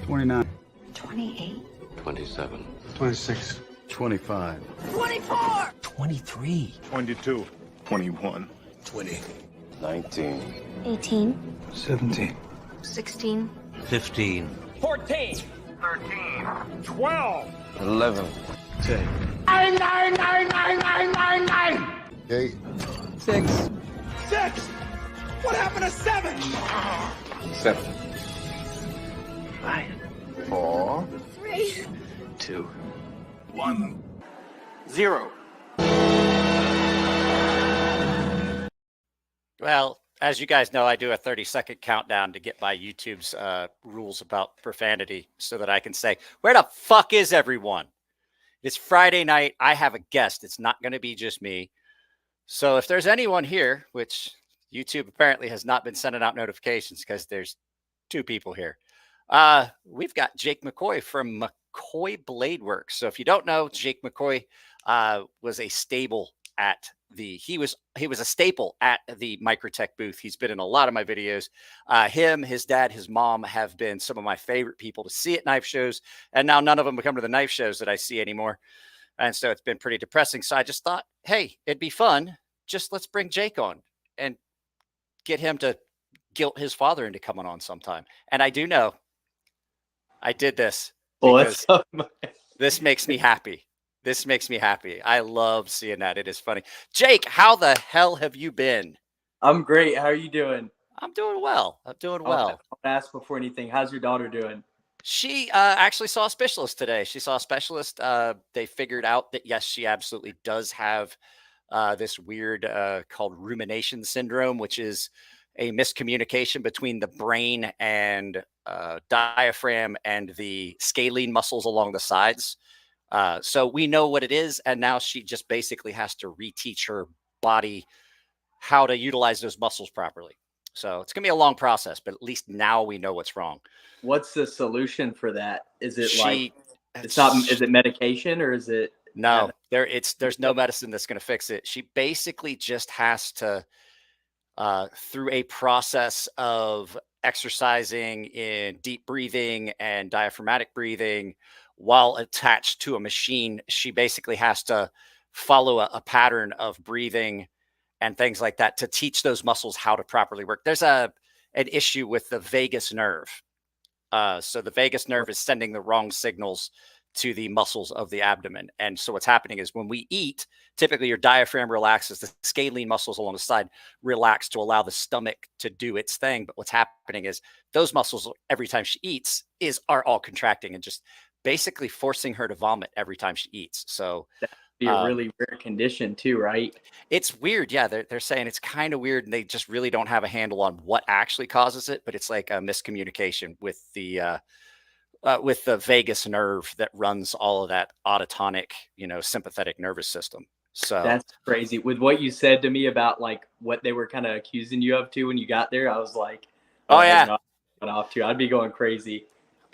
29. 28. 27. 26. 25. 24. 23. 22. 21. 20. 19. 18. 17. 16. 15. 14. 13. 12. 11. 10. 9, 9, 9, 9, 9, 9, 9. 8. 6. 6. What happened to 7? 7. 5. 4. 3. 2. 1. 0. Well, as you guys know, I do a 30-second countdown to get by YouTube's rules about profanity so that I can say, where the fuck is everyone? It's Friday night. I have a guest. It's not going to be just me. So if there's anyone here, which YouTube apparently has not been sending out notifications because there's 2 people here. We've got Jake Mccoy from Mccoy Blade Works. So if you don't know, Jake Mccoy was a staple at he was a staple at the Microtech booth. He's been in a lot of my videos. Him, his dad, his mom have been some of my favorite people to see at knife shows. And now none of them come to the knife shows that I see anymore. And so it's been pretty depressing. So I just thought, hey, it'd be fun. Just let's bring Jake on and get him to guilt his father into coming on sometime. And I do know I did this because this makes me happy. This makes me happy. I love seeing that. It is funny. Jake, how the hell have you been? I'm great. How are you doing? I'm doing well. I'm doing well. I'll ask before anything. How's your daughter doing? She actually saw a specialist today. She saw a specialist. They figured out that, yes, she absolutely does have this weird called rumination syndrome, which is a miscommunication between the brain and diaphragm and the scalene muscles along the sides. So we know what it is. And now she just basically has to reteach her body how to utilize those muscles properly. So it's going to be a long process, but at least now we know what's wrong. What's the solution for that? Is it is it medication or is it? No, there's no medicine that's going to fix it. She basically just has to, through a process of exercising in deep breathing and diaphragmatic breathing while attached to a machine, she basically has to follow a pattern of breathing and things like that to teach those muscles how to properly work. There's an issue with the vagus nerve. So the vagus nerve is sending the wrong signals to the muscles of the abdomen. And so what's happening is when we eat, typically your diaphragm relaxes, the scalene muscles along the side relax to allow the stomach to do its thing. But what's happening is those muscles, every time she eats, are all contracting and just basically forcing her to vomit every time she eats. So that'd be a really rare condition too, right? It's weird. Yeah, they're saying it's kind of weird and they just really don't have a handle on what actually causes it, but it's like a miscommunication with the vagus nerve that runs all of that autotonic, sympathetic nervous system. So that's crazy. With what you said to me about like what they were kind of accusing you of too when you got there, I was like, oh yeah, off to. I'd be going crazy.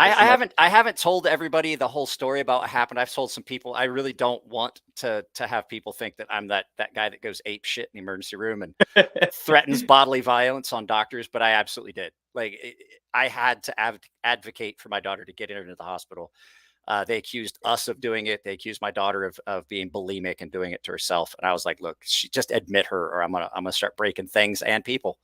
I haven't told everybody the whole story about what happened. I've told some people. I really don't want to have people think that I'm that guy that goes ape shit in the emergency room and threatens bodily violence on doctors, but I absolutely did. I had to advocate for my daughter to get her into the hospital. They accused us of doing it. They accused my daughter of being bulimic and doing it to herself. And I was like, look, just admit her or I'm gonna start breaking things and people.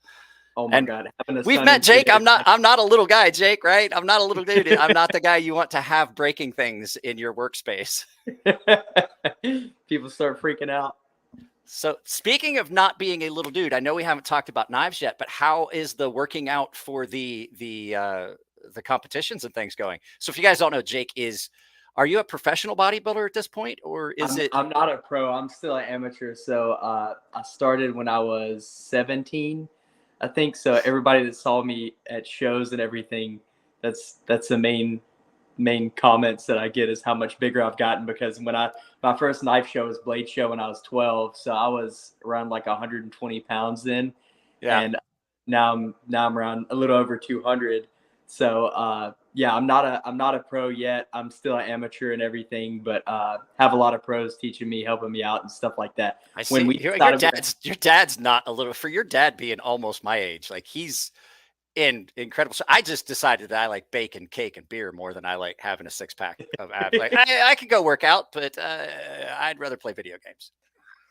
Oh my God. We've met Jake. I'm not a little guy, Jake, right? I'm not a little dude. I'm not the guy you want to have breaking things in your workspace. People start freaking out. So speaking of not being a little dude, I know we haven't talked about knives yet, but how is the working out for the competitions and things going? So if you guys don't know, Jake are you a professional bodybuilder at this point, or I'm not a pro. I'm still an amateur. So I started when I was 17. I think so. Everybody that saw me at shows and everything, that's the main comments that I get is how much bigger I've gotten, because my first knife show was Blade Show when I was 12. So I was around like 120 pounds then. Yeah. And now I'm around a little over 200. So yeah, I'm not a pro yet. I'm still an amateur and everything, but have a lot of pros teaching me, helping me out and stuff like that. I see. Your dad's not a little, for your dad being almost my age, like he's incredible. So I just decided that I like bacon, cake, and beer more than I like having a 6-pack of abs. Like I could go work out, but I'd rather play video games.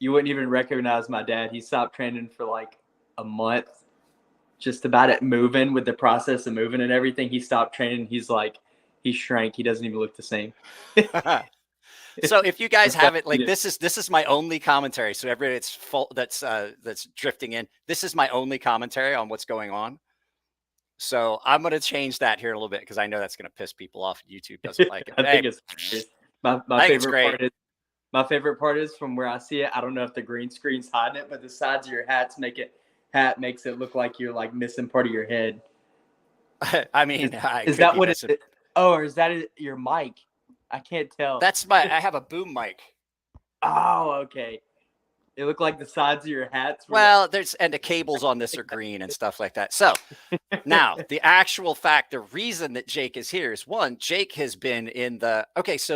You wouldn't even recognize my dad. He stopped training for like a month, just about it moving with the process of moving and everything. He stopped training. He's like, he shrank. He doesn't even look the same. So if you guys That's haven't, like, it. this is my only commentary. So everybody that's drifting in, this is my only commentary on what's going on. So I'm going to change that here a little bit because I know that's going to piss people off. YouTube doesn't like it. I think it's my favorite part is my favorite part is from where I see it. I don't know if the green screen's hiding it, but the sides of your hat makes it look like you're like missing part of your head. I mean, is that what it is? Oh, or is that your mic? I can't tell. I have a boom mic. Oh, okay. It looked like the sides of your hats. Well, and the cables on this are green and stuff like that. So now the actual fact, the reason that Jake is here is one, Jake has been in so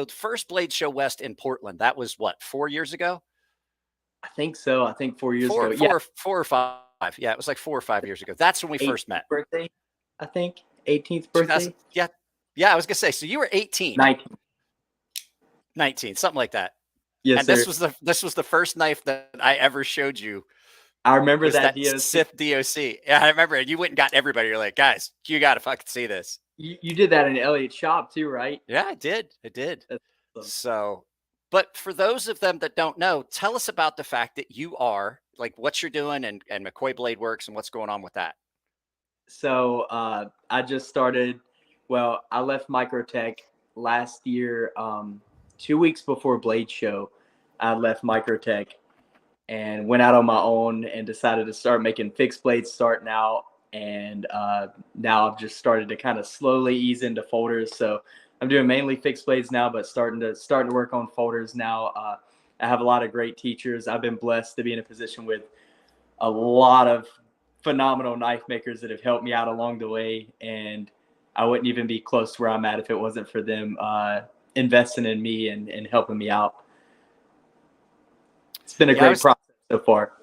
the first Blade Show West in Portland, that was what, 4 years ago? I think so. I think 4 years ago. 4 or 5. Yeah, it was like 4 or 5 years ago. That's when we first met. Birthday, I think. 18th birthday. Yeah. Yeah, I was gonna say. So you were 18. 19, something like that. Yes, and sir. this was the first knife that I ever showed you. I remember that Sith DOC. Yeah, I remember it. You went and got everybody. You're like, guys, you got to fucking see this. You did that in Elliot's shop too, right? Yeah, I did. That's awesome. So, but for those of them that don't know, tell us about the fact that you are, like, what you're doing and Mccoy Blade Works and what's going on with that. So I just started. Well, I left Microtech last year. 2 weeks before Blade Show, I left Microtech and went out on my own and decided to start making fixed blades starting out. And now I've just started to kind of slowly ease into folders. So I'm doing mainly fixed blades now, but starting to work on folders now. I have a lot of great teachers. I've been blessed to be in a position with a lot of phenomenal knife makers that have helped me out along the way. And I wouldn't even be close to where I'm at if it wasn't for them investing in me and helping me out. It's been a great process so far.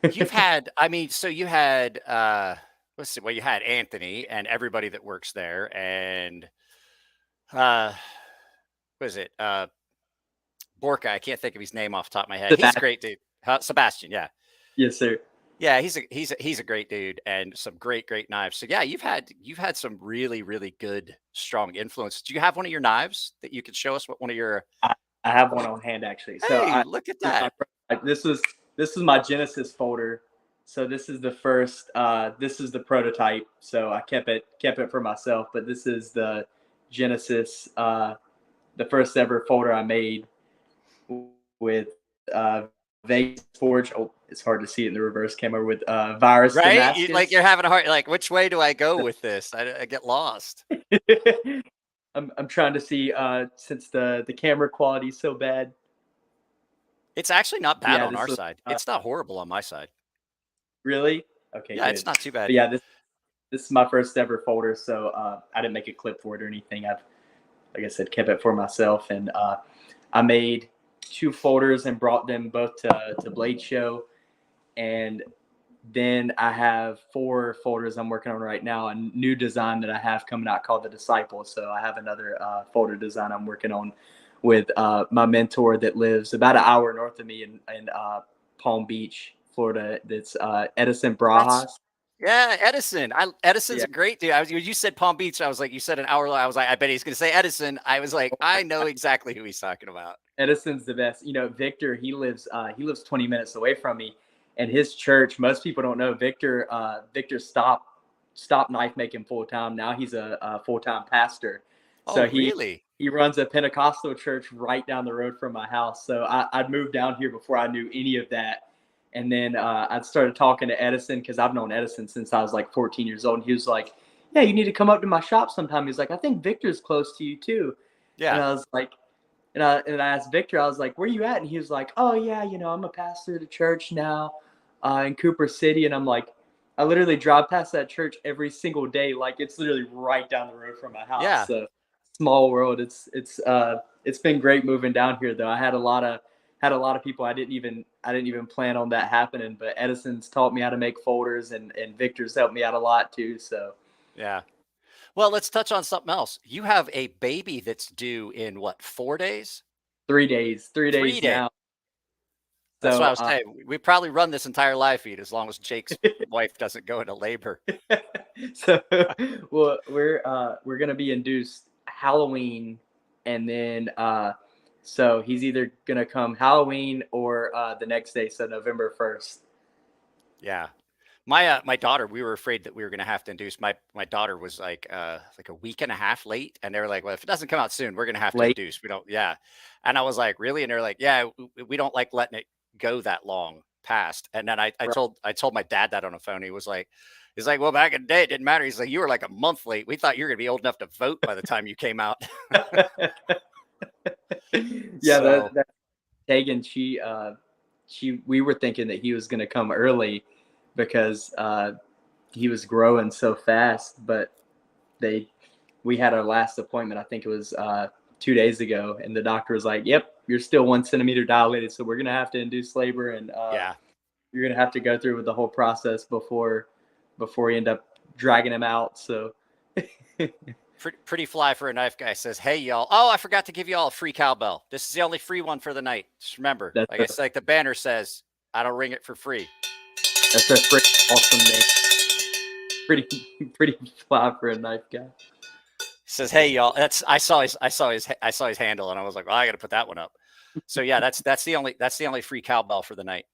You've had, you had, let's see, well, you had Anthony and everybody that works there, and what is it? Borka, I can't think of his name off the top of my head. He's a great dude. Sebastian, yeah. Yes, sir. Yeah, he's a great dude and some great knives. So yeah, you've had some really, really good, strong influence. Do you have one of your knives that you could show us? What one of your? I have one on hand actually. So look at that. This is my Genesis folder. So this is the first. This is the prototype. So I kept it for myself. But this is the Genesis, the first ever folder I made with Vegas Forge. Oh, it's hard to see it in the reverse camera with virus. Right? You're having a hard, like, which way do I go with this? I get lost. I'm trying to see since the camera quality is so bad. It's actually not bad on our side. It's not horrible on my side. Really? Okay. Yeah, good. it's not too bad. But yeah, this is my first ever folder, so I didn't make a clip for it or anything. I've, like I said, kept it for myself, and I made 2 folders and brought them both to Blade Show. And then I have 4 folders I'm working on right now, a new design that I have coming out called the Disciple. So I have another folder design I'm working on with my mentor that lives about an hour north of me in Palm Beach, Florida. That's Edison Brajas. Yeah, Edison. Edison's a great dude. You said Palm Beach. I was like, you said an hour. I was like, I bet he's going to say Edison. I was like, I know exactly who he's talking about. Edison's the best. You know, Victor, he lives 20 minutes away from me. And his church, most people don't know, Victor stopped knife making full time. Now he's a full-time pastor. So really? He runs a Pentecostal church right down the road from my house. So I'd moved down here before I knew any of that. And then I started talking to Edison because I've known Edison since I was like 14 years old. And he was like, yeah, you need to come up to my shop sometime. He's like, I think Victor's close to you too. Yeah. And I was like, and I asked Victor, I was like, where are you at? And he was like, oh yeah, I'm a pastor at a church now in Cooper City. And I'm like, I literally drive past that church every single day. Like it's literally right down the road from my house. Yeah. So small world. It's been great moving down here though. I had a lot of people I didn't even plan on that happening, but Edison's taught me how to make folders and Victor's helped me out a lot too. So Yeah. Well, let's touch on something else. You have a baby that's due in what, 4 days? 3 days, 3 days 3 days. now. That's what I So, was saying. We probably run this entire live feed as long as Jake's wife doesn't go into labor. so well, we're gonna be induced Halloween, and then so he's either gonna come Halloween or the next day, so November 1st. Yeah. My daughter, we were afraid that we were going to have to induce. My daughter was like a week and a half late, and they were like, "Well, if it doesn't come out soon, we're going to have to Late. induce." We don't, yeah. And I was like, "Really?" And they're like, "Yeah, we don't like letting it go that long past." And then I told my dad that on the phone. He's like, "Well, back in the day, it didn't matter." He's like, "You were like a month late. We thought you were going to be old enough to vote by the time you came out." Yeah, So- that Tegan, we were thinking that he was gonna come early because he was growing so fast, but we had our last appointment, I think it was 2 days ago, and the doctor was like, "Yep, you're still 1 centimeter dilated, so we're gonna have to induce labor, and yeah. you're gonna have to go through with the whole process before we end up dragging him out." So Pretty fly for a knife guy says, "Hey y'all! Oh, I forgot to give you all a free cowbell. This is the only free one for the night. Just remember, like the banner says, I don't ring it for free." that's a pretty awesome name. Pretty fly for a knife guy. Says, "Hey y'all!" I saw his handle, and I was like, "Well, I got to put that one up." So yeah, that's the only free cowbell for the night.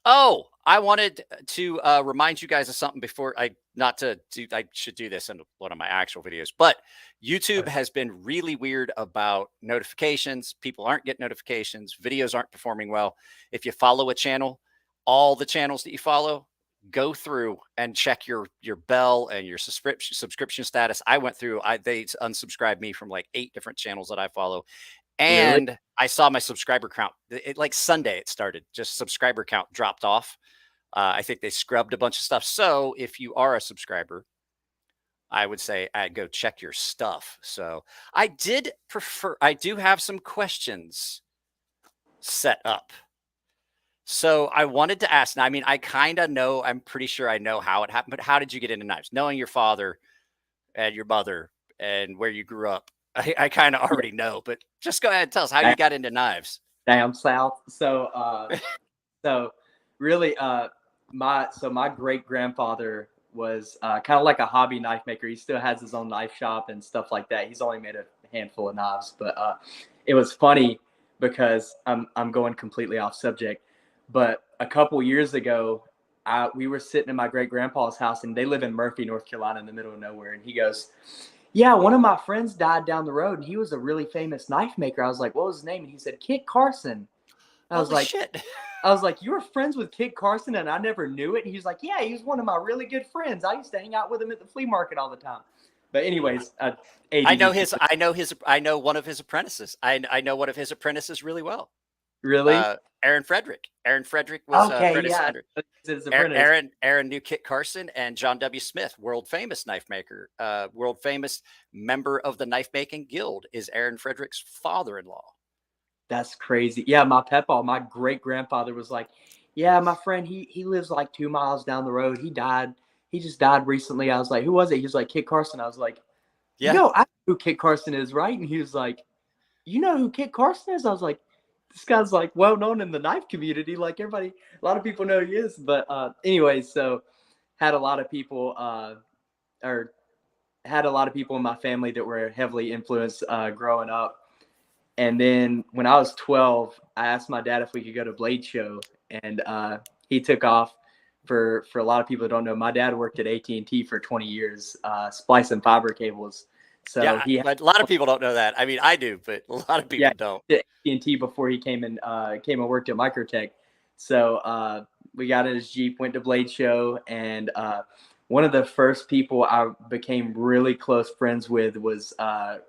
Oh, I wanted to remind you guys of something before I should do this in one of my actual videos, but YouTube has been really weird about notifications. People aren't getting notifications. Videos aren't performing well. If you follow a channel, all the channels that you follow, go through and check your bell and your subscription status. I went through, they unsubscribed me from like 8 different channels that I follow. And really? I saw my subscriber count. Like Sunday, it started. Just subscriber count dropped off. I think they scrubbed a bunch of stuff. So if you are a subscriber, I would say go check your stuff. So I do have some questions set up. So I wanted to ask. Now, I mean, I kind of know. I'm pretty sure I know how it happened. But how did you get into knives? Knowing your father and your mother and where you grew up, I kind of already know, but just go ahead and tell us how you got into knives. Down south. So, so really, my great grandfather was kind of like a hobby knife maker. He still has his own knife shop and stuff like that. He's only made a handful of knives, but it was funny because I'm going completely off subject. But a couple years ago, we were sitting in my great grandpa's house, and they live in Murphy, North Carolina, in the middle of nowhere. And he goes, "Yeah, one of my friends died down the road, and he was a really famous knife maker." I was like, "What was his name?" And he said, "Kit Carson." I was like, "Shit." I was like, "You were friends with Kit Carson, and I never knew it." And he was like, "Yeah, he was one of my really good friends. I used to hang out with him at the flea market all the time." But anyways, I know one of his apprentices. I know one of his apprentices really well. Really? Aaron Frederick. Aaron Frederick was apprentice under. Aaron knew Kit Carson and John W. Smith, world famous knife maker, world famous member of the knife making guild, is Aaron Frederick's father-in-law. That's crazy. Yeah, my great grandfather was like, "Yeah, my friend, he lives like 2 miles down the road. He died. He just died recently." I was like, "Who was it?" He was like, "Kit Carson." I was like, "Yeah, I know who Kit Carson is, right?" And he was like, "You know who Kit Carson is?" I was like, "This guy's like well known in the knife community. Like everybody, a lot of people know he is." But anyways, so had a lot of people in my family that were heavily influenced growing up. And then when I was 12, I asked my dad if we could go to Blade Show, and he took off. For a lot of people who don't know, my dad worked at AT&T for 20 years, splicing fiber cables. So yeah, but a lot of people don't know that. I mean, I do, but a lot of people don't. AT&T before he came and worked at Microtech. So we got in his Jeep, went to Blade Show, and one of the first people I became really close friends with was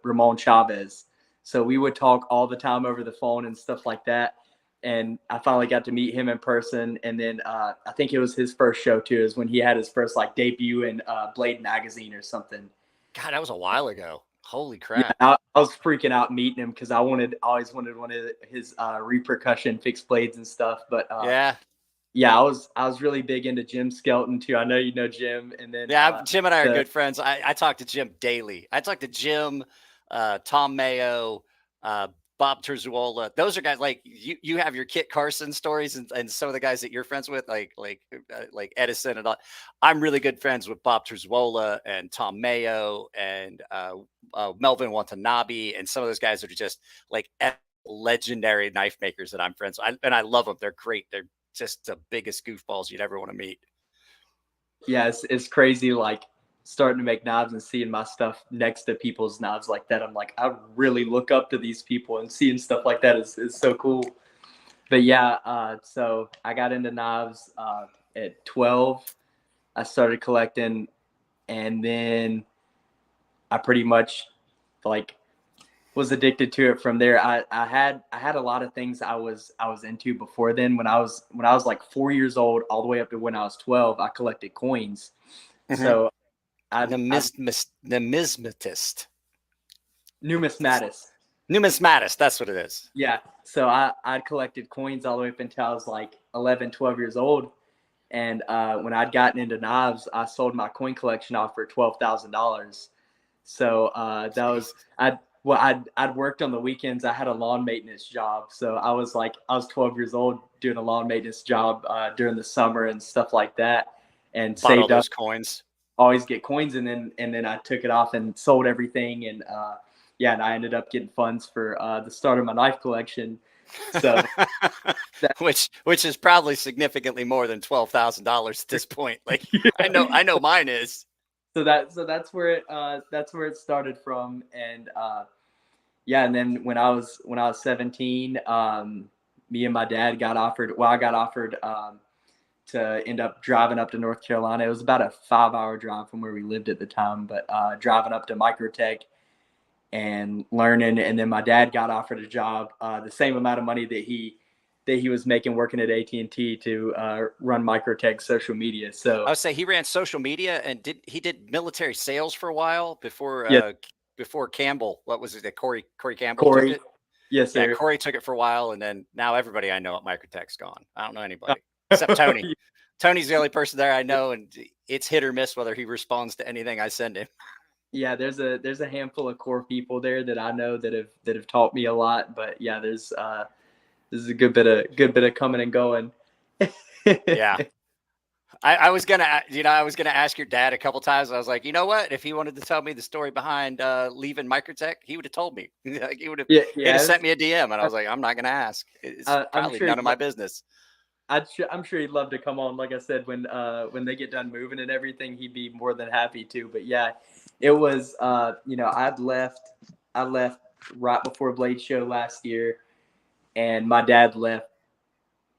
Ramon Chavez. So we would talk all the time over the phone and stuff like that. And I finally got to meet him in person. And then I think it was his first show too, is when he had his first like debut in Blade magazine or something. God, that was a while ago. Holy crap. Yeah, I was freaking out meeting him because I always wanted one of his repercussion fixed blades and stuff. But yeah. yeah, I was really big into Jim Skelton too. I know you know Jim, and then Yeah, Jim and I are the- good friends. I talk to Jim daily. I talk to Jim, Tom Mayo, Bob Terzuola. Those are guys like you have your Kit Carson stories and some of the guys that you're friends with, like Edison and all. I'm really good friends with Bob Terzuola and Tom Mayo and Melvin Watanabe and some of those guys that are just like legendary knife makers that I'm friends with. And I love them. They're great. They're just the biggest goofballs you'd ever want to meet. yeah, it's crazy. Like starting to make knives and seeing my stuff next to people's knives like that. I'm like, I really look up to these people, and seeing stuff like that is so cool. But yeah, so I got into knives at 12. I started collecting, and then I pretty much like was addicted to it from there. I had a lot of things I was into before then. When I was like 4 years old, all the way up to when I was 12, I collected coins. Mm-hmm. So numismatist. Numismatist. That's what it is. Yeah. So I'd collected coins all the way up until I was like 11, 12 years old. And when I'd gotten into knives, I sold my coin collection off for $12,000. So that was I'd worked on the weekends. I had a lawn maintenance job. So I was 12 years old doing a lawn maintenance job during the summer and stuff like that, and bought all saved those up coins. Always get coins, and then I took it off and sold everything, and and I ended up getting funds for the start of my knife collection. So which is probably significantly more than $12,000 at this point. Like yeah. I know mine is. So that's where it started from, and and then when I was 17, me and my dad got offered. Well, I got offered to end up driving up to North Carolina. It was about a 5-hour drive from where we lived at the time, but driving up to Microtech and learning. And then my dad got offered a job, the same amount of money that he was making working at AT&T to run Microtech social media. So I would say he ran social media and did military sales for a while before before Campbell. What was it? Corey Campbell took it. Yes, sir. Yeah, Corey took it for a while, and then now everybody I know at Microtech's gone. I don't know anybody except Tony. Tony's the only person there I know, and it's hit or miss whether he responds to anything I send him. Yeah, there's a handful of core people there that I know that have taught me a lot. But yeah, there's this is a good bit of coming and going. Yeah. I was gonna ask your dad a couple times. I was like, you know what? If he wanted to tell me the story behind leaving Microtech, he would have told me. Like he would have sent me a DM, and I was like, I'm not gonna ask. It's probably none of my business. I'm sure he'd love to come on. Like I said, when they get done moving and everything, he'd be more than happy to. But yeah, it was I left right before Blade Show last year, and my dad left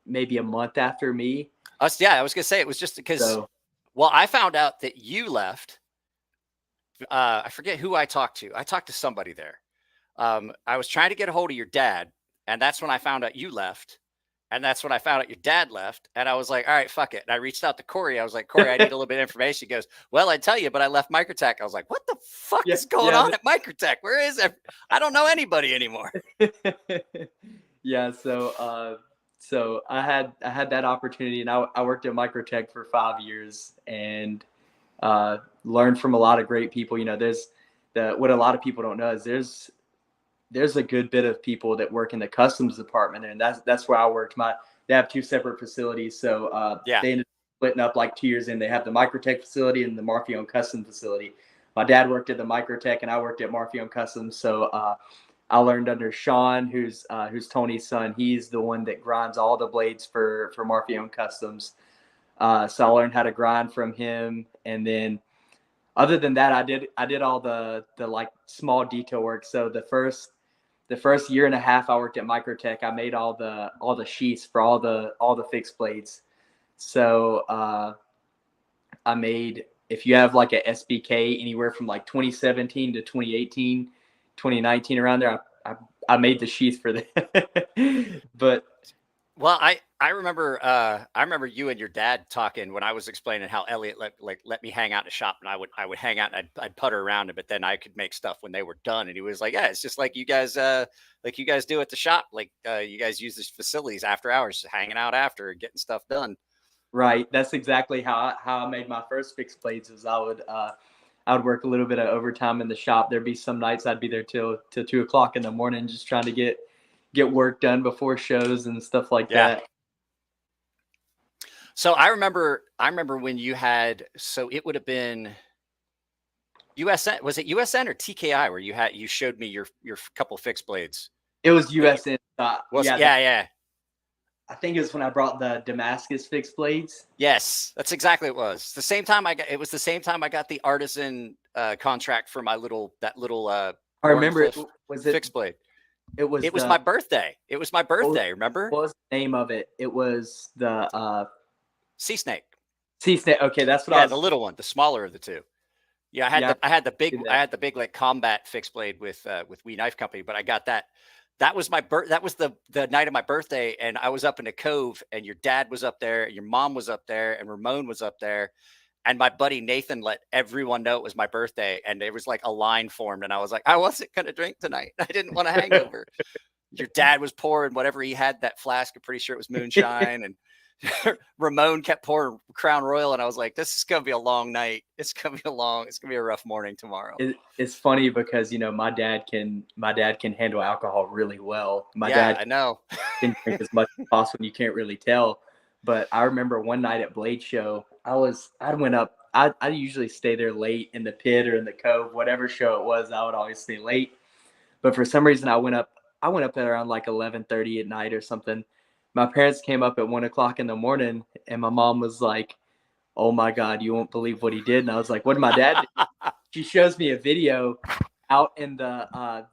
maybe a month after me. I was gonna say it was just because. Well, I found out that you left. I forget who I talked to. I talked to somebody there. I was trying to get a hold of your dad, and that's when I found out you left. And that's when I found out your dad left. And I was like, all right, fuck it. And I reached out to Corey. I was like, Corey, I need a little bit of information. He goes, well, I tell you, but I left Microtech. I was like, what the fuck is going on at Microtech? Where is it? I don't know anybody anymore. Yeah. So I had that opportunity, and I worked at Microtech for 5 years and learned from a lot of great people. You know, what a lot of people don't know is there's a good bit of people that work in the customs department, and that's where I worked. They have 2 separate facilities, so they ended up splitting up like 2 years in. They have the Microtech facility and the Marfione Custom facility. My dad worked at the Microtech, and I worked at Marfione Customs. So I learned under Sean, who's Tony's son. He's the one that grinds all the blades for Marfione Customs. So I learned how to grind from him, and then other than that, I did all the like small detail work. So the first year and a half I worked at Microtech, I made all the sheaths for all the fixed blades. So I made, if you have like a SBK anywhere from like 2017 to 2018, 2019 around there, I made the sheath for that. But well, I remember you and your dad talking when I was explaining how Elliot let me hang out in the shop, and I would hang out and I'd putter around it, but then I could make stuff when they were done. And he was like, yeah, it's just like you guys do at the shop. Like you guys use these facilities after hours, just hanging out after and getting stuff done. Right. That's exactly how I made my first fixed blades. Was I would work a little bit of overtime in the shop. There'd be some nights I'd be there till 2 o'clock in the morning, just trying to get work done before shows and stuff like that. So I remember when you had, so it would have been USN, was it USN or TKI where you showed me your couple fixed blades? It was USN. Yeah. I think it was when I brought the Damascus fixed blades. Yes, that's exactly what it was. The same time I got the artisan contract for my little. I remember it was fixed blade. It was my birthday. It was my birthday. Remember? What was the name of it? It was the Sea Snake. Sea Snake. Okay, that's what I was. The little one, the smaller of the two. Yeah, I had the big like combat fixed blade with Wee Knife Company, but I got that. That was that was the night of my birthday, and I was up in the cove, and your dad was up there, and your mom was up there, and Ramon was up there, and my buddy Nathan let everyone know it was my birthday, and there was like a line formed, and I was like, I wasn't gonna drink tonight. I didn't want a hangover. Your dad was pouring whatever he had, that flask. I'm pretty sure it was moonshine, and Ramon kept pouring Crown Royal, and I was like, this is gonna be a long night. It's gonna be a rough morning tomorrow. It's funny because my dad can handle alcohol really well. My dad, I know, can drink as much as possible. You can't really tell. But I remember one night at Blade Show, I went up. I usually stay there late in the pit or in the cove, whatever show it was. I would always stay late. But for some reason, I went up at around like 11:30 at night or something. My parents came up at 1 o'clock in the morning, and my mom was like, "Oh my God, you won't believe what he did." And I was like, "What did my dad do?" She shows me a video out in the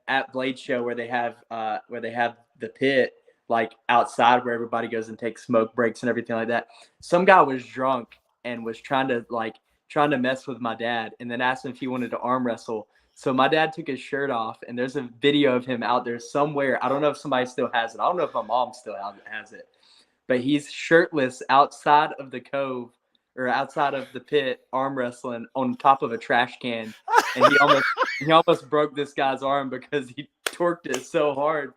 at Blade Show where they have the pit, like outside where everybody goes and takes smoke breaks and everything like that. Some guy was drunk and was trying to mess with my dad, and then asked him if he wanted to arm wrestle. So my dad took his shirt off, and there's a video of him out there somewhere. I don't know if somebody still has it. I don't know if my mom still has it. But he's shirtless outside of the cove or outside of the pit, arm wrestling on top of a trash can. And he almost broke this guy's arm because he torqued it so hard.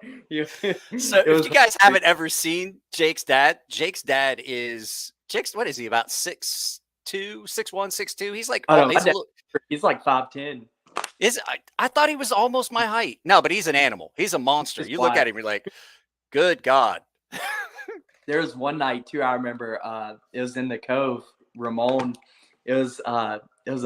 So if you guys haven't ever seen Jake's dad is what is he, about 6'2", 6'1", 6'2"? He's like, he's like 5'10". I thought he was almost my height. No, but he's an animal. He's a monster. You look at him, you're like, good God. There was one night too, I remember, it was in the cove. Ramon, it was a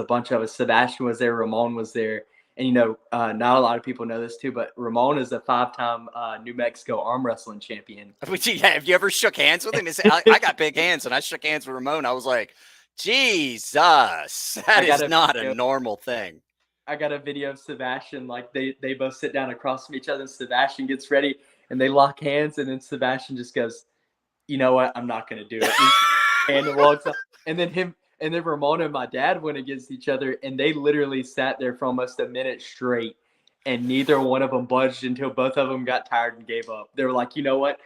bunch of us. Sebastian was there, Ramon was there. And not a lot of people know this too, but Ramon is a 5-time New Mexico arm wrestling champion. Have you ever shook hands with him? I got big hands, and I shook hands with Ramon. I was like, Jesus, that is not a normal thing. I got a video of Sebastian, like they both sit down across from each other, and Sebastian gets ready and they lock hands, and then Sebastian just goes, "You know what? I'm not going to do it." And walks up. And then Ramon and my dad went against each other, and they literally sat there for almost a minute straight, and neither one of them budged until both of them got tired and gave up. They were like, "You know what?"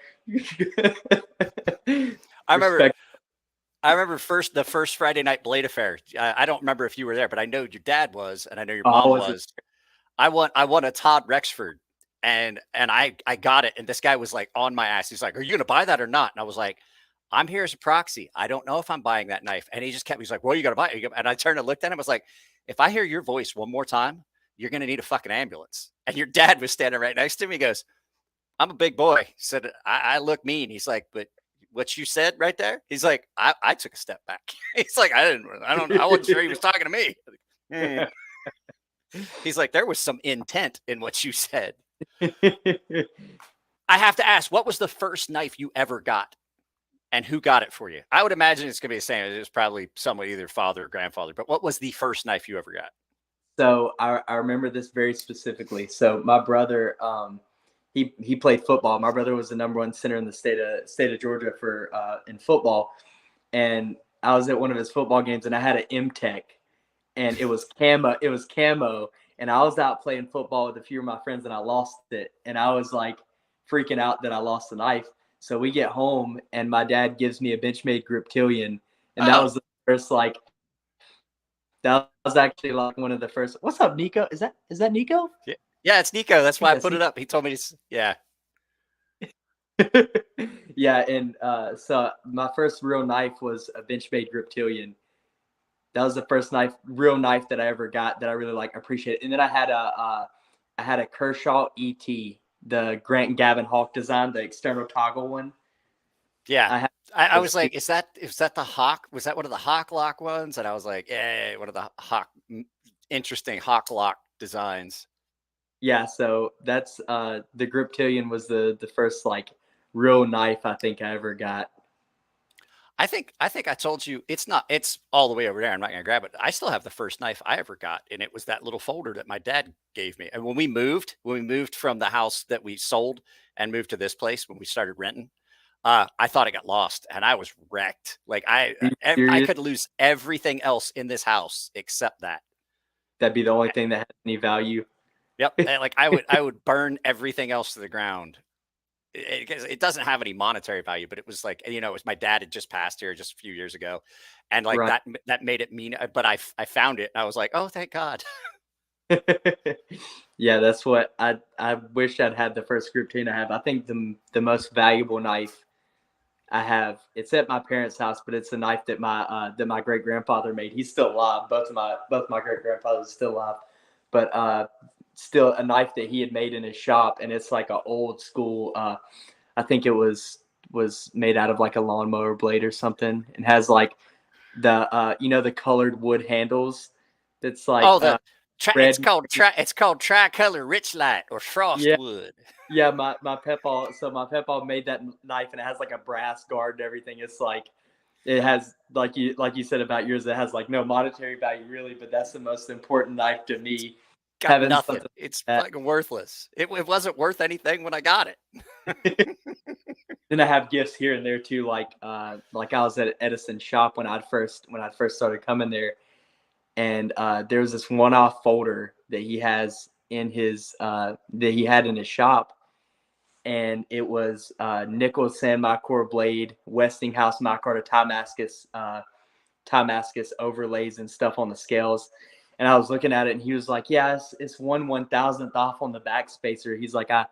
I remember the first Friday night Blade Affair. I don't remember if you were there, but I know your dad was, and I know your mom was. I won a Todd Rexford, and I got it, and this guy was like on my ass. He's like, "Are you going to buy that or not?" And I was like, "I'm here as a proxy. I don't know if I'm buying that knife." And he just he's like, "Well, you got to buy it." And I turned and looked at him. I was like, "If I hear your voice one more time, you're going to need a fucking ambulance." And your dad was standing right next to me. He goes, "I'm a big boy." He said, I look mean. He's like, "But what you said right there?" He's like, I took a step back. He's like, I wasn't sure he was talking to me. He's like, there was some intent in what you said. I have to ask, what was the first knife you ever got, and who got it for you? I would imagine it's going to be the same. It was probably someone, either father or grandfather, but what was the first knife you ever got? So I remember this very specifically. So my brother, he played football. My brother was the #1 center in the state of Georgia for in football, and I was at one of his football games, and I had an M-Tech, and it was camo. And I was out playing football with a few of my friends, and I lost it, and I was like freaking out that I lost the knife. So we get home and my dad gives me a Benchmade Griptilian, and that Oh. was the first like. That was actually like one of the first. What's up, Nico? Is that Nico? Yeah, it's Nico. That's why I Yes, put it up. He told me to. Yeah. Yeah, and so my first real knife was a Benchmade Griptilian. That was the first real knife that I ever got that I really like appreciate. And then I had a Kershaw ET, the Grant and Gavin Hawk design, the external toggle one. Yeah. I was like, is that the Hawk? Was that one of the Hawk Lock ones? And I was like, yeah, one of the interesting Hawk Lock designs. Yeah, so that's the Griptilian was the first like real knife I think I ever got. I think I told you it's all the way over there. I'm not gonna grab it. I still have the first knife I ever got, and it was that little folder that my dad gave me. And when we moved from the house that we sold and moved to this place when we started renting, I thought it got lost, and I was wrecked. Like I could lose everything else in this house except that. That'd be the only thing that had any value. Yep. Like I would burn everything else to the ground. It doesn't have any monetary value, but it was like, it was my dad had just passed here just a few years ago, and like Right. that made it mean. But I found it, and I was like, oh, thank God. Yeah, that's what I wish I'd had the first Griptilian I have. I think the most valuable knife I have, it's at my parents' house, but it's a knife that my great grandfather made. He's still alive. Both my great grandfathers are still alive, but still a knife that he had made in his shop, and it's like an old school. I think it was made out of like a lawnmower blade or something, and has like the the colored wood handles. That's like it's called tricolor rich light or frost wood. Yeah, my Pepaw made that knife, and it has like a brass guard and everything. It's like it has like you said about yours, it has like no monetary value really, but that's the most important knife to me. Got nothing. It's fucking worthless. It wasn't worth anything when I got it. Then I have gifts here and there too, like I was at Edison's shop when I first started coming there, and there was this one-off folder that he has in his that he had in his shop, and it was nickel sand Mccoy blade, Westinghouse micarta Timascus overlays and stuff on the scales. And I was looking at it, and he was like, yeah, it's 1/1000th off on the back spacer. He's like, I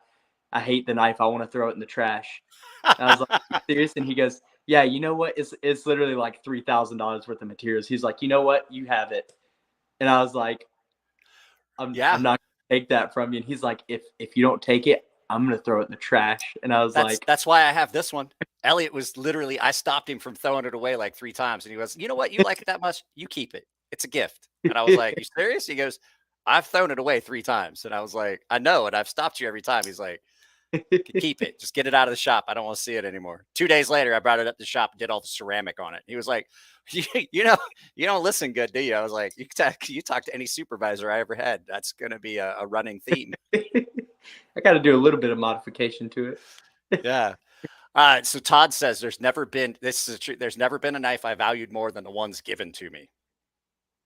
hate the knife. I want to throw it in the trash. And I was like, serious? And he goes, yeah, you know what? It's literally like $3,000 worth of materials. He's like, you know what? You have it. And I was like, I'm not going to take that from you. And he's like, if you don't take it, I'm going to throw it in the trash. And I was like, that's why I have this one. Elliot was literally, I stopped him from throwing it away like 3 times. And he goes, you know what? You like it that much? You keep it. It's a gift. And I was like, you serious? He goes, I've thrown it away 3 times. And I was like, I know. And I've stopped you every time. He's like, keep it. Just get it out of the shop. I don't want to see it anymore. 2 days later, I brought it up to the shop and did all the ceramic on it. He was like, you don't listen good, do you? I was like, you talk to any supervisor I ever had. That's going to be a running theme. I got to do a little bit of modification to it. Yeah. So Todd says there's never been a knife I valued more than the ones given to me.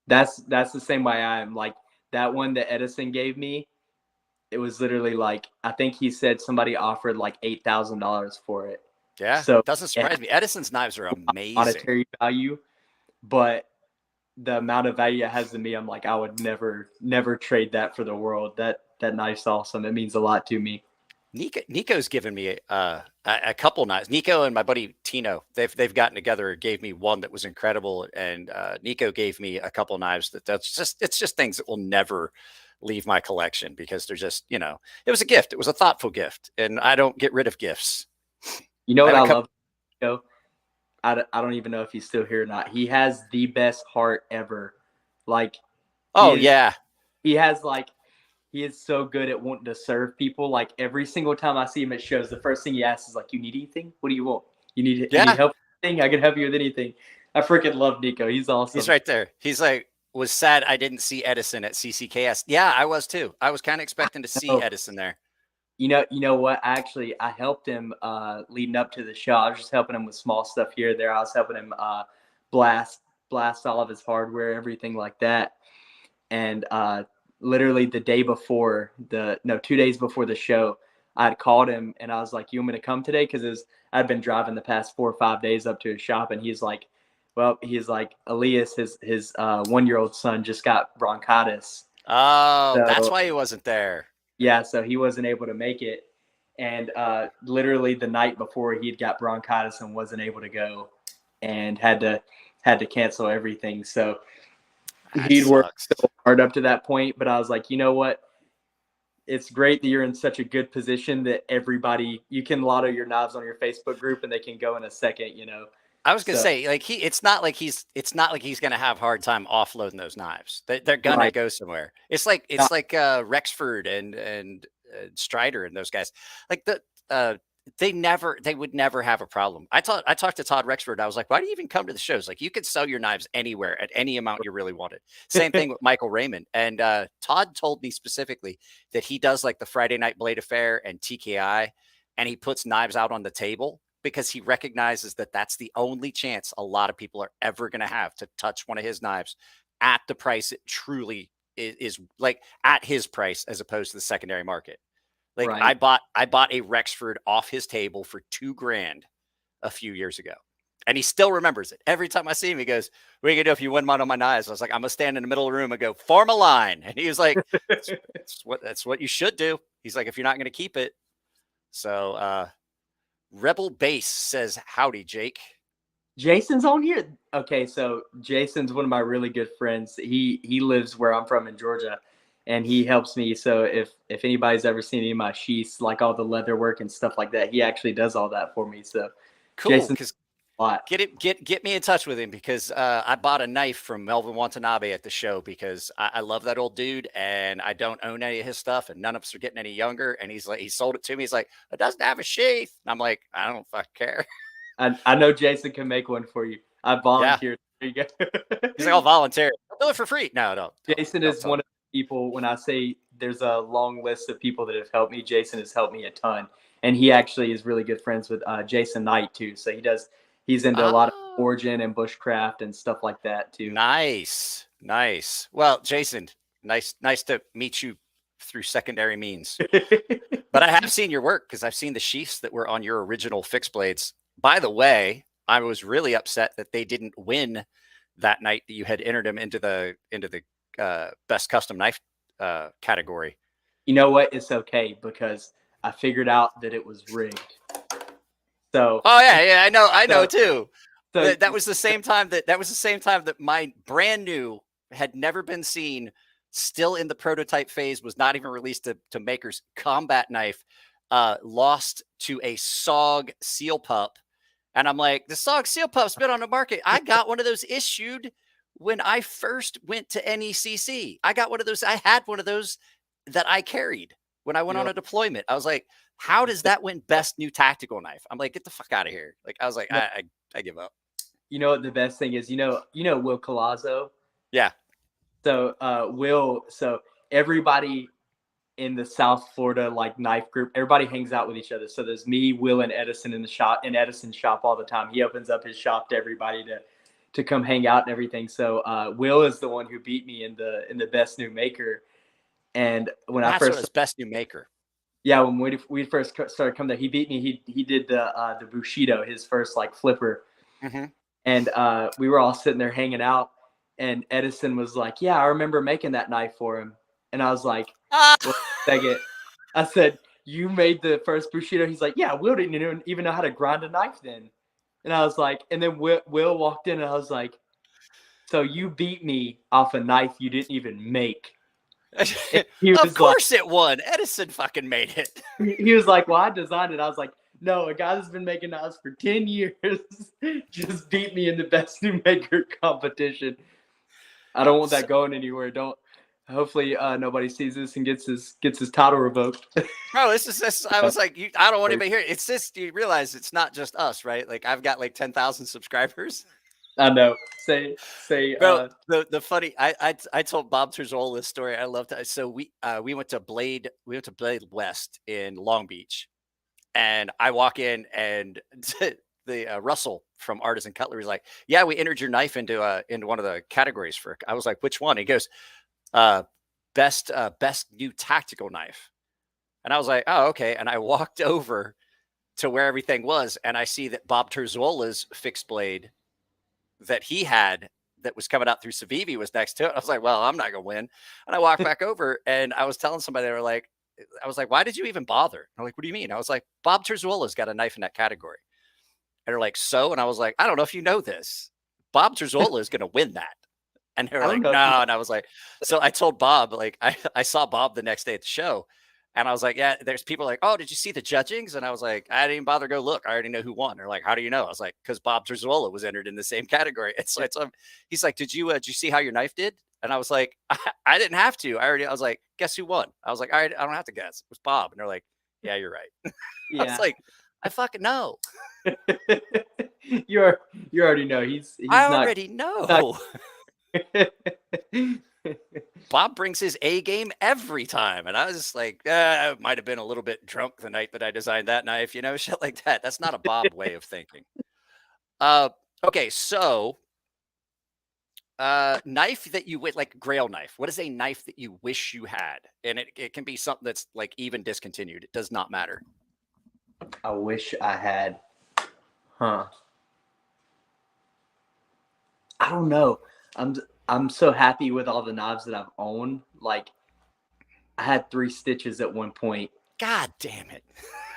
That's the same way I am. Like that one that Edison gave me, it was literally like, I think he said somebody offered like $8,000 for it. Yeah. So it doesn't surprise me. Edison's knives are amazing. Monetary value, but the amount of value it has to me, I'm like, I would never trade that for the world. That knife's awesome. It means a lot to me. Nico's given me a couple knives. Nico and my buddy Tino, they've gotten together, gave me one that was incredible, and Nico gave me a couple knives it's just things that will never leave my collection because they're just, it was a gift. It was a thoughtful gift, and I don't get rid of gifts. You know what I love, Nico? I don't even know if he's still here or not. He has the best heart ever. Like, he has like. He is so good at wanting to serve people. Like every single time I see him at shows, the first thing he asks is like, you need anything? What do you want? You need help? I can help you with anything. I freaking love Nico. He's awesome. He's right there. He's like, was sad I didn't see Edison at CCKS. Yeah, I was too. I was kind of expecting to see Edison there. You know what? Actually, I helped him leading up to the show. I was just helping him with small stuff here or there. I was helping him blast all of his hardware, everything like that. And literally the day before 2 days before the show, I had called him and I was like, "You want me to come today?" Because I'd been driving the past 4 or 5 days up to his shop, and he's like, Elias, his 1-year-old son just got bronchitis. Oh, So, that's why he wasn't there. yeah, so he wasn't able to make it. And literally the night before, he'd got bronchitis and wasn't able to go, and had to cancel everything. So That he'd worked sucks. so hard up to that point. But I was like, you know what? It's great that you're in such a good position that you can lotto your knives on your Facebook group and they can go in a second, you know. I was gonna So, say, like it's not like he's gonna have a hard time offloading those knives. They're gonna right. go somewhere. It's Now, like Rexford and Strider and those guys. Like they would never have a problem. I talked to Todd Rexford. I was like, why do you even come to the shows? Like you could sell your knives anywhere at any amount you really wanted. Same thing with Michael Raymond. And Todd told me specifically that he does like the Friday Night Blade Affair and TKI, and he puts knives out on the table because he recognizes that that's the only chance a lot of people are ever going to have to touch one of his knives at the price it truly is, like at his price as opposed to the secondary market. Like right. I bought a Rexford off his table for $2,000 a few years ago. And he still remembers it. Every time I see him, he goes, "What are you gonna do if you win mine on my knives?" I was like, "I'm gonna stand in the middle of the room and go, form a line." And he was like, that's what you should do. He's like, if you're not gonna keep it. So Rebel Base says, "Howdy, Jake." Jason's on here. Okay, so Jason's one of my really good friends. He lives where I'm from in Georgia, and he helps me. So if anybody's ever seen any of my sheaths, like all the leather work and stuff like that, he actually does all that for me. So Cool. Jason, Because get me in touch with him, because I bought a knife from Melvin Watanabe at the show because I love that old dude and I don't own any of his stuff and none of us are getting any younger. And he's like, he sold it to me. He's like, it doesn't have a sheath. And I'm like, I don't fucking care. I know Jason can make one for you. I volunteered. There you go. He's like, I'll volunteer. I'll do it for free. No, don't. Jason is one of the people, when I say there's a long list of people that have helped me, Jason has helped me a ton. And he actually is really good friends with Jason Knight too. So he's into a lot of origin and bushcraft and stuff like that too. Nice. Well, Jason, nice to meet you through secondary means. But I have seen your work because I've seen the sheaths that were on your original fixed blades. By the way, I was really upset that they didn't win that night that you had entered them into the best custom knife category. You know what? It's okay because I figured out that it was rigged. So I know too. So that was the same time that my brand new, had never been seen, still in the prototype phase, was not even released to makers, combat knife lost to a SOG seal pup. And I'm like, the SOG seal pup's been on the market. I got one of those issued when I first went to NECC. I got one of those. I had one of those that I carried when I went on a deployment. I was like, how does that win best new tactical knife? I'm like, get the fuck out of here. Like, I was like, I give up. You know what the best thing is? You know Will Colazzo? Yeah. So so everybody in the South Florida like knife group, everybody hangs out with each other. So there's me, Will, and Edison in the shop, in Edison's shop all the time. He opens up his shop to everybody to come hang out and everything. So Will is the one who beat me in the best new maker. And when I first best new maker. Yeah, when we first started coming there, he beat me. He did the Bushido, his first like flipper. Mm-hmm. And we were all sitting there hanging out, and Edison was like, "Yeah, I remember making that knife for him." And I was like, "Wait a second." I said, "You made the first Bushido?" He's like, "Yeah, Will didn't even know how to grind a knife then." And I was like, and then Will walked in, and I was like, "So you beat me off a knife you didn't even make?" Of course it won. Edison fucking made it. He was like, "Well, I designed it." I was like, "No, a guy that's been making knives for 10 years just beat me in the best new maker competition." I don't want that going anywhere. Hopefully nobody sees this and gets his title revoked. Bro, this I was like, I don't want anybody here. It's just, you realize it's not just us, right? Like, I've got like 10,000 subscribers. I know. Say Bro, the funny, I told Bob Terzola this story. I loved it. So we went to Blade West in Long Beach, and I walk in, and the Russell from Artisan Cutlery is like, "Yeah, we entered your knife into one of the categories for." I was like, "Which one?" He goes, best new tactical knife." And I was like, oh, okay. And I walked over to where everything was, and I see that Bob Terzola's fixed blade that he had that was coming out through Civivi was next to it. I was like, well, I'm not going to win. And I walked back over, and I was telling somebody, I was like, why did you even bother? And they're like, what do you mean? I was like, Bob Terzola's got a knife in that category. And they're like, so? And I was like, I don't know if you know this. Bob Terzola is going to win that. And they're like, no. And I was like, so I told Bob, like, I saw Bob the next day at the show. And I was like, yeah, there's people like, oh, did you see the judgings? And I was like, I didn't even bother to go look. I already know who won. They're like, how do you know? I was like, because Bob Terzola was entered in the same category. And so he's like, did you see how your knife did? And I was like, I didn't have to. I was like, guess who won? I was like, all right, I don't have to guess. It was Bob. And they're like, yeah, you're right. Yeah. I was like, I fucking know. you already know. He's I not, already know. Bob brings his A game every time. And I was just like, I might have been a little bit drunk the night that I designed that knife, shit like that. That's not a Bob way of thinking. Okay, so knife that you would like, Grail knife. What is a knife that you wish you had? And it can be something that's like even discontinued. It does not matter. I wish I had. I don't know. I'm so happy with all the knives that I've owned. Like, I had 3 stitches at one point. God damn it.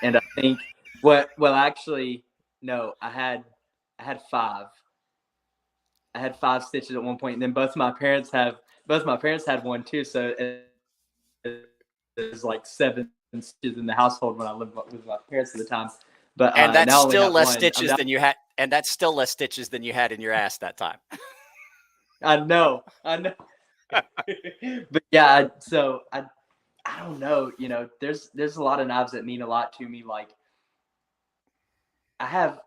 And I think well actually no, I had 5. I had 5 stitches at one point, and then both my parents had one too. So there's like 7 stitches in the household when I lived with my parents at the time. But and that's still less stitches than you had, and that's still less stitches than you had in your ass that time. I know. But yeah, so I don't know. There's a lot of knives that mean a lot to me. Like, I have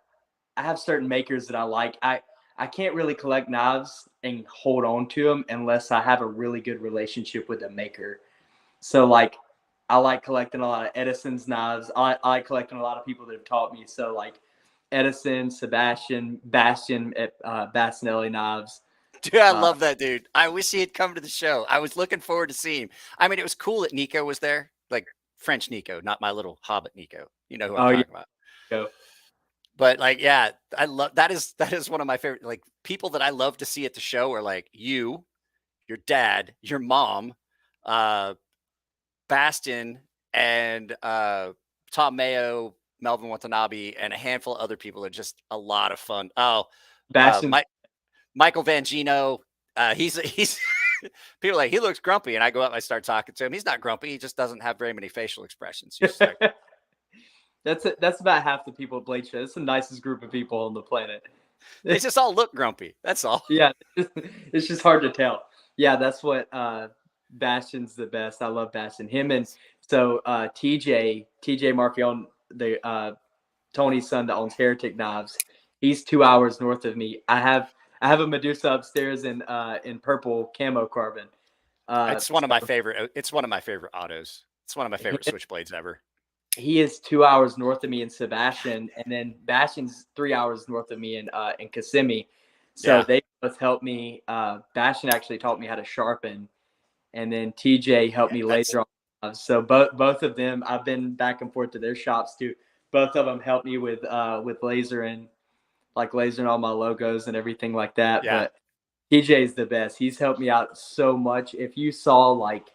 certain makers that I like. I can't really collect knives and hold on to them unless I have a really good relationship with the maker. So like, I like collecting a lot of Edison's knives. I like collecting a lot of people that have taught me. So like Edison, Bastian at Bastinelli knives. Dude, I love that dude. I wish he had come to the show. I was looking forward to seeing him. I mean, it was cool that Nico was there, like French Nico, not my little Hobbit Nico. You know who I'm talking about. Go. But like, yeah, I love that is one of my favorite, like, people that I love to see at the show are like you, your dad, your mom, Bastin, and Tom Mayo, Melvin Watanabe, and a handful of other people are just a lot of fun. Oh, Bastin. Michael Vangino, he's people are like, he looks grumpy, and I go up and I start talking to him. He's not grumpy. He just doesn't have very many facial expressions. He's just like, That's about half the people at Blade Show. It's the nicest group of people on the planet. They just all look grumpy. That's all. Yeah, it's just hard to tell. Yeah, that's what Bastion's the best. I love Bastion. Him and so TJ Marfion, the Tony's son that owns Heretic Knives. He's 2 hours north of me. I have a Medusa upstairs in purple camo carbon. It's one of my favorite. It's one of my favorite autos. It's one of my favorite switchblades ever. He is 2 hours north of me in Sebastian, and then Bastion's 3 hours north of me in Kissimmee. So they both helped me. Bastion actually taught me how to sharpen, and then TJ helped me laser on. So both of them, I've been back and forth to their shops too. Both of them helped me with lasering, like lasering all my logos and everything like that. Yeah. But TJ's the best. He's helped me out so much. If you saw like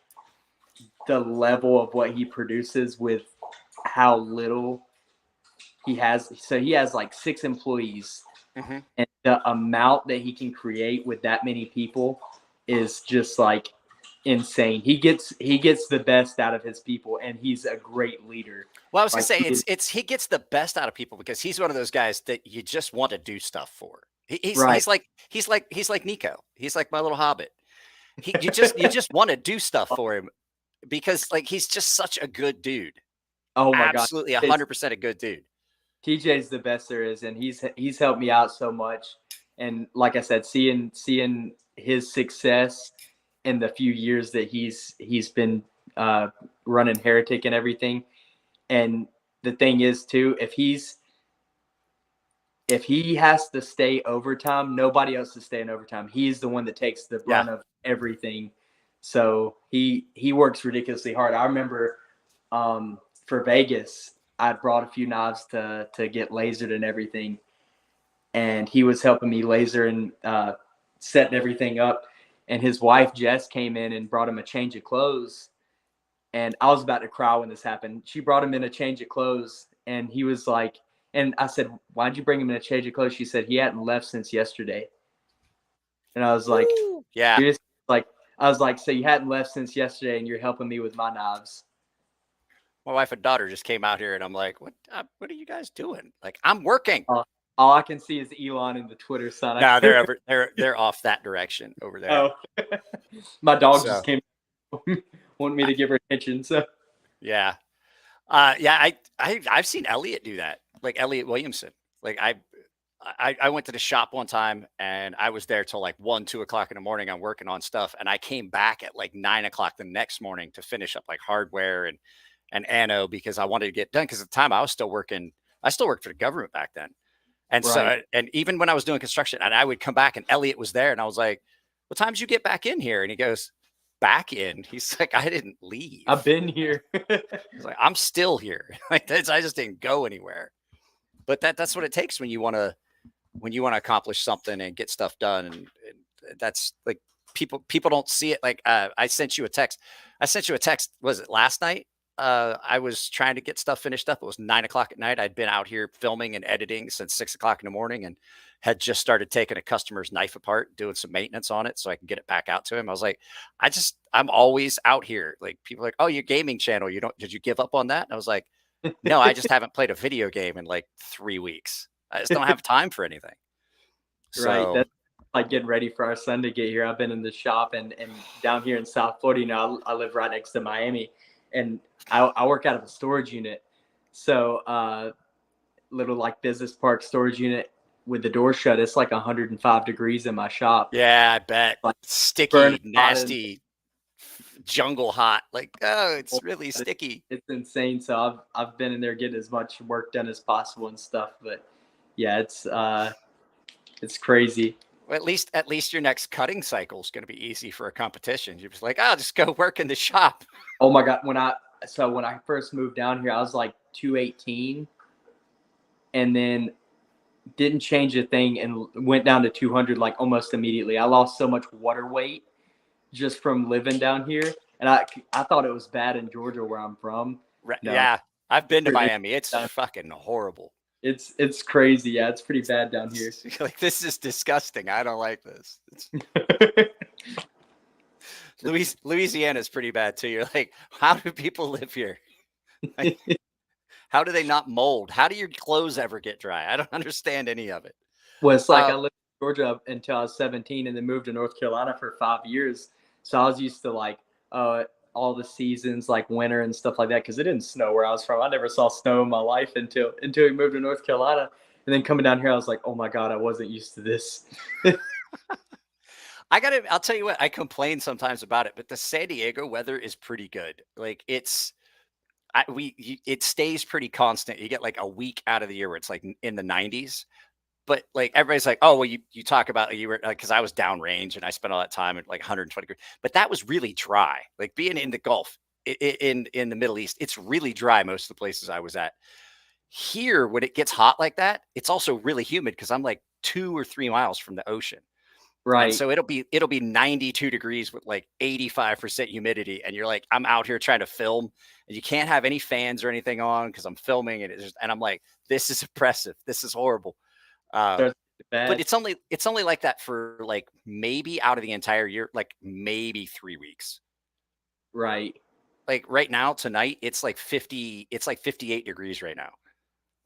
the level of what he produces with how little he has. So he has like 6 employees, and the amount that he can create with that many people is just like insane. He gets the best out of his people, and he's a great leader. Well, I was gonna say he gets the best out of people because he's one of those guys that you just want to do stuff for. He's like Nico. He's like my little Hobbit. You just want to do stuff for him because like he's just such a good dude. Oh my God. Absolutely 100% a good dude. TJ's the best there is, and he's helped me out so much. And like I said, seeing his success in the few years that he's been running Heretic and everything. And the thing is too, if he has to stay overtime, nobody else is staying overtime. He's the one that takes the brunt of everything. So he works ridiculously hard. I remember for Vegas, I brought a few knives to get lasered and everything, and he was helping me laser and setting everything up. And his wife Jess came in and brought him a change of clothes, and I was about to cry when this happened. She brought him in a change of clothes, and he was like, and I said, "Why'd you bring him in a change of clothes?" She said, "He hadn't left since yesterday." And I was like, Yeah. I was like, "So you hadn't left since yesterday, and you're helping me with my knives?" My wife and daughter just came out here, and I'm like, "What are you guys doing?" Like, I'm working. All I can see is Elon in the Twitter side. No, they're off that direction over there. Oh, my dog just came, wanting me to give her attention. So yeah, I've seen Elliot do that, like Elliot Williamson. Like I went to the shop one time, and I was there till like 1, 2 o'clock in the morning. I'm working on stuff, and I came back at like 9 o'clock the next morning to finish up like hardware and anno, because I wanted to get done. Because at the time I still worked for the government back then. And so, and even when I was doing construction, and I would come back and Elliot was there, and I was like, "What time did you get back in here?" And he goes, "Back in?" He's like, "I didn't leave. I've been here." He's like, "I'm still here. Like, I just didn't go anywhere." But that's what it takes when you want to accomplish something and get stuff done. And that's like, people don't see it. Like, I sent you a text. Was it last night? I was trying to get stuff finished up. It was 9 o'clock at night. I'd been out here filming and editing since 6 o'clock in the morning, and had just started taking a customer's knife apart, doing some maintenance on it so I can get it back out to him. I was like, I'm always out here. Like, people are like, "Oh, your gaming channel, did you give up on that?" And I was like, "No, I just haven't played a video game in like 3 weeks. I just don't have time for anything." Right. That's like getting ready for our son to get here. I've been in the shop and down here in South Florida. You know, I live right next to Miami, and I work out of a storage unit. So little like business park storage unit with the door shut. It's like 105 degrees in my shop. Yeah, I bet. Like sticky, nasty, jungle hot. Like, oh, it's really sticky. It's insane. So I've been in there getting as much work done as possible and stuff. But yeah, it's crazy. Well, at least your next cutting cycle is going to be easy for a competition. You're just like, "Oh, just go work in the shop." Oh my God. When I first moved down here, I was like 218, and then didn't change a thing and went down to 200 like almost immediately. I lost so much water weight just from living down here. And I thought it was bad in Georgia where I'm from. No. Yeah. I've been to Miami. It's fucking horrible. It's crazy. Yeah, it's pretty bad down here. Like, this is disgusting. I don't like this. Louisiana is pretty bad too. You're like, how do people live here? Like, how do they not mold? How do your clothes ever get dry? I don't understand any of it. Well, it's like I lived in Georgia until I was 17, and then moved to North Carolina for 5 years. So I was used to like all the seasons, like winter and stuff like that, because it didn't snow where I was from. I never saw snow in my life until we moved to North Carolina. And then coming down here, I was like, "Oh my God, I wasn't used to this." I'll tell you what, I complain sometimes about it, but the San Diego weather is pretty good. Like, it stays pretty constant. You get like a week out of the year where it's like in the 90s, but like everybody's like, "Oh, well, you talk about you were like," because I was downrange and I spent all that time at like 120 degrees, but that was really dry. Like, being in the Gulf, in the Middle East, it's really dry most of the places I was at. Here, when it gets hot like that, it's also really humid because I'm like 2 or 3 miles from the ocean. Right. And so it'll be 92 degrees with like 85% humidity. And you're like, I'm out here trying to film, and you can't have any fans or anything on because I'm filming, and and I'm like, this is oppressive. This is horrible. But it's only like that for like maybe out of the entire year, like maybe 3 weeks. Right. Like right now, tonight, it's like 58 degrees right now.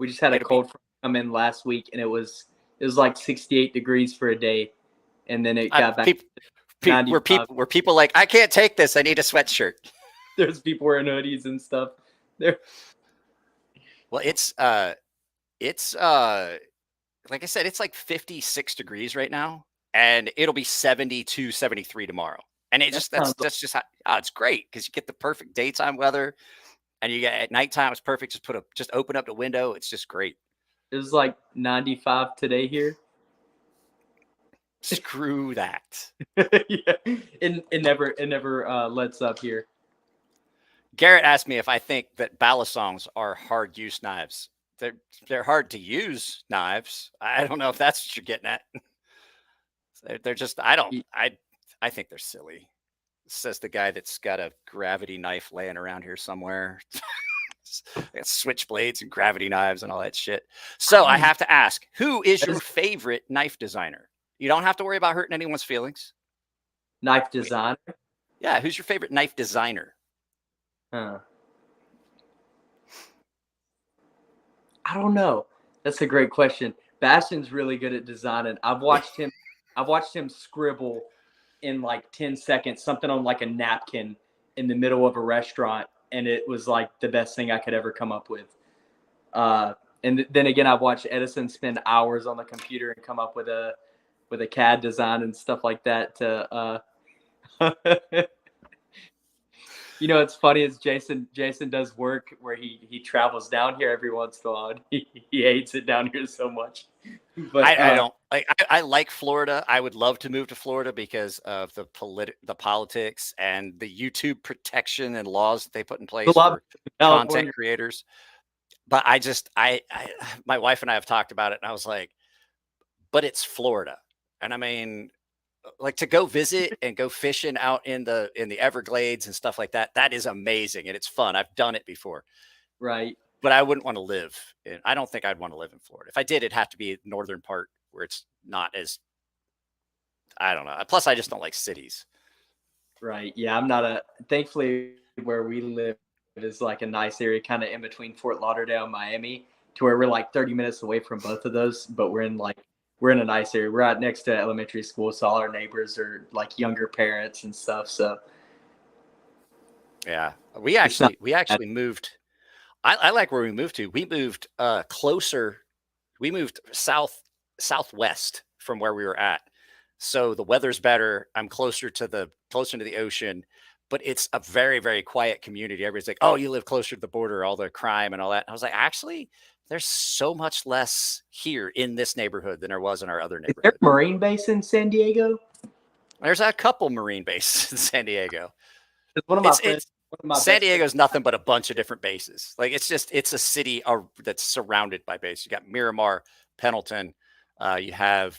We just had a cold front come in last week, and it was like 68 degrees for a day. And then it got back. Were people like, "I can't take this. I need a sweatshirt." There's people wearing hoodies and stuff there. Well, it's like I said, it's like 56 degrees right now, and it'll be 72, 73 tomorrow. And that's just how, it's great because you get the perfect daytime weather, and you get at nighttime it's perfect. Just open up the window. It's just great. It was like 95 today here. Screw that. Yeah, it never lets up here. Garrett asked me if I think that balisongs are hard use knives. They're hard to use knives. I don't know if that's what you're getting at. They're just I think they're silly. Says the guy that's got a gravity knife laying around here somewhere. They got switchblades and gravity knives and all that shit. So I have to ask, who is your favorite knife designer? You don't have to worry about hurting anyone's feelings. Knife designer? Yeah, who's your favorite knife designer? I don't know. That's a great question. Bastion's really good at designing. I've watched him scribble in like 10 seconds something on like a napkin in the middle of a restaurant, and it was like the best thing I could ever come up with. And then again, I've watched Edison spend hours on the computer and come up with a CAD design and stuff like that to you know, it's funny is Jason does work where he travels down here every once in a while. He hates it down here so much. But I don't like. I like Florida. I would love to move to Florida because of the politics and the YouTube protection and laws that they put in place for content creators. But my wife and I have talked about it, and I was like, but it's Florida, and I mean, like to go visit and go fishing out in the Everglades and stuff like that. That is amazing and it's fun. I've done it before. Right. But I wouldn't want to live in, I don't think I'd want to live in Florida. If I did, it'd have to be northern part where it's not as, I don't know. Plus I just don't like cities. Right. Yeah. Thankfully where we live is like a nice area kind of in between Fort Lauderdale and Miami to where we're like 30 minutes away from both of those, but we're in a nice area. We're right next to elementary school. So all our neighbors are like younger parents and stuff. So yeah, we actually moved. I like where we moved to. We moved closer. We moved southwest from where we were at. So the weather's better. I'm closer to the ocean, but it's a very, very quiet community. Everybody's like, oh, you live closer to the border, all the crime and all that. And I was like, actually, there's so much less here in this neighborhood than there was in our other neighborhood. Is there a Marine base in San Diego? There's a couple Marine bases in San Diego. One of my friends, San Diego's nothing but a bunch of different bases. Like it's a city that's surrounded by bases. You got Miramar, Pendleton. You have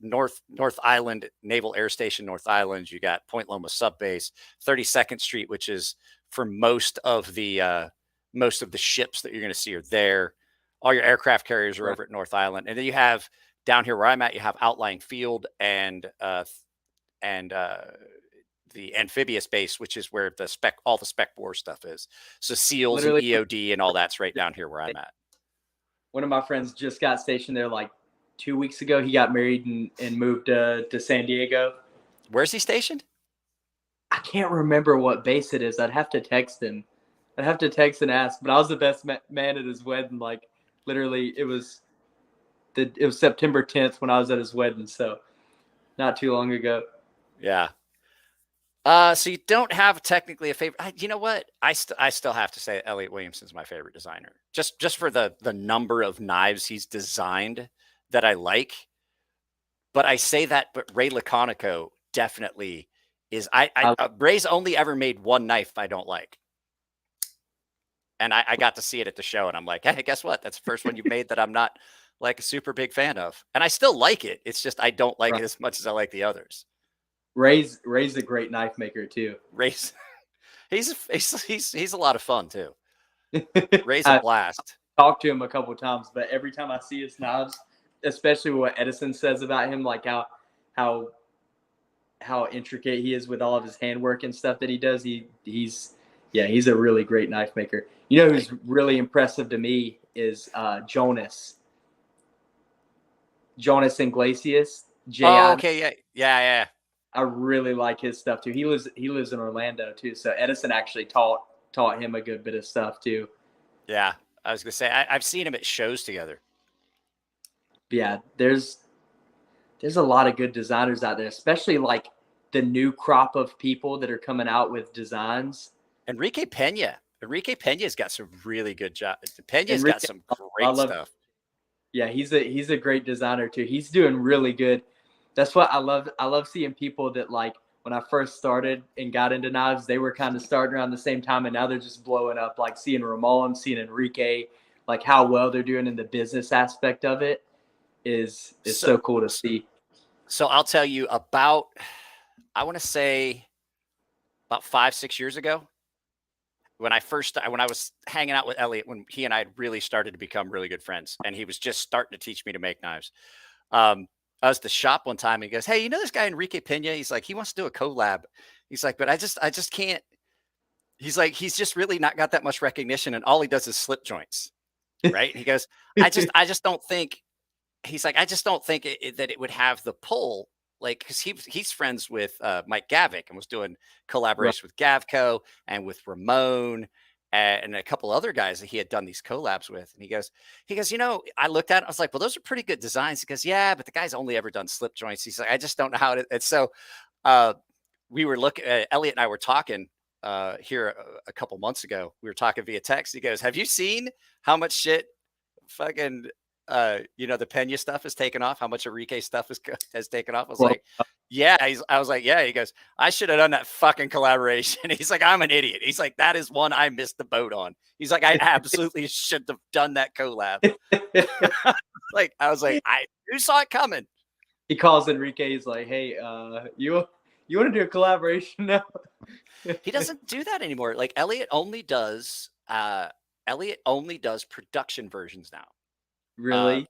North Island Naval Air Station, North Island. You got Point Loma Sub Base, 32nd Street, which is for most of the ships that you're going to see are there. All your aircraft carriers are over at North Island. And then you have down here where I'm at, you have Outlying Field and the amphibious base, which is where all the spec war stuff is. So SEALs and EOD and all that's right down here where I'm at. One of my friends just got stationed there like 2 weeks ago. He got married and moved to San Diego. Where's he stationed? I can't remember what base it is. I'd have to text him. I'd have to text and ask, but I was the best man at his wedding. Like literally it was September 10th when I was at his wedding. So not too long ago. Yeah. So you don't have technically a favorite. You know what? I still have to say Elliot Williamson's my favorite designer. Just for the number of knives he's designed that I like. But I say that, but Ray Laconico definitely is. Ray's only ever made one knife I don't like. And I got to see it at the show, and I'm like, hey, guess what? That's the first one you made that I'm not like a super big fan of. And I still like it. It's just I don't like it as much as I like the others. Ray's a great knife maker too. Ray's he's a lot of fun too. Ray's a blast. Talked to him a couple of times, but every time I see his knives, especially what Edison says about him, like how intricate he is with all of his handwork and stuff that he does, he's a really great knife maker. You know who's really impressive to me is Jonas Iglesias. Oh, okay, yeah. I really like his stuff too. He lives in Orlando too. So Edison actually taught him a good bit of stuff too. Yeah, I was gonna say I've seen him at shows together. Yeah, there's a lot of good designers out there, especially like the new crop of people that are coming out with designs. Enrique Pena's got some really good jobs. Pena's got some great stuff. Yeah, he's a great designer too. He's doing really good. That's what I love. I love seeing people that like when I first started and got into knives, they were kind of starting around the same time, and now they're just blowing up. Like seeing Ramon, seeing Enrique, like how well they're doing in the business aspect of it is so cool to see. So I'll tell you about, I want to say about 5-6 years ago, when I was hanging out with Elliot, when he and I had really started to become really good friends, and he was just starting to teach me to make knives. I was at the shop one time, and he goes, "Hey, you know this guy Enrique Pena? He's like, he wants to do a collab. He's like, but I just can't." He's like, he's just really not got that much recognition, and all he does is slip joints, right? And he goes, I just don't think. He's like, I just don't think that it would have the pull, like, because he's friends with Mike Gavick and was doing collaboration with Gavco and with Ramon and a couple other guys that he had done these collabs with. And he goes, you know, I looked at it, I was like, well, those are pretty good designs. He goes, yeah, but the guy's only ever done slip joints. He's like, I just don't know how to. And so we were looking, Elliot and I were talking here a couple months ago. We were talking via text. He goes, have you seen how much shit fucking you know, the Pena stuff has taken off, how much Enrique stuff has taken off? I was like, yeah. I was like, yeah. He goes, I should have done that fucking collaboration. He's like, I'm an idiot. He's like, that is one I missed the boat on. He's like, I absolutely should have done that collab. Like, I was like, who saw it coming? He calls Enrique. He's like, hey, you want to do a collaboration now? He doesn't do that anymore. Like Elliot only does production versions now. Really?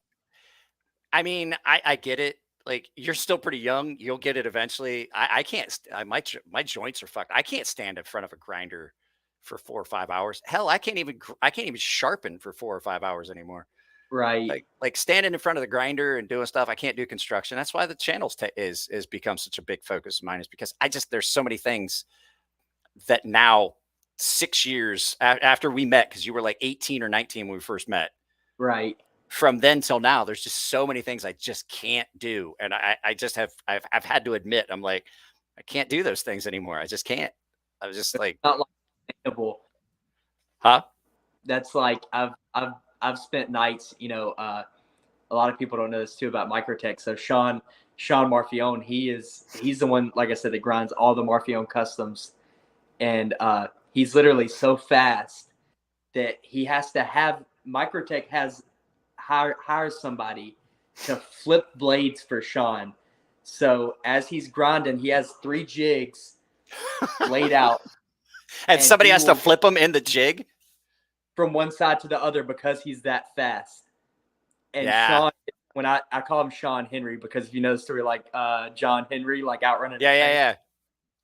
I mean, I get it. Like, you're still pretty young. You'll get it eventually. I can't. My joints are fucked. I can't stand in front of a grinder for 4 or 5 hours. Hell, I can't even sharpen for 4 or 5 hours anymore. Right. Like standing in front of the grinder and doing stuff. I can't do construction. That's why the channels is become such a big focus of mine, is because there's so many things that now 6 years after we met, because you were like 18 or 19 when we first met. Right. From then till now, there's just so many things I just can't do. And I've had to admit, I'm like, I can't do those things anymore. I just can't. I was just like, not like sustainable. Huh? That's like, I've spent nights, you know, a lot of people don't know this too about Microtech. So Sean Marfione, he's the one, like I said, that grinds all the Marfione customs. And he's literally so fast that he has to have, Microtech hires somebody to flip blades for Sean. So as he's grinding, he has 3 jigs laid out. and somebody has to flip them in the jig from one side to the other because he's that fast. And yeah. Sean, when I call him Sean Henry, because if you know the story, like John Henry, like outrunning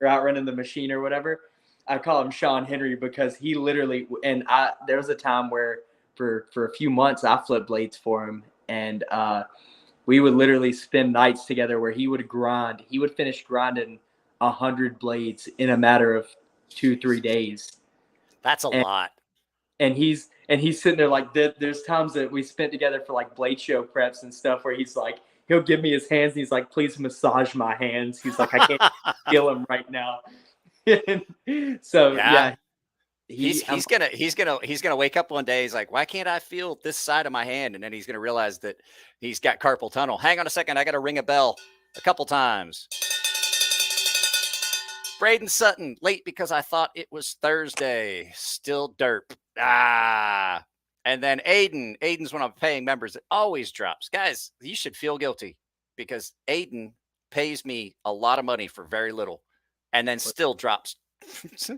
or outrunning the machine or whatever, I call him Sean Henry because he literally, and there was a time where for a few months I flipped blades for him, and we would literally spend nights together where he would finish grinding 100 blades in a matter of 2-3 days. That's a lot. And he's sitting there like, there's times that we spent together for like blade show preps and stuff where he's like, he'll give me his hands and he's like, please massage my hands. He's like, I can't feel them right now. So yeah. He's gonna wake up one day. He's like, why can't I feel this side of my hand? And then he's gonna realize that he's got carpal tunnel. Hang on a second, I gotta ring a bell a couple times. Braden Sutton, late because I thought it was Thursday. Still derp. And then Aiden's one of my paying members that always drops. Guys, you should feel guilty because Aiden pays me a lot of money for very little and then still drops. That's a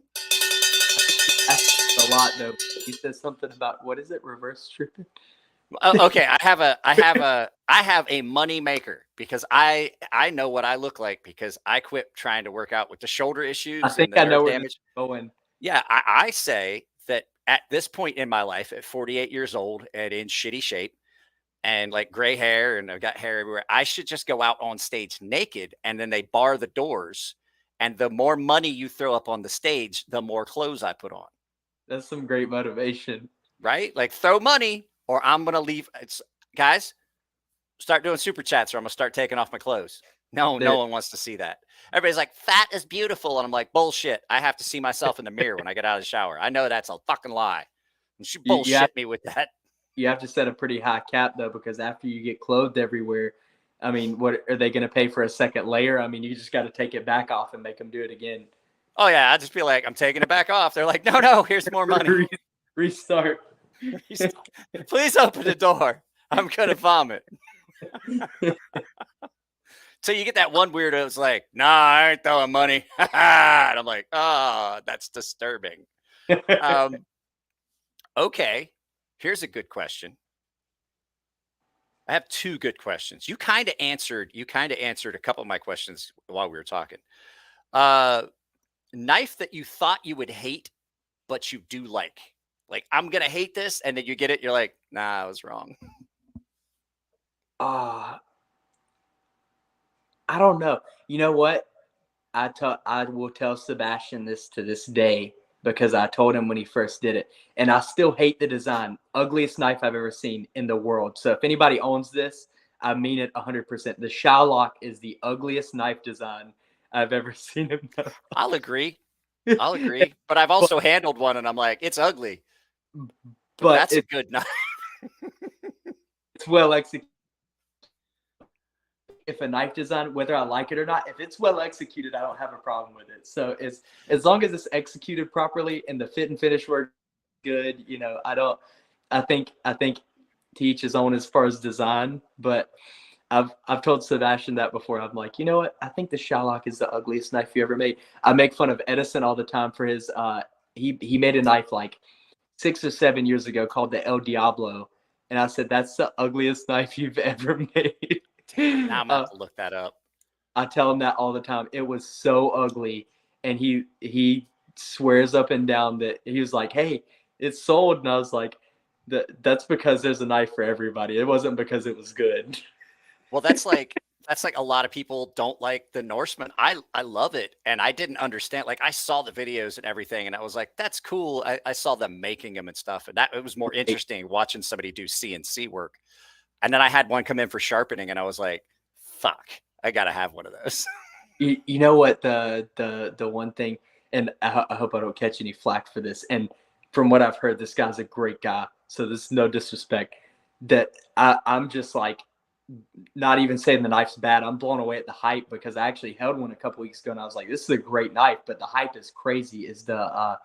lot though. He says something about, what is it? Reverse stripping. Okay, I have a money maker because I know what I look like because I quit trying to work out with the shoulder issues. I think and I know nerve where damage. you're going. Yeah, I say that at this point in my life, at 48 years old and in shitty shape and like gray hair and I've got hair everywhere, I should just go out on stage naked and then they bar the doors. And the more money you throw up on the stage, the more clothes I put on. That's some great motivation. Right? Like throw money or I'm going to leave. Guys, start doing super chats or I'm going to start taking off my clothes. No one wants to see that. Everybody's like, fat is beautiful. And I'm like, bullshit. I have to see myself in the mirror when I get out of the shower. I know that's a fucking lie. You should bullshit me with that. You have to set a pretty high cap though, because after you get clothed everywhere, I mean, what are they going to pay for a second layer? I mean, you just got to take it back off and make them do it again. Oh yeah, I'd just be like, I'm taking it back off. They're like, no, here's more money. Restart. Please open the door. I'm gonna vomit. So you get that one weirdo who's like, nah, I ain't throwing money. And I'm like, oh, that's disturbing. Okay, here's a good question. I have two good questions. You kind of answered a couple of my questions while we were talking. Knife that you thought you would hate, but you do like. Like, I'm gonna hate this, and then you get it, you're like, nah, I was wrong. I don't know. You know what? I will tell Sebastian this to this day because I told him when he first did it, and I still hate the design. Ugliest knife I've ever seen in the world. So if anybody owns this, I mean it 100%. The Shylock is the ugliest knife design I've ever seen. I'll agree. But I've also handled one, and I'm like, it's ugly. But that's a good knife. It's well executed. If a knife design, whether I like it or not, if it's well executed, I don't have a problem with it. So it's as long as it's executed properly and the fit and finish work good, you know, I think to each his own as far as design, but I've told Sebastian that before. I'm like, you know what? I think the Shylock is the ugliest knife you ever made. I make fun of Edison all the time for his he made a knife like 6 or 7 years ago called the El Diablo, and I said that's the ugliest knife you've ever made. Now I'm gonna have to look that up. I tell him that all the time. It was so ugly, and he swears up and down that he was like, "Hey, it's sold," and I was like, "That's because there's a knife for everybody. It wasn't because it was good." Well, that's like a lot of people don't like the Norseman. I love it, and I didn't understand. Like, I saw the videos and everything, and I was like, "That's cool." I saw them making them and stuff, and it was more interesting watching somebody do CNC work. And then I had one come in for sharpening, and I was like, "Fuck, I gotta have one of those." You know what the one thing, and I hope I don't catch any flack for this. And from what I've heard, this guy's a great guy. So this is no disrespect. That I'm just like, not even saying the knife's bad. I'm blown away at the hype because I actually held one a couple weeks ago, and I was like, "This is a great knife," but the hype is crazy. Is the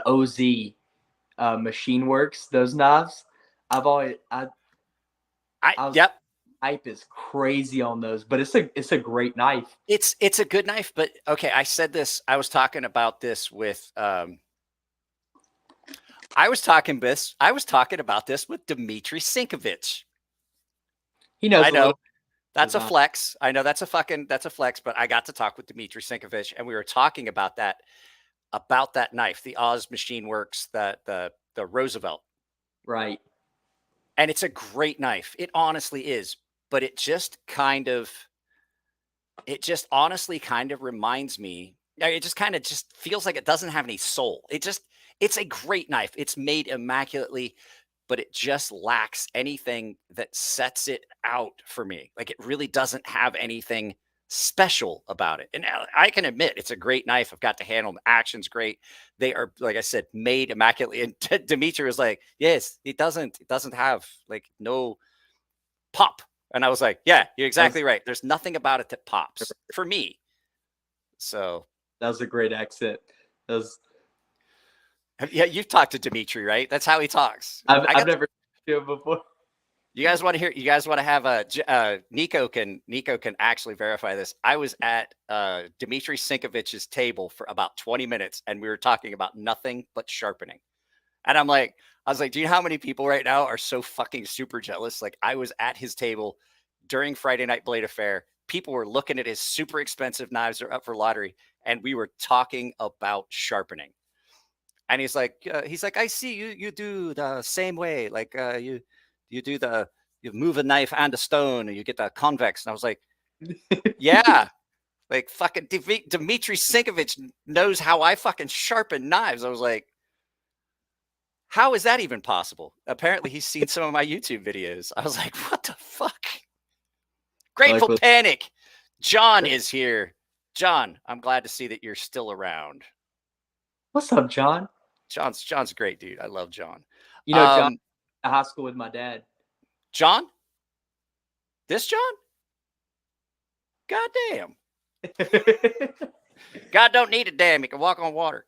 OZ Machine Works, those knives? Yep. Hype is crazy on those, but it's a great knife. It's a good knife, but okay. I said this. I was talking about this with I was talking about this with Dmitry Sinkovich. He knows. I know that's a flex. I know that's a flex, but I got to talk with Dmitry Sinkovich, and we were talking about that knife, the Oz Machine Works, the Roosevelt. Right. And it's a great knife. It honestly is, but it just honestly kind of reminds me. It just kind of just feels like it doesn't have any soul. It's a great knife. It's made immaculately, but it just lacks anything that sets it out for me. Like, it really doesn't have anything special about it. And I can admit it's a great knife. I've got to handle them. Action's great. They are, like I said, made immaculately. And Dimitri was like, yes, it doesn't have like no pop. And I was like, yeah, you're exactly right. There's nothing about it that pops for me. So that was a great accent. Yeah, you've talked to Dimitri, right? That's how he talks. I've never seen him before. You guys want to hear? You guys want to have Nico can actually verify this. I was at Dmitry Sinkovich's table for about 20 minutes, and we were talking about nothing but sharpening. And I was like, do you know how many people right now are so fucking super jealous? Like, I was at his table during Friday Night Blade Affair. People were looking at his super expensive knives that are up for lottery, and we were talking about sharpening. And he's like, I see you do the same way. Like, you move a knife and a stone and you get the convex. And I was like, yeah, like fucking Dmitry Sinkovich knows how I fucking sharpen knives. I was like, how is that even possible? Apparently he's seen some of my YouTube videos. I was like, what the fuck? Grateful Panic. John is here. John, I'm glad to see that you're still around. What's up, John? John's a great dude. I love John. You know, John, at high school with my dad. John? This John? God damn. God don't need a dam. He can walk on water.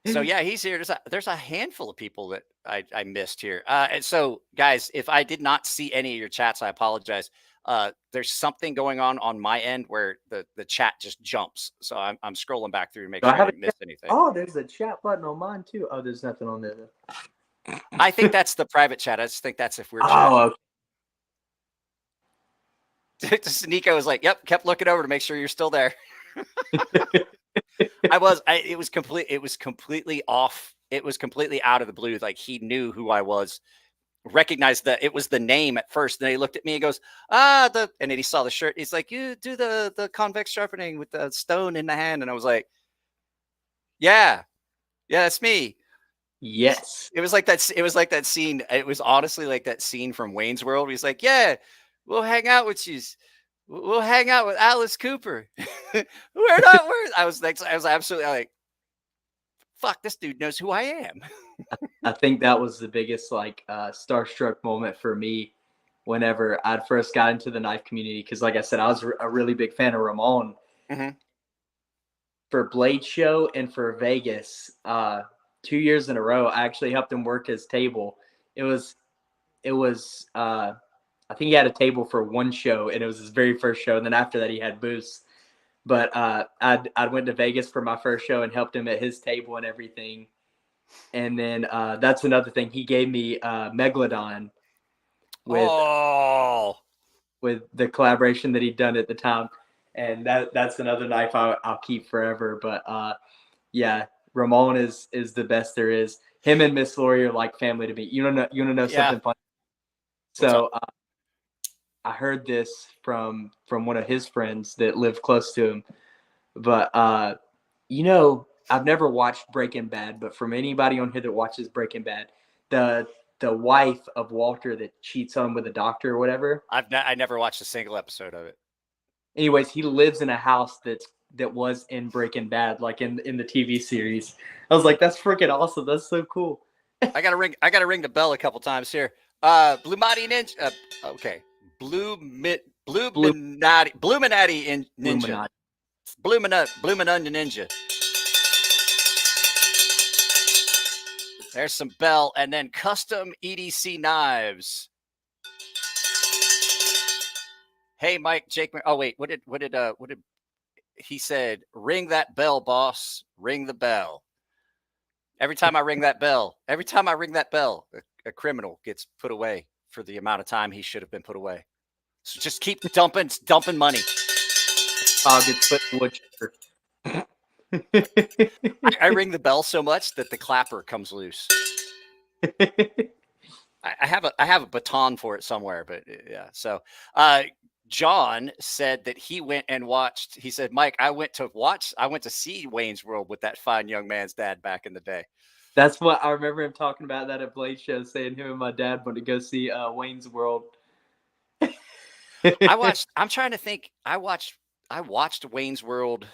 So yeah, he's here. There's a handful of people that I missed here. And so guys, if I did not see any of your chats, I apologize. There's something going on my end where the chat just jumps. So I'm scrolling back through to make sure I didn't miss anything. Oh, there's a chat button on mine too. Oh, there's nothing on there. I think that's the private chat. I just think that's if we're chatting. Oh, okay. Nico was like, yep, kept looking over to make sure you're still there. It was completely off. It was completely out of the blue. Like he knew who I was, recognized that it was the name at first. Then he looked at me and goes, and then he saw the shirt. He's like, you do the convex sharpening with the stone in the hand. And I was like, yeah, that's me. Yes. It was like that. It was like that scene. It was honestly like that scene from Wayne's World. He's like, yeah, we'll hang out with you. We'll hang out with Alice Cooper. I was absolutely like, fuck, this dude knows who I am. I think that was the biggest starstruck moment for me whenever I first got into the knife community. Because like I said, I was a really big fan of Ramon. Mm-hmm. For Blade Show and for Vegas, 2 years in a row, I actually helped him work his table. It was I think he had a table for one show, and it was his very first show. And then after that, he had booths. But I went to Vegas for my first show and helped him at his table and everything. And then that's another thing. He gave me Megalodon with the collaboration that he'd done at the time. And that's another knife I'll keep forever. But yeah, Ramon is the best there is. Him and Miss Lori are like family to me. You want to know something funny? So I heard this from one of his friends that lived close to him. But I've never watched Breaking Bad, but from anybody on here that watches Breaking Bad, the wife of Walter that cheats on him with a doctor or whatever. I never watched a single episode of it. Anyways, he lives in a house that was in Breaking Bad, like in the TV series. I was like, that's freaking awesome. That's so cool. I gotta ring the bell a couple times here. Bluminati Ninja. Okay. Bluminati Ninja. Bluminati Ninja. There's some bell, and then custom EDC knives. Hey, Mike, Jake. Oh wait, what did he said? Ring that bell, boss. Ring the bell. Every time I ring that bell, a criminal gets put away for the amount of time he should have been put away. So just keep dumping money. Gets put in wood chipper. I ring the bell so much that the clapper comes loose. I have a baton for it somewhere, but yeah. So John said that he went and watched. He said, Mike, I went to see Wayne's World with that fine young man's dad back in the day. That's what I remember him talking about that at Blade Show, saying him and my dad went to go see Wayne's World. I'm trying to think. I watched Wayne's World.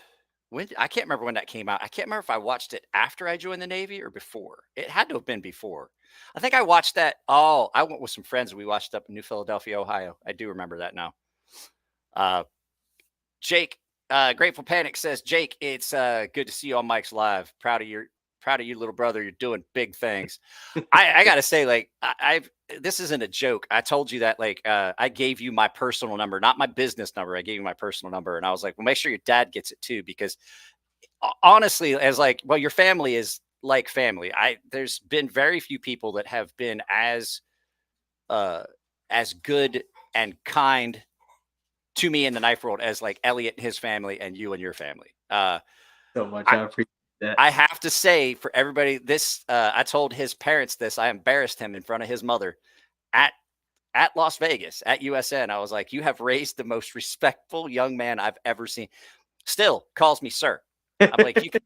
I can't remember when that came out. I can't remember if I watched it after I joined the Navy or before. It had to have been before. I think I watched that. Oh, I went with some friends. We watched up in New Philadelphia, Ohio. I do remember that now. Jake, Grateful Panic says, Jake, it's good to see you on Mike's Live. Proud of you, little brother. You're doing big things. I gotta say, like, this isn't a joke. I told you that, like, I gave you my personal number, not my business number. I gave you my personal number, and I was like, well, make sure your dad gets it too, because honestly, as like, well, your family is like family. There's been very few people that have been as good and kind to me in the knife world as like Elliot and his family and you and your family. So much. I appreciate that. I have to say, for everybody, this I told his parents this. I embarrassed him in front of his mother at Las Vegas at USN. I was like, you have raised the most respectful young man I've ever seen. Still calls me sir. I'm like, you could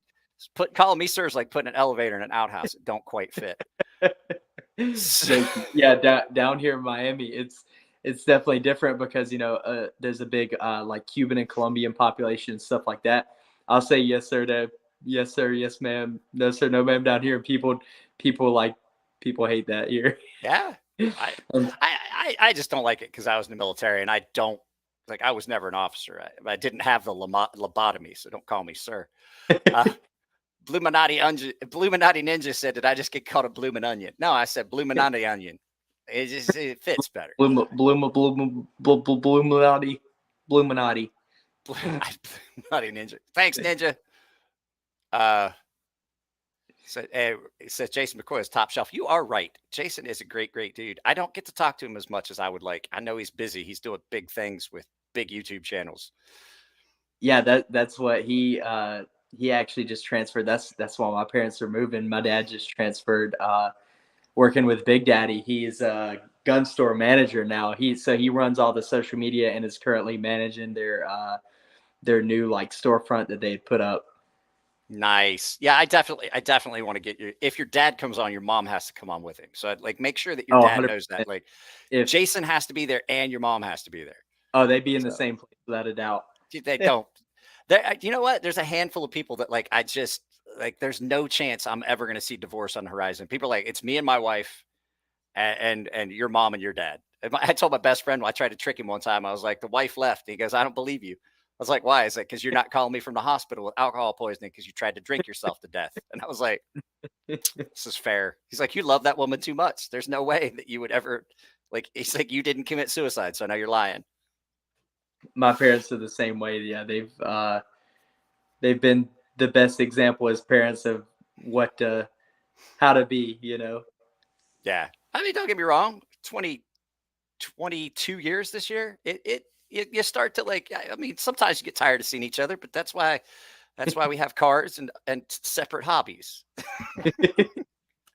calling me sir is like putting an elevator in an outhouse. It don't quite fit. Yeah, down here in Miami, it's definitely different because there's a big like Cuban and Colombian population and stuff like that. I'll say yes sir to yes sir, yes ma'am, no sir, no ma'am down here. People hate that here. Yeah. I just don't like it because I was in the military and I don't like. I was never an officer. I didn't have the lobotomy, so don't call me sir. Bloominati Ninja said, "Did I just get called a bloomin' onion?" No, I said Bloominati onion. It fits better. Bloominati. Bloominati Ninja. Thanks, Ninja. It says Jason McCoy is top shelf. You are right. Jason is a great, great dude. I don't get to talk to him as much as I would like. I know he's busy. He's doing big things with big YouTube channels. Yeah, that's what he actually just transferred. That's why my parents are moving. My dad just transferred working with Big Daddy. He's a gun store manager now. He runs all the social media and is currently managing their new like storefront that they had put up. Nice. Yeah, I definitely want to get you. If your dad comes on, your mom has to come on with him. So like make sure that your dad 100%. knows that. Like if Jason has to be there and your mom has to be there. Oh, they'd be in the same place without a doubt. They don't. You know what? There's a handful of people that like I just like. There's no chance I'm ever going to see divorce on the horizon. People are like, it's me and my wife, and your mom and your dad. I told my best friend, I tried to trick him one time. I was like, the wife left. He goes, I don't believe you. I was like, why? Is it because you're not calling me from the hospital with alcohol poisoning because you tried to drink yourself to death? And I was like, this is fair. He's like, you love that woman too much. There's no way that you would ever like. He's like, you didn't commit suicide, so now you're lying. My parents are the same way. Yeah, they've been the best example as parents of how to be. You know. Yeah, I mean, don't get me wrong. 22 years this year. You start to like. I mean, sometimes you get tired of seeing each other, but that's why we have cars and separate hobbies.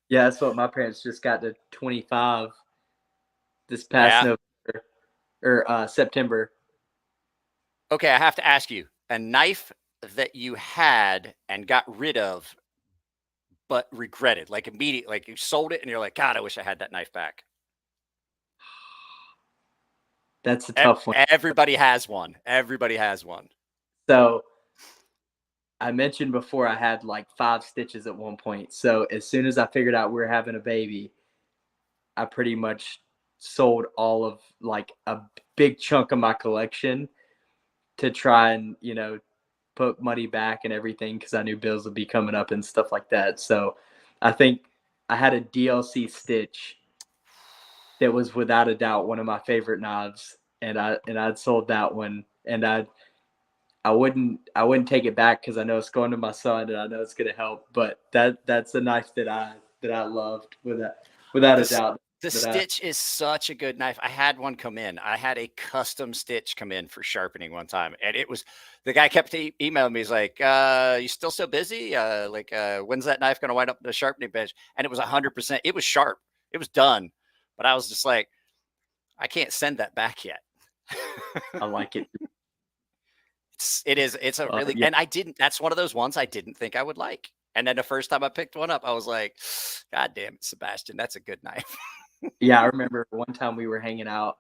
Yeah, that's what my parents just got to 25 this past November or September. Okay, I have to ask you, a knife that you had and got rid of, but regretted, like immediately, like you sold it and you're like, God, I wish I had that knife back. That's a tough one. Everybody has one. Everybody has one. So I mentioned before I had like 5 stitches at one point. So as soon as I figured out we were having a baby, I pretty much sold all of like a big chunk of my collection to try and, put money back and everything because I knew bills would be coming up and stuff like that. So I think I had a DLC stitch that was without a doubt one of my favorite knives, and I'd sold that one, and I wouldn't take it back because I know it's going to my son and I know it's going to help. But that's a knife that I loved without a doubt. The stitch is such a good knife. I had one come in. I had a custom stitch come in for sharpening one time, and it was the guy kept emailing me. He's like, "You still so busy? When's that knife going to wind up the sharpening bench?" And it was 100%. It was sharp. It was done. But I was just like, I can't send that back yet. I like it. It's a really, and that's one of those ones I didn't think I would like. And then the first time I picked one up, I was like, God damn it, Sebastian, that's a good knife. Yeah, I remember one time we were hanging out.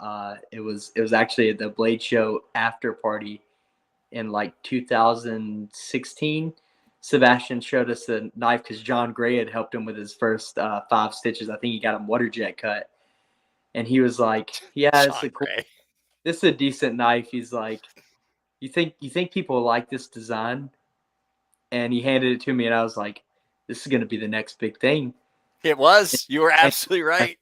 It was actually at the Blade Show after party in like 2016. Sebastian showed us the knife because John Gray had helped him with his first 5 stitches. I think he got him water jet cut. And he was like, yeah, this is a decent knife. He's like, you think people like this design? And he handed it to me, and I was like, this is going to be the next big thing. It was. You were absolutely right.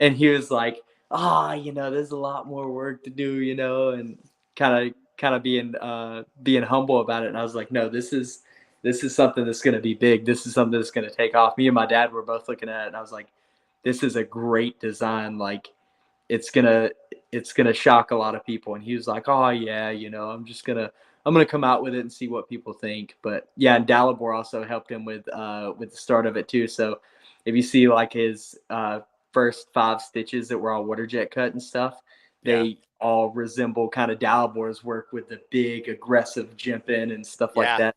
And he was like, there's a lot more work to do, and kind of being humble about it. And I was like, no, this is something that's going to be big. This is something that's going to take off. Me and my dad were both looking at it, and I was like, this is a great design. Like, it's gonna shock a lot of people. And he was like, oh yeah, I'm gonna come out with it and see what people think. But yeah, and Dalibor also helped him with the start of it too. So if you see like his first 5 stitches that were all water jet cut and stuff, they all resemble kind of Dalibor's work with the big aggressive jimping and stuff like that.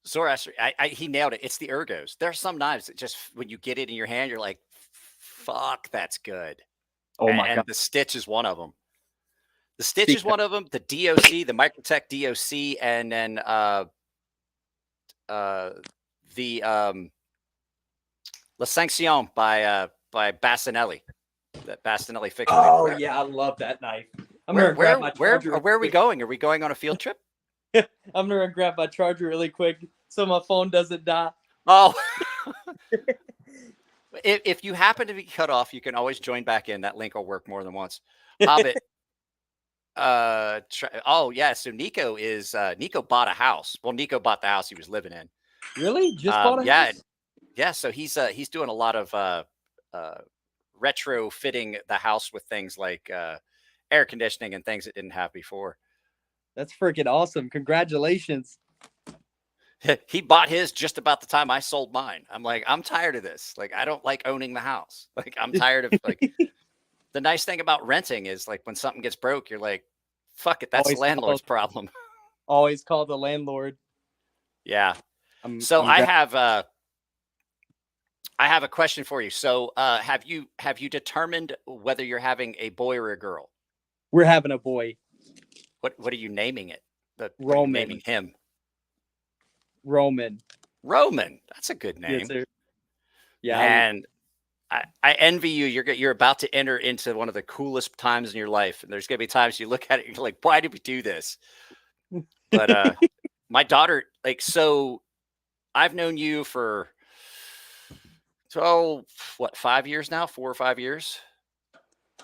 Zoroaster, he nailed it. It's the ergos. There are some knives that just, when you get it in your hand, you're like, fuck, that's good. Oh my God. And the stitch is one of them. The stitch is one of them. The DOC, the Microtech DOC, and then the La Sanction by Bassinelli. that Bastinelli fixed. Oh yeah, I love that knife. I'm gonna grab my charger. Where are we going? Are we going on a field trip? I'm gonna grab my charger really quick so my phone doesn't die. Oh, if you happen to be cut off, you can always join back in. That link will work more than once. Hobbit. Oh yeah. So Nico bought a house. Well, Nico bought the house he was living in. Really? Just bought a house? Yeah. So he's doing a lot of retrofitting the house with things like air conditioning and things it didn't have before. That's freaking awesome. Congratulations. He bought his just about the time I sold mine. I'm like, I'm tired of this. Like, I don't like owning the house. Like, I'm tired of like the nice thing about renting is like when something gets broke, you're like, fuck it. That's the landlord's problem. Always call the landlord. Yeah. I have a question for you. So have you determined whether you're having a boy or a girl? We're having a boy. What are you naming it? Roman. What are you naming him? Roman. Roman. That's a good name. Yes, sir. Yeah. And I envy you. You're about to enter into one of the coolest times in your life. And there's going to be times you look at it and you're like, why did we do this? But my daughter, like, so I've known you for, 5 years now? 4 or 5 years?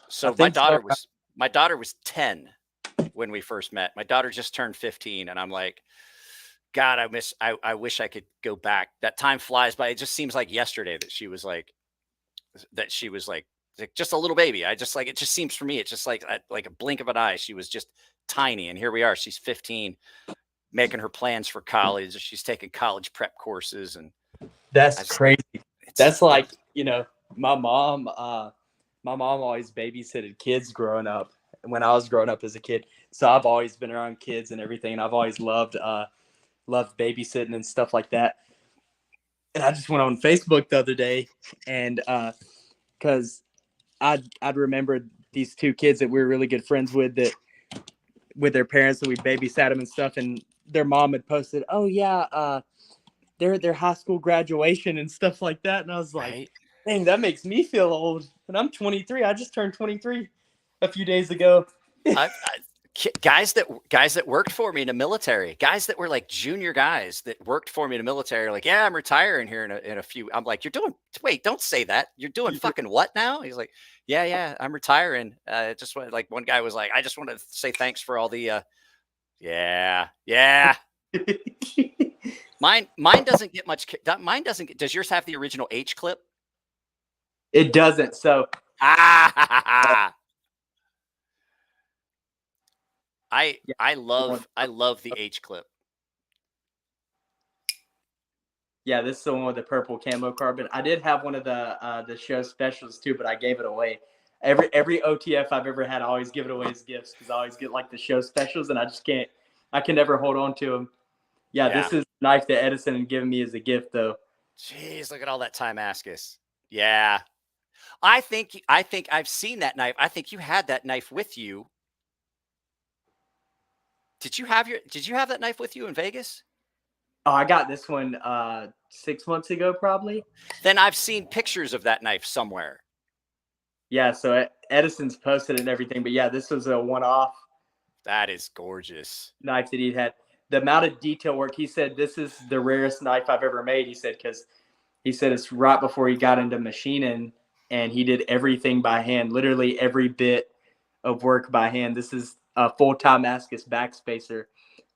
So my daughter was 10 when we first met. My daughter just turned 15. And I'm like, God, I wish I could go back. That time flies by. It just seems like yesterday that she was like just a little baby. It just seems for me, it's just like a blink of an eye. She was just tiny. And here we are. She's 15, making her plans for college. She's taking college prep courses. And that's crazy. That's like, my mom always babysitted kids growing up when I was growing up as a kid. So I've always been around kids and everything. And I've always loved babysitting and stuff like that. And I just went on Facebook the other day and because I'd remembered these two kids that we were really good friends with their parents, and we babysat them and stuff, and their mom had posted, oh yeah, they're at their high school graduation and stuff like that. And I was like, dang, that makes me feel old. And I'm 23. I just turned 23 a few days ago. Guys that worked for me in the military, guys that were like junior guys that worked for me in the military are like, yeah, I'm retiring here in a few. I'm like, wait, don't say that. You're doing fucking what now? He's like, yeah, I'm retiring. Just like one guy was like, I just want to say thanks for all the, yeah. Mine doesn't get much. Mine doesn't get, does yours have the original H clip? It doesn't. So, I love the H clip. Yeah, this is the one with the purple camo carbon. I did have one of the show specials too, but I gave it away. Every OTF I've ever had, I always give it away as gifts because I always get like the show specials, and I can never hold on to them. Yeah, this is a knife that Edison had given me as a gift though. Jeez, look at all that time, Ascus. Yeah, I think I've seen that knife. I think you had that knife with you. Did you have that knife with you in Vegas? Oh, I got this one 6 months ago, probably. Then I've seen pictures of that knife somewhere. Yeah, so Edison's posted it and everything, but yeah, this was a one-off. That is gorgeous. Knife that he'd had. The amount of detail work, he said, this is the rarest knife I've ever made. He said, because he said it's right before he got into machining, and he did everything by hand, literally every bit of work by hand. This is a full-time Ascus backspacer.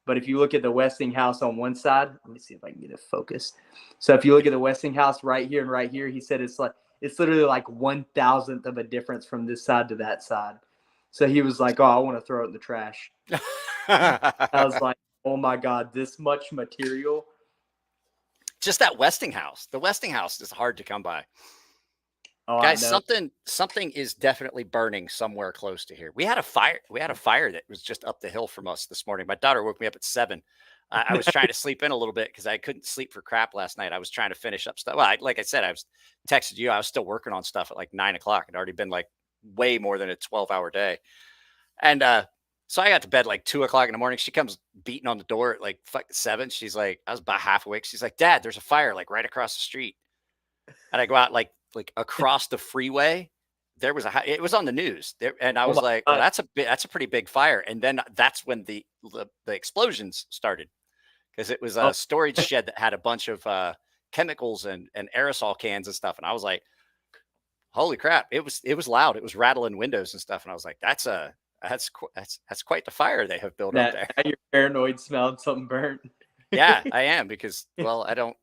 But if you look at the Westinghouse on one side, let me see if I can get it focused. So if you look at the Westinghouse right here and right here, he said it's literally like 1,000th of a difference from this side to that side. So he was like, oh, I want to throw it in the trash. I was like, oh my God, this much material. Just that Westinghouse. The Westinghouse is hard to come by. Oh, guys, something is definitely burning somewhere close to here. We had a fire that was just up the hill from us this morning. My daughter woke me up at 7. I was trying to sleep in a little bit because I couldn't sleep for crap last night. I was trying to finish up stuff. Well, like I said, I was texted you. I was still working on stuff at like 9 o'clock. It'd already been like way more than a 12-hour day. And so I got to bed like 2 o'clock in the morning. She comes beating on the door at like 7. She's like, I was about half awake. She's like, Dad, there's a fire like right across the street. And I go out like across the freeway, there was it was on the news there, and I Oh was my like, well, God. that's a pretty big fire. And then that's when the explosions started, because it was Oh, a storage shed that had a bunch of chemicals and aerosol cans and stuff. And I was like, holy crap, it was loud. It was rattling windows and stuff. And I was like, that's quite the fire they have built up there. now you're paranoid smelling something burnt. Yeah, I am, because, well, I don't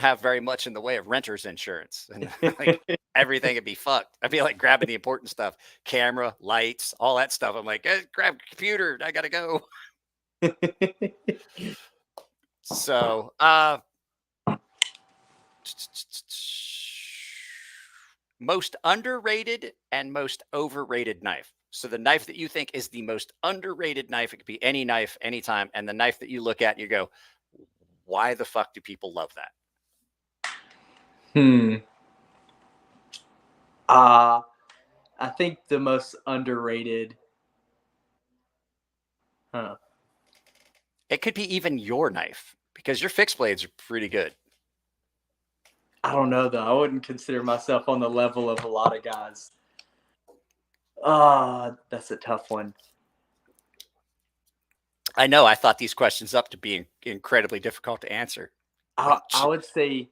have very much in the way of renter's insurance, and like everything would be fucked. I'd be like grabbing the important stuff, camera, lights, all that stuff. I'm like, grab the computer. I gotta go. So, most underrated and most overrated knife. So the knife that you think is the most underrated knife, it could be any knife, anytime, and the knife that you look at and you go, why the fuck do people love that? I think the most underrated. It could be even your knife, because your fixed blades are pretty good. I don't know though. I wouldn't consider myself on the level of a lot of guys. That's a tough one. I know. I thought these questions up to being incredibly difficult to answer. I would say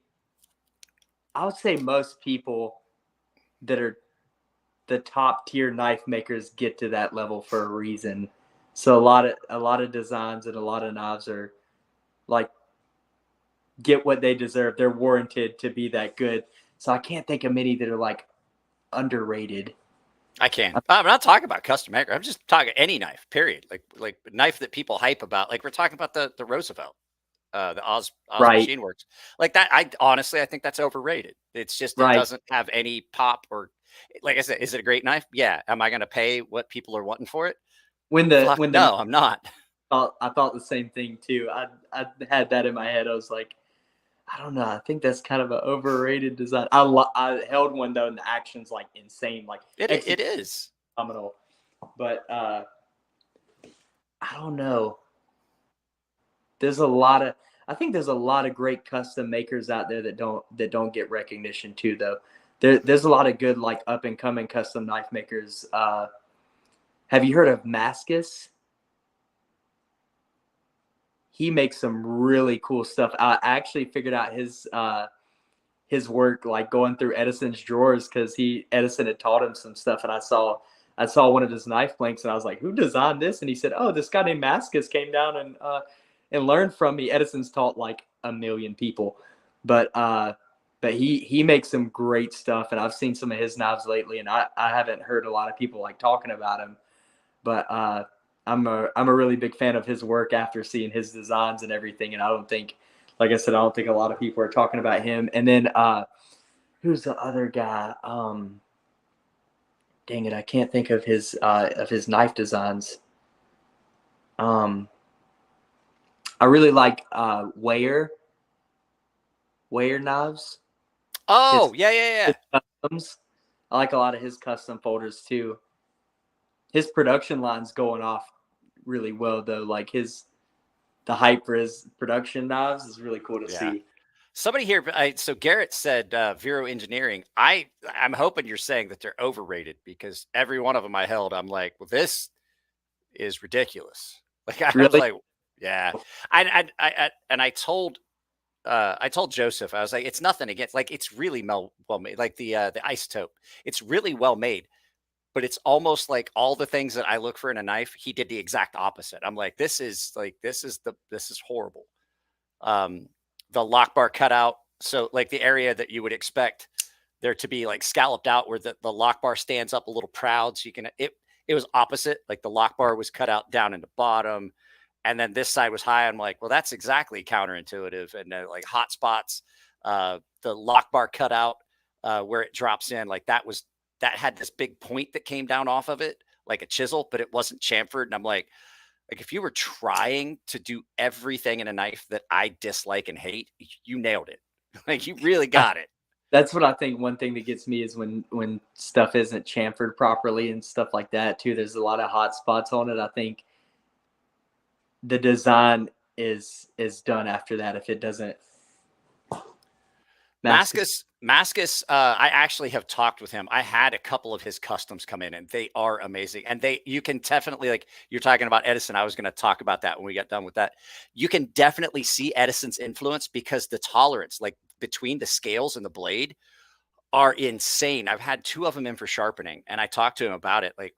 most people that are the top tier knife makers get to that level for a reason. So a lot of designs and a lot of knives are like get what they deserve. They're warranted to be that good. So I can't think of many that are like underrated. I can. I'm not talking about custom maker. I'm just talking any knife, period. Like knife that people hype about. Like we're talking about the Roosevelt, the Oz Right. Machine Works. Like that. I honestly think that's overrated. It's just, it Right. doesn't have any pop, or, like I said, is it a great knife? Yeah. Am I going to pay what people are wanting for it? No, I'm not. I thought the same thing too. I had that in my head. I was like, I don't know. I think that's kind of an overrated design. I held one though, and the action's like insane. Like It is phenomenal. But I don't know. I think there's a lot of great custom makers out there that don't get recognition too, though. There's a lot of good like up and coming custom knife makers. Have you heard of Mascus? He makes some really cool stuff. I actually figured out his work like going through Edison's drawers, because Edison had taught him some stuff, and I saw one of his knife blanks, and I was like, who designed this? And he said, oh, this guy named Mascus came down and learned from me. Edison's taught like a million people, but he makes some great stuff, and I've seen some of his knives lately, and I haven't heard a lot of people like talking about him, but I'm a really big fan of his work after seeing his designs and everything. And I don't think, like I said, I don't think a lot of people are talking about him. And then who's the other guy? Dang it, I can't think of his knife designs. I really like Weyer knives. Oh, yeah. His customs. I like a lot of his custom folders too. His production line's going off really well though. Like the hype for his production knives is really cool to see. Somebody here, so Garrett said Vero Engineering. I'm hoping you're saying that they're overrated, because every one of them I held, I'm like, well, this is ridiculous. Like I was like, yeah. I told Joseph, I was like, it's nothing against, like, it's really well made. Like the isotope, it's really well made. But it's almost like all the things that I look for in a knife, he did the exact opposite. I'm like, this is horrible. The lock bar cutout. So like the area that you would expect there to be like scalloped out, where the lock bar stands up a little proud. So you can, it was opposite. Like the lock bar was cut out down in the bottom, and then this side was high. I'm like, well, that's exactly counterintuitive. And like hot spots, the lock bar cutout where it drops in, like that had this big point that came down off of it, like a chisel, but it wasn't chamfered. And I'm like if you were trying to do everything in a knife that I dislike and hate, you nailed it. Like you really got it. That's what I think. One thing that gets me is when stuff isn't chamfered properly and stuff like that too. There's a lot of hot spots on it. I think the design is done after that if it doesn't. Mascus, I actually have talked with him. I had a couple of his customs come in, and they are amazing. And you can definitely, like you're talking about Edison. I was going to talk about that when we get done with that. You can definitely see Edison's influence because the tolerance, like between the scales and the blade, are insane. I've had 2 of them in for sharpening, and I talked to him about it like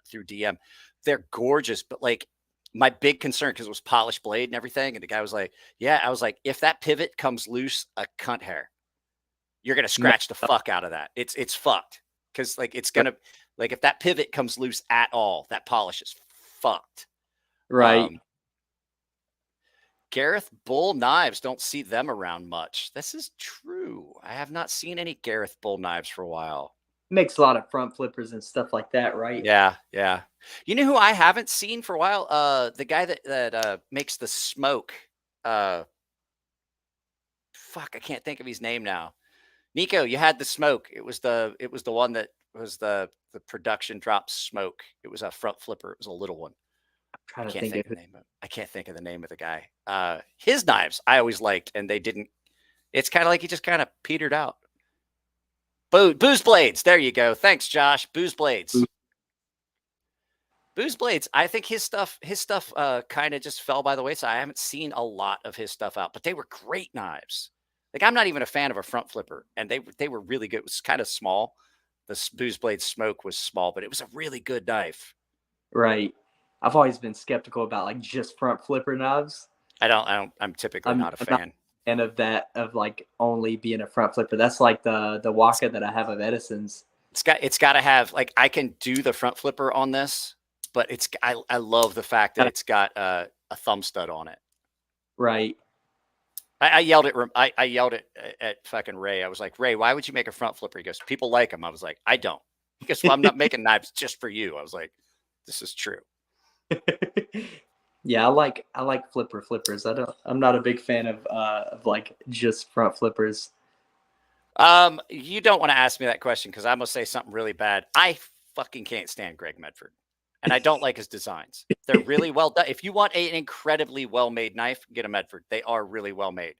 through DM. They're gorgeous, but like my big concern, because it was polished blade and everything, and the guy was like, "Yeah," I was like, "If that pivot comes loose, a cunt hair." You're going to scratch the fuck out of that. It's fucked. Cause like, it's going to, like, if that pivot comes loose at all, that polish is fucked. Right. Gareth Bull knives, don't see them around much. This is true. I have not seen any Gareth Bull knives for a while. Makes a lot of front flippers and stuff like that, right? Yeah. Yeah. You know who I haven't seen for a while? The guy that makes the smoke. Fuck, I can't think of his name now. Nico, you had the smoke. It was the one that was the production drop smoke. It was a front flipper. It was a little one. I can't think of the name of the guy. His knives I always liked, and they didn't. It's kind of like he just kind of petered out. Booze Blades. There you go. Thanks, Josh. Booze Blades. Booze Blades. I think his stuff kind of just fell by the wayside. I haven't seen a lot of his stuff out, but they were great knives. Like, I'm not even a fan of a front flipper, and they were really good. It was kind of small. The Booze Blade smoke was small, but it was a really good knife. Right. I've always been skeptical about like just front flipper knives. I'm typically not a fan. And of that, of like only being a front flipper. That's like the Waka that I have of Edison's. It's got to have, like, I can do the front flipper on this, but I love the fact that it's got a thumb stud on it. Right. I yelled at fucking Ray. I was like, "Ray, why would you make a front flipper?" He goes, "People like them." I was like, "I don't." He goes, "Well, I'm not making knives just for you." I was like, "This is true." Yeah, I like flippers. I'm not a big fan of like just front flippers. You don't want to ask me that question because I'm gonna say something really bad. I fucking can't stand Greg Medford, and I don't like his designs. They're really well done. If you want an incredibly well-made knife, get a Medford. They are really well made.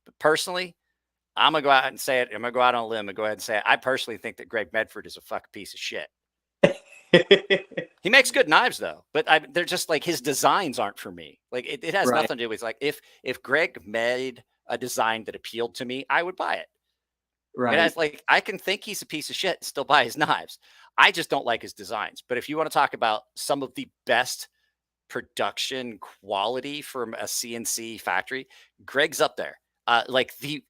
But personally, I'm gonna go out and say it. I'm gonna go out on a limb and go ahead and say it. I personally think that Greg Medford is a fucking piece of shit. He makes good knives though, but they're just like, his designs aren't for me. Like, it has nothing to do with, like, if Greg made a design that appealed to me, I would buy it. Right. And like, I can think he's a piece of shit and still buy his knives. I just don't like his designs. But if you want to talk about some of the best production quality from a CNC factory, Greg's up there. Like the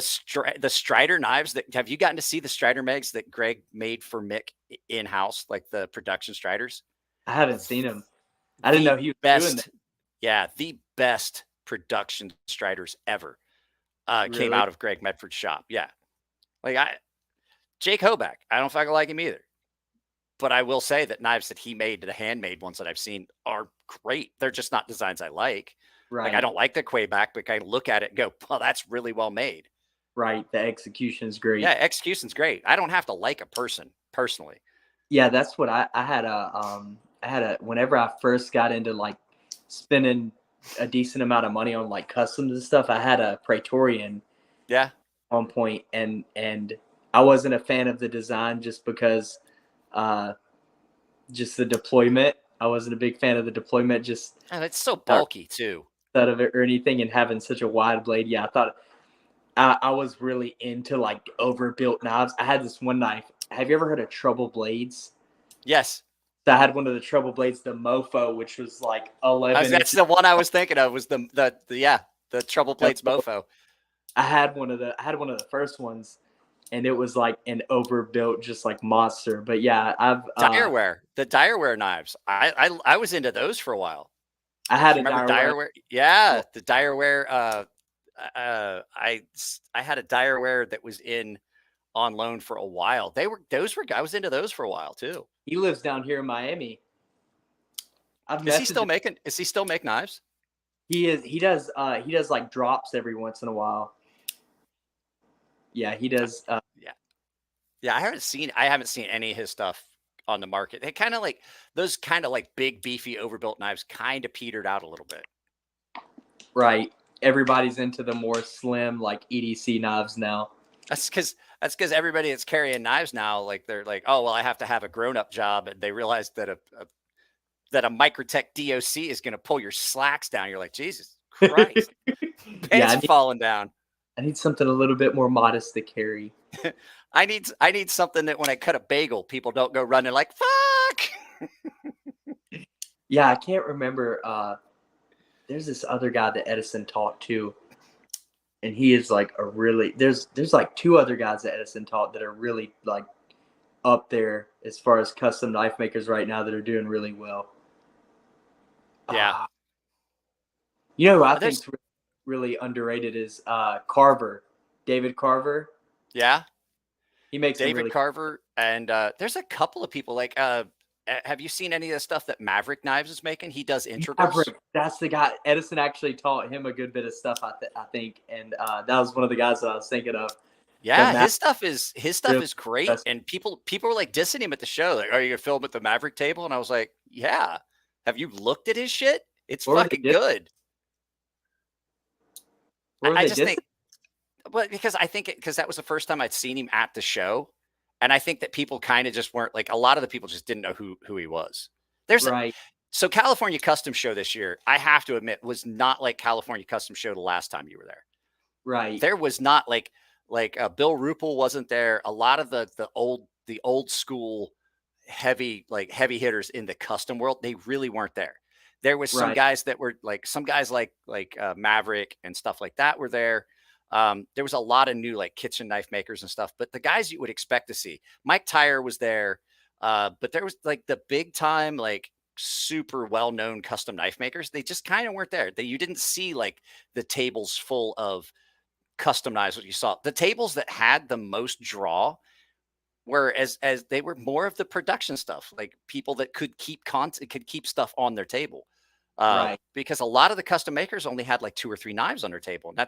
Strider knives have you gotten to see the Strider Megs that Greg made for Mick in-house, like the production Striders? I haven't seen them. I didn't know he was doing that. Yeah, the best production Striders ever came out of Greg Medford's shop. Yeah. Like, Jake Hoback, I don't fucking like him either. But I will say that knives that he made, the handmade ones that I've seen, are great. They're just not designs I like. Right. Like, I don't like the Quayback, but I look at it and go, "Well, that's really well made." Right. The execution is great. Yeah, execution's great. I don't have to like a person personally. Yeah, that's what I had whenever I first got into like spending a decent amount of money on like customs and stuff, I had a Praetorian. Yeah. On point, and I wasn't a fan of the design just because just the deployment. I wasn't a big fan of the deployment, just it's so bulky too. Out of it or anything, and having such a wide blade. Yeah, I thought I was really into like overbuilt knives. I had this one knife. Have you ever heard of Trouble Blades? Yes. So I had one of the Trouble Blades, the Mofo, which was like 11. That's the one I was thinking of. Was the Trouble Blades Mofo. I had one of the first ones, and it was like an overbuilt, just like monster. But yeah, I've the Direware knives. I was into those for a while. I had a Direware. Yeah, the Direware. I had a Direware that was on loan for a while. I was into those for a while too. He lives down here in Miami. Is he still make knives? He is. He does like drops every once in a while. Yeah, he does. Yeah, I haven't seen any of his stuff on the market. They kind of like those big beefy overbuilt knives kind of petered out a little bit. Right. everybody's into the more slim like EDC knives now. That's because everybody that's carrying knives now, like they're like, oh well, I have to have a grown-up job, and they realize that a Microtech DOC is going to pull your slacks down. You're like, Jesus Christ, pants are falling down. I need something a little bit more modest to carry. I need something that when I cut a bagel, people don't go running like fuck. Yeah, I can't remember. There's this other guy that Edison taught to, and he is like a really there's like two other guys that Edison taught that are really like up there as far as custom knife makers right now that are doing really well. Yeah. You know who I think's really underrated is Carver, David Carver. Yeah. He makes David Carver, and there's a couple of people like have you seen any of the stuff that Maverick Knives is making? He does integrals. Maverick, that's the guy. Edison actually taught him a good bit of stuff, I think, and that was one of the guys that I was thinking of. Yeah, his stuff is great, and people were like dissing him at the show. Like, are you gonna film at the Maverick table? And I was like, yeah. Have you looked at his shit? It's fucking good. I just think, but because that was the first time I'd seen him at the show, and I think that people kind of just weren't like, a lot of the people just didn't know who he was. So California Custom Show this year, I have to admit, was not like California Custom Show the last time you were there. Right. There was not like Bill Ruppel wasn't there. A lot of the old school heavy hitters in the custom world, they really weren't there. There was some guys that were like Maverick and stuff like that were there. There was a lot of new like kitchen knife makers and stuff, but the guys you would expect to see, Mike Tyre was there. But there was like the big time, like super well-known custom knife makers. They just kind of weren't there. You didn't see like the tables full of custom knives. What you saw, the tables that had the most draw were as they were more of the production stuff, like people that could keep stuff on their table. Because a lot of the custom makers only had like 2 or 3 knives on their table. And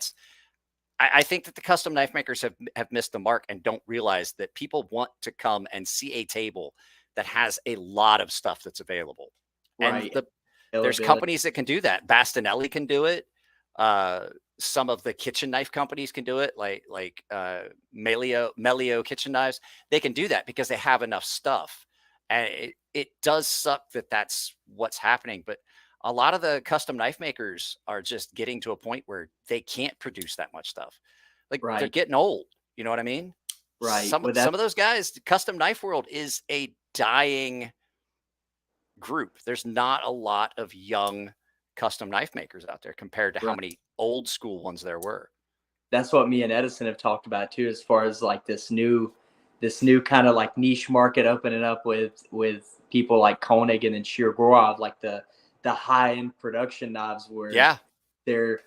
I think that the custom knife makers have missed the mark and don't realize that people want to come and see a table that has a lot of stuff that's available. And there's companies that can do that. Bastinelli can do it. Some of the kitchen knife companies can do it, like Melio kitchen knives. They can do that because they have enough stuff. And it does suck that that's what's happening. But a lot of the custom knife makers are just getting to a point where they can't produce that much stuff. Like they're getting old. You know what I mean? Right. Some of those guys, the custom knife world is a dying group. There's not a lot of young custom knife makers out there compared to how many old school ones there were. That's what me and Edison have talked about too, as far as like this new kind of like niche market opening up with people like Koenig and Shirogorov, like the high end production knives where they're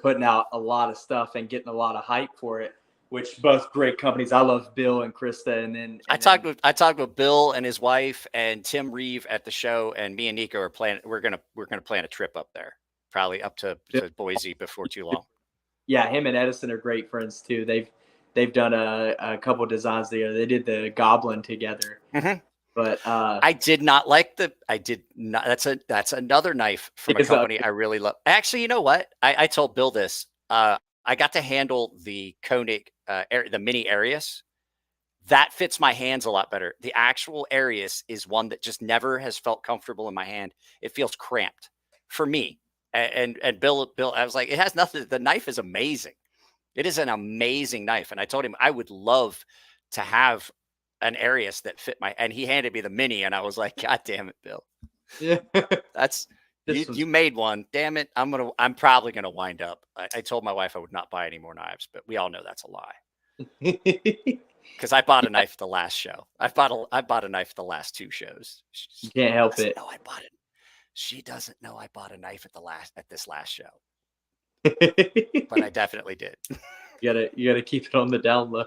putting out a lot of stuff and getting a lot of hype for it, which both great companies. I love Bill and Krista. And I talked with Bill and his wife and Tim Reeve at the show, and me and Nico are planning. We're gonna plan a trip up there, probably up to Boise before too long. Yeah, him and Edison are great friends too. They've done a couple designs together. They did the Goblin together. Mm-hmm. But I did not like that's another knife from a company I really love. Actually, you know what? I told Bill this. I got to handle the Koenig, the mini Arius. That fits my hands a lot better. The actual Arius is one that just never has felt comfortable in my hand. It feels cramped for me. And Bill, I was like, it has nothing. The knife is amazing. It is an amazing knife. And I told him I would love to have an Arius that fit and he handed me the mini, and I was like, God damn it, Bill. Yeah. You made one. Damn it. I'm probably going to wind up. I told my wife I would not buy any more knives, but we all know that's a lie. Because I bought a knife at the last show. I bought a knife at the last 2 shows. You can't help it. No, I bought it. She doesn't know I bought a knife at this last show. But I definitely did. You gotta keep it on the down low.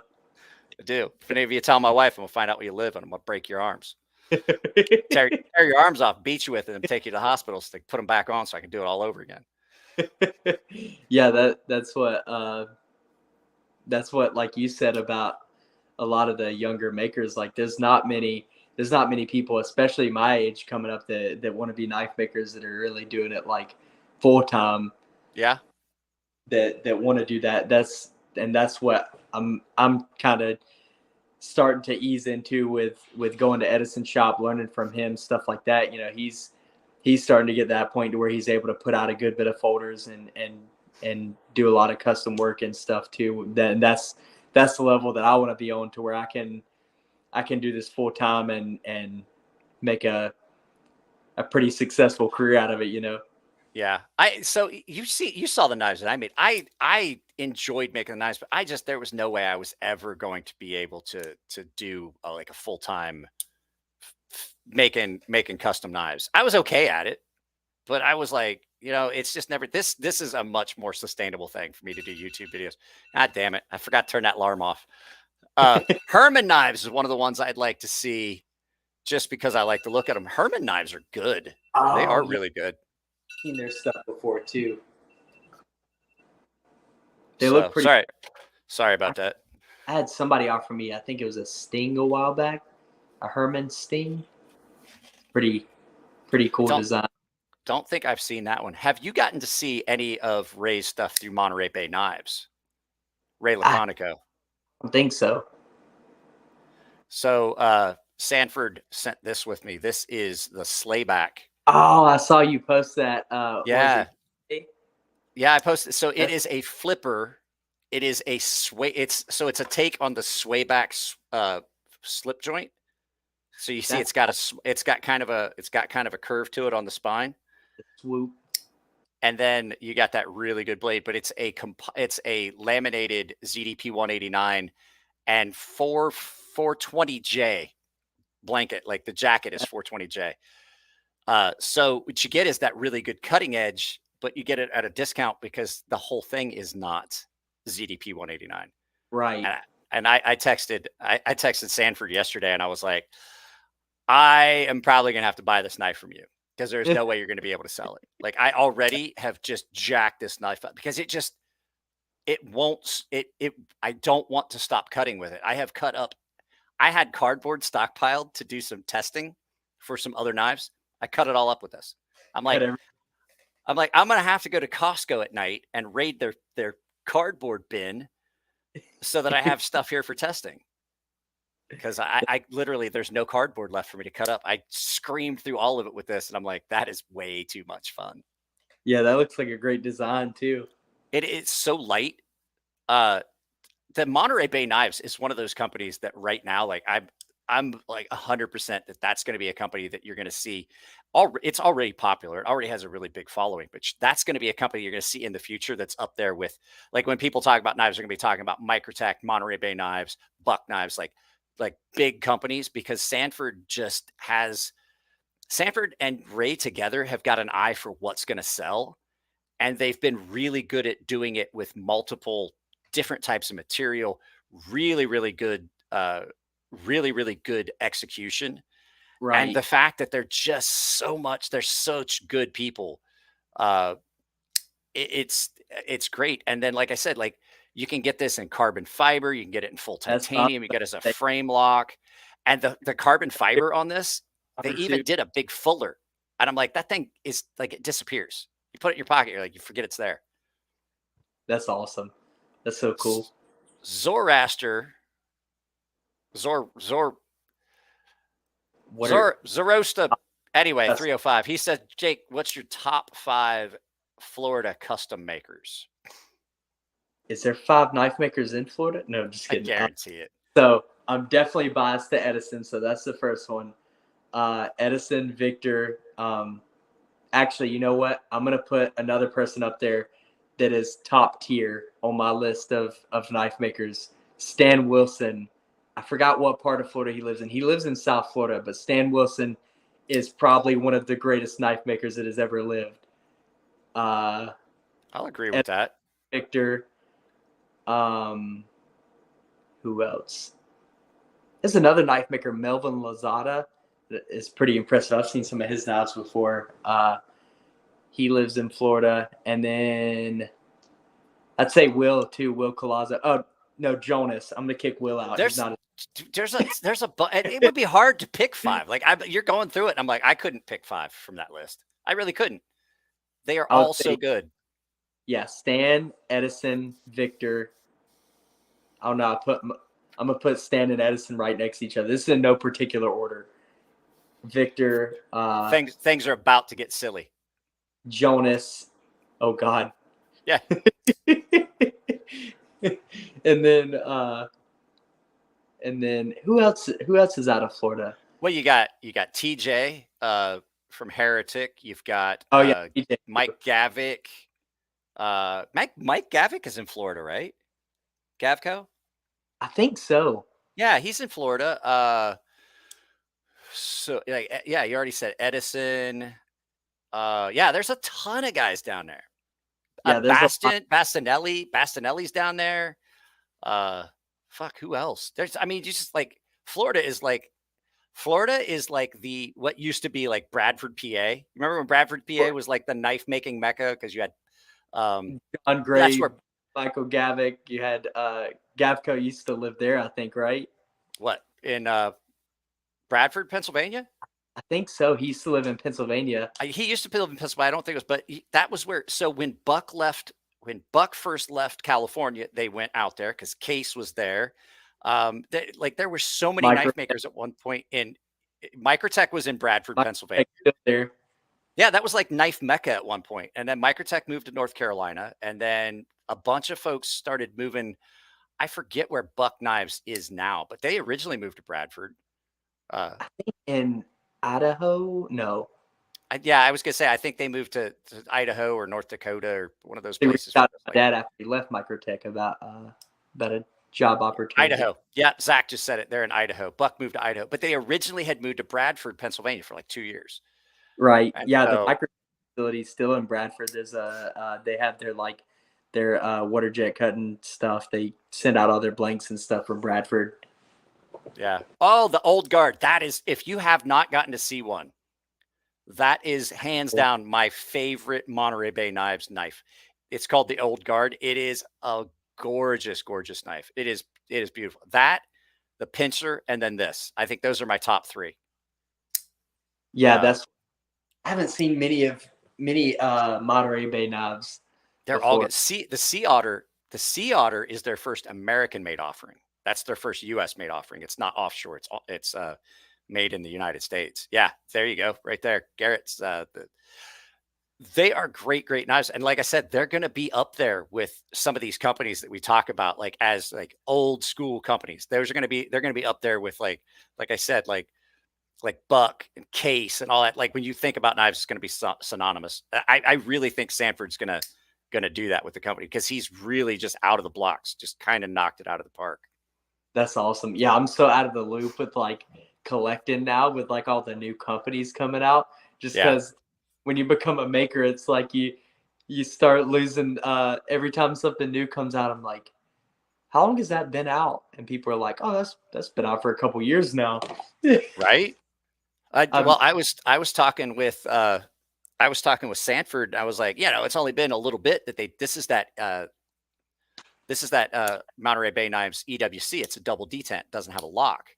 I do. If any of you tell my wife, I'm gonna find out where you live, and I'm gonna break your arms. tear your arms off, beat you with it, and take you to the hospital to put them back on so I can do it all over again. Yeah, that's what like you said about a lot of the younger makers. Like there's not many people, especially my age, coming up that want to be knife makers that are really doing it like full time. Yeah. that want to do that. That's what I'm kind of starting to ease into with going to Edison's shop, learning from him, stuff like that. You know, he's starting to get that point to where he's able to put out a good bit of folders and do a lot of custom work and stuff too. Then that's the level that I want to be on, to where I can do this full time and make a pretty successful career out of it, you know? Yeah. So you saw the knives that I made. I enjoyed making the knives, but there was no way I was ever going to be able to do like a full-time making custom knives. I was okay at it, but I was like, you know, it's just never, this is a much more sustainable thing for me to do YouTube videos. God damn it. I forgot to turn that alarm off. Herman knives is one of the ones I'd like to see, just because I like to look at them. Herman knives are good. They are really good. Seen their stuff before too. They look pretty. Sorry about that. I had somebody offer me, I think it was a Sting a while back, a Herman Sting. Pretty cool design. Don't think I've seen that one. Have you gotten to see any of Ray's stuff through Monterey Bay Knives? Ray Laconico. I don't think so. So Sanford sent this with me. This is the slayback. Oh, I saw you post that. Yeah. Yeah, I posted. So it is a flipper. It is a sway. It's a take on the swayback slip joint. So you see, it's got kind of a curve to it on the spine. Swoop. And then you got that really good blade, but it's a laminated ZDP 189 and 420J blanket. Like the jacket is 420J. So what you get is that really good cutting edge, but you get it at a discount because the whole thing is not ZDP 189. Right. And I texted Sanford yesterday, and I was like, I am probably going to have to buy this knife from you, because there's no way you're going to be able to sell it. Like, I already have just jacked this knife up because I don't want to stop cutting with it. I had cardboard stockpiled to do some testing for some other knives. I cut it all up with this. I'm like, I'm going to have to go to Costco at night and raid their cardboard bin so that I have stuff here for testing. Because I literally, there's no cardboard left for me to cut up. I screamed through all of it with this, and I'm like, that is way too much fun. Yeah, that looks like a great design too. It's so light. The Monterey Bay Knives is one of those companies that right now, like I'm like 100% that's going to be a company that you're going to see. It's already popular. It already has a really big following, but that's going to be a company you're going to see in the future that's up there with, like, when people talk about knives, they're going to be talking about Microtech, Monterey Bay Knives, Buck Knives, like big companies, because Sanford and Ray together have got an eye for what's going to sell. And they've been really good at doing it with multiple different types of material, really, really good, really good execution. Right. And the fact that they're such good people. It's great. And then, like I said, like, you can get this in carbon fiber, you can get it in full titanium, you get it as a frame lock. And the carbon fiber on this, they even did a big fuller. And I'm like, that thing is like, it disappears. You put it in your pocket, you're like, you forget it's there. That's awesome. That's so cool. Zoroaster. Anyway, 305. He said, Jake, what's your top 5 Florida custom makers? Is there 5 knife makers in Florida? No, I'm just kidding. I guarantee it. So I'm definitely biased to Edison. So that's the first one. Edison, Victor. Actually, you know what? I'm going to put another person up there that is top tier on my list of knife makers. Stan Wilson. I forgot what part of Florida he lives in. He lives in South Florida, but Stan Wilson is probably one of the greatest knife makers that has ever lived. I'll agree with that. Victor. Who else? There's another knife maker, Melvin Lozada, that is pretty impressive. I've seen some of his knives before. He lives in Florida. And then I'd say Will too, Will Colazo. Oh, no, Jonas. I'm gonna kick Will out. It would be hard to pick 5. Like, you're going through it, and I'm like, I couldn't pick 5 from that list. I really couldn't. They are all so good. Yeah, Stan, Edison, Victor. I don't know. I'm gonna put Stan and Edison right next to each other. This is in no particular order. Victor, Things are about to get silly. Jonas. Oh God. Yeah. and then who else? Who else is out of Florida? Well, you got TJ from Heretic. You've got Oh yeah, TJ. Mike Gavick. Mike Gavick is in Florida, right? Gavco? I think so. Yeah, he's in Florida. So yeah, you already said Edison. Yeah, there's a ton of guys down there. Yeah, there's Bastinelli's down there. Fuck, who else? Florida is like the what used to be like Bradford, PA. Remember when Bradford, PA was like the knife making mecca because you had John Gray, that's where Michael Gavick. You had Gavco used to live there, I think, right? what in Bradford, Pennsylvania? I think so. He used to live in Pennsylvania. He used to live in Pennsylvania. I don't think it was, but that was where. So when Buck first left California, they went out there because Case was there. There were so many knife makers at one point. In Microtech was in Bradford, Pennsylvania. There. Yeah, that was like knife mecca at one point. And then Microtech moved to North Carolina, and then a bunch of folks started moving. I forget where Buck Knives is now, but they originally moved to Bradford. I think in Idaho. No. I was gonna say I think they moved to Idaho or North Dakota or one of those They places. reached out to my dad after he left Microtech about a job opportunity. Idaho. Yeah, Zach just said it. They're in Idaho. Buck moved to Idaho, but they originally had moved to Bradford, Pennsylvania for like 2 years. Right. And yeah, so, the Microtech facility is still in Bradford. There's they have their water jet cutting stuff. They send out all their blanks and stuff from Bradford. Yeah. Oh, the old guard. That is, if you have not gotten to see one, that is hands down my favorite Monterey Bay knife. It's called the Old Guard. It is a gorgeous, gorgeous knife. It is beautiful. That, the pincer, and then this. I think those are my top three. Yeah, I haven't seen many Monterey Bay knives. They're all good. The Sea Otter is their first American made offering. That's their first U.S. made offering. It's not offshore. It's made in the United States. Yeah, there you go, right there. Garrett's. They are great, great knives, and like I said, they're going to be up there with some of these companies that we talk about, like as like old school companies. They're going to be up there with like I said, like Buck and Case and all that. Like when you think about knives, it's going to be synonymous. I really think Sanford's going to do that with the company because he's really just out of the blocks, just kind of knocked it out of the park. That's awesome. Yeah, I'm so out of the loop with like collecting now with like all the new companies coming out. Just because when you become a maker, it's like you start losing every time something new comes out. I'm like, how long has that been out? And people are like, oh, that's been out for a couple years now. Right. I was talking with Sanford. I was like, it's only been a little bit that this is that Monterey Bay Knives EWC. It's a double detent. Doesn't have a lock.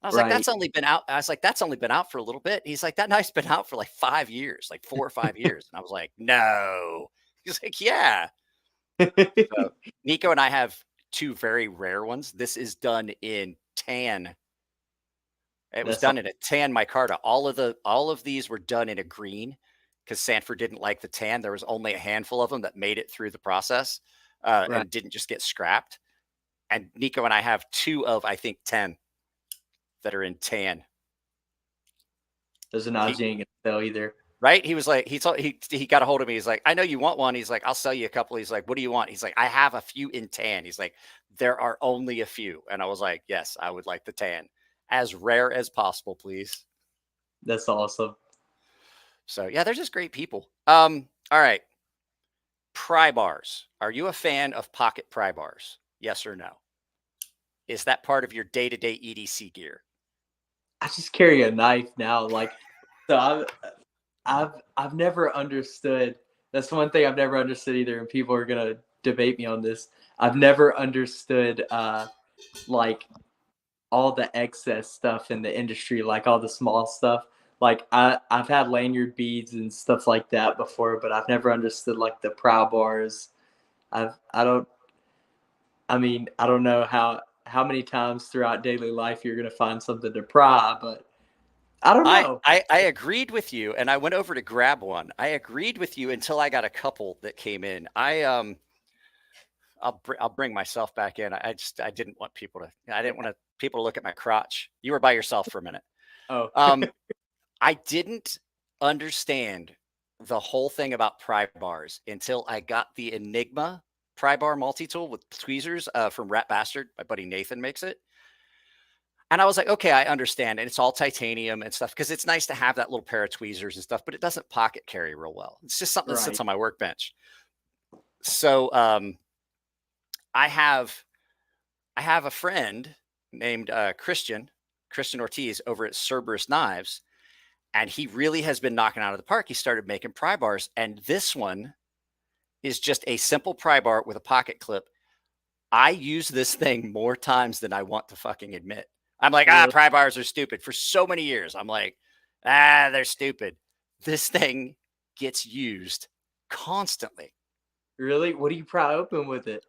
I was like, that's only been out. I was like, that's only been out for a little bit. He's like, that knife's been out for like 5 years, like 4 or 5 years. And I was like, no. He's like, yeah. So, Nico and I have 2 very rare ones. This is done in tan. It was done in a tan micarta. All of these were done in a green because Sanford didn't like the tan. There was only a handful of them that made it through the process and didn't just get scrapped. And Nico and I have 2 of, I think, 10 that are in tan. There's an odds you ain't gonna sell either. Right? He was like, he got a hold of me. He's like, I know you want one. He's like, I'll sell you a couple. He's like, what do you want? He's like, I have a few in tan. He's like, there are only a few. And I was like, yes, I would like the tan. As rare as possible, please. That's awesome. So yeah, they're just great people. All right. Pry bars. Are you a fan of pocket pry bars? Yes or no? Is that part of your day-to-day EDC gear? I just carry a knife now. Like, so I've never understood. That's one thing I've never understood either. And people are gonna debate me on this. I've never understood like all the excess stuff in the industry, like all the small stuff. like I've had lanyard beads and stuff like that before, but I've never understood like the pry bars. I don't. I mean, I don't know how many times throughout daily life you're gonna find something to pry, but I don't know. I agreed with you, and I went over to grab one. I agreed with you until I got a couple that came in. I'll bring myself back in. I didn't want people to. I didn't want people to look at my crotch. You were by yourself for a minute. Oh, I didn't understand the whole thing about pry bars until I got the Enigma pry bar multi-tool with tweezers from Rat Bastard. My buddy Nathan makes it. And I was like, okay, I understand. And it's all titanium and stuff because it's nice to have that little pair of tweezers and stuff, but it doesn't pocket carry real well. It's just something that sits on my workbench. So I have a friend named Christian Ortiz over at Cerberus Knives, and he really has been knocking out of the park. He started making pry bars, and this one is just a simple pry bar with a pocket clip. I use this thing more times than I want to fucking admit. I'm like, pry bars are stupid. For so many years, I'm like, they're stupid. This thing gets used constantly. really? What do you pry open with it?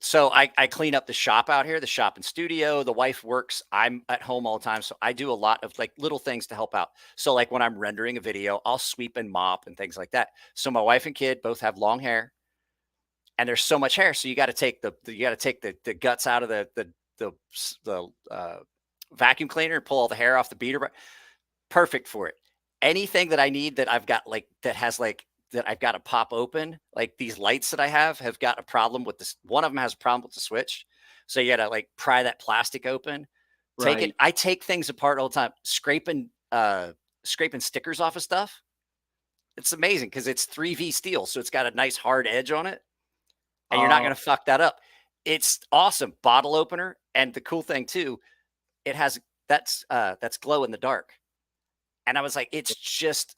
So I clean up the shop out here, the shop and studio. The wife works. I'm at home all the time. So I do a lot of like little things to help out. So like when I'm rendering a video, I'll sweep and mop and things like that. So my wife and kid both have long hair, and there's so much hair. So you got to take the guts out of the vacuum cleaner and pull all the hair off the beater. Perfect for it. Anything that I need that I've got that I've got to pop open, like these lights that I have got a problem with this. One of them has a problem with the switch. So you got to like pry that plastic open, take it. I take things apart all the time, scraping stickers off of stuff. It's amazing because it's 3V steel. So it's got a nice hard edge on it, and you're not going to fuck that up. It's awesome. Bottle opener. And the cool thing too, it has that's glow in the dark. And I was like, it's just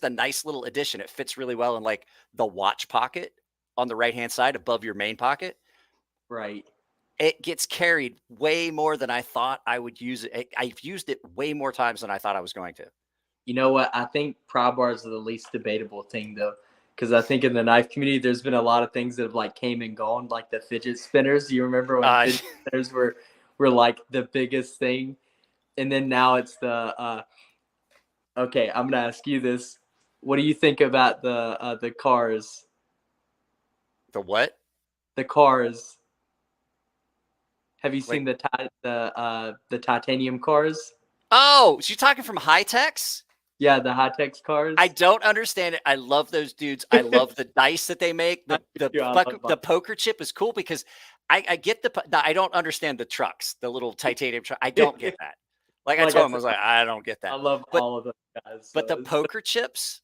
a nice little addition. It fits really well in like the watch pocket on the right-hand side above your main pocket. Right. It gets carried way more than I thought I would use it. I've used it way more times than I thought I was going to. You know what? I think pry bars are the least debatable thing though. Because I think in the knife community, there's been a lot of things that have like came and gone, like the fidget spinners. You remember when fidget spinners were like the biggest thing? And then now it's the okay, I'm gonna ask you this. What do you think about the cars? The what? The cars. Have you seen the titanium cars? Oh, so you're talking from High Techs? Yeah, the high-tech cars. I don't understand it. I love those dudes. I love the dice that they make. The poker chip is cool because I get I don't understand the trucks, the little titanium truck. I don't get that. Like I told him, I was like, I don't get that. I love all of those guys. But the poker chips,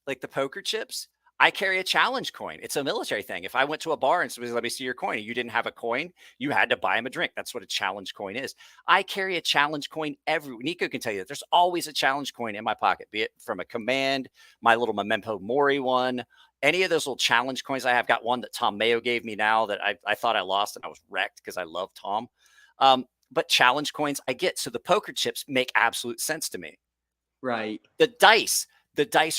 I carry a challenge coin. It's a military thing. If I went to a bar and somebody said, let me see your coin, and you didn't have a coin, you had to buy him a drink. That's what a challenge coin is. I carry a challenge coin Nico can tell you that there's always a challenge coin in my pocket, be it from a command, my little Memento Mori one, any of those little challenge coins I have. Got one that Tom Mayo gave me now that I thought I lost and I was wrecked because I love Tom. But challenge coins I get. So the poker chips make absolute sense to me. Right. The dice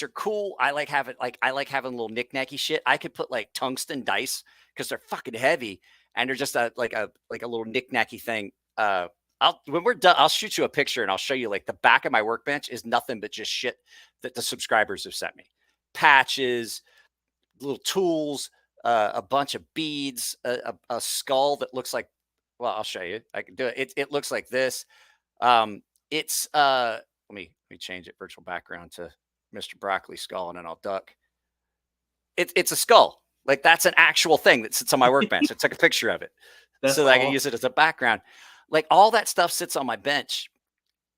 are cool. I like having little knick-knacky shit. I could put like tungsten dice because they're fucking heavy and they're just a little knick-knacky thing. When we're done, I'll shoot you a picture and I'll show you like the back of my workbench is nothing but just shit that the subscribers have sent me. Patches, little tools, a bunch of beads, a skull that looks like, well, I'll show you. I can do it. It looks like this. Let me change it. Virtual background to Mr. Broccoli skull, and then I'll duck. It's a skull. Like that's an actual thing that sits on my workbench. I took a picture of it so that I can use it as a background. Like all that stuff sits on my bench.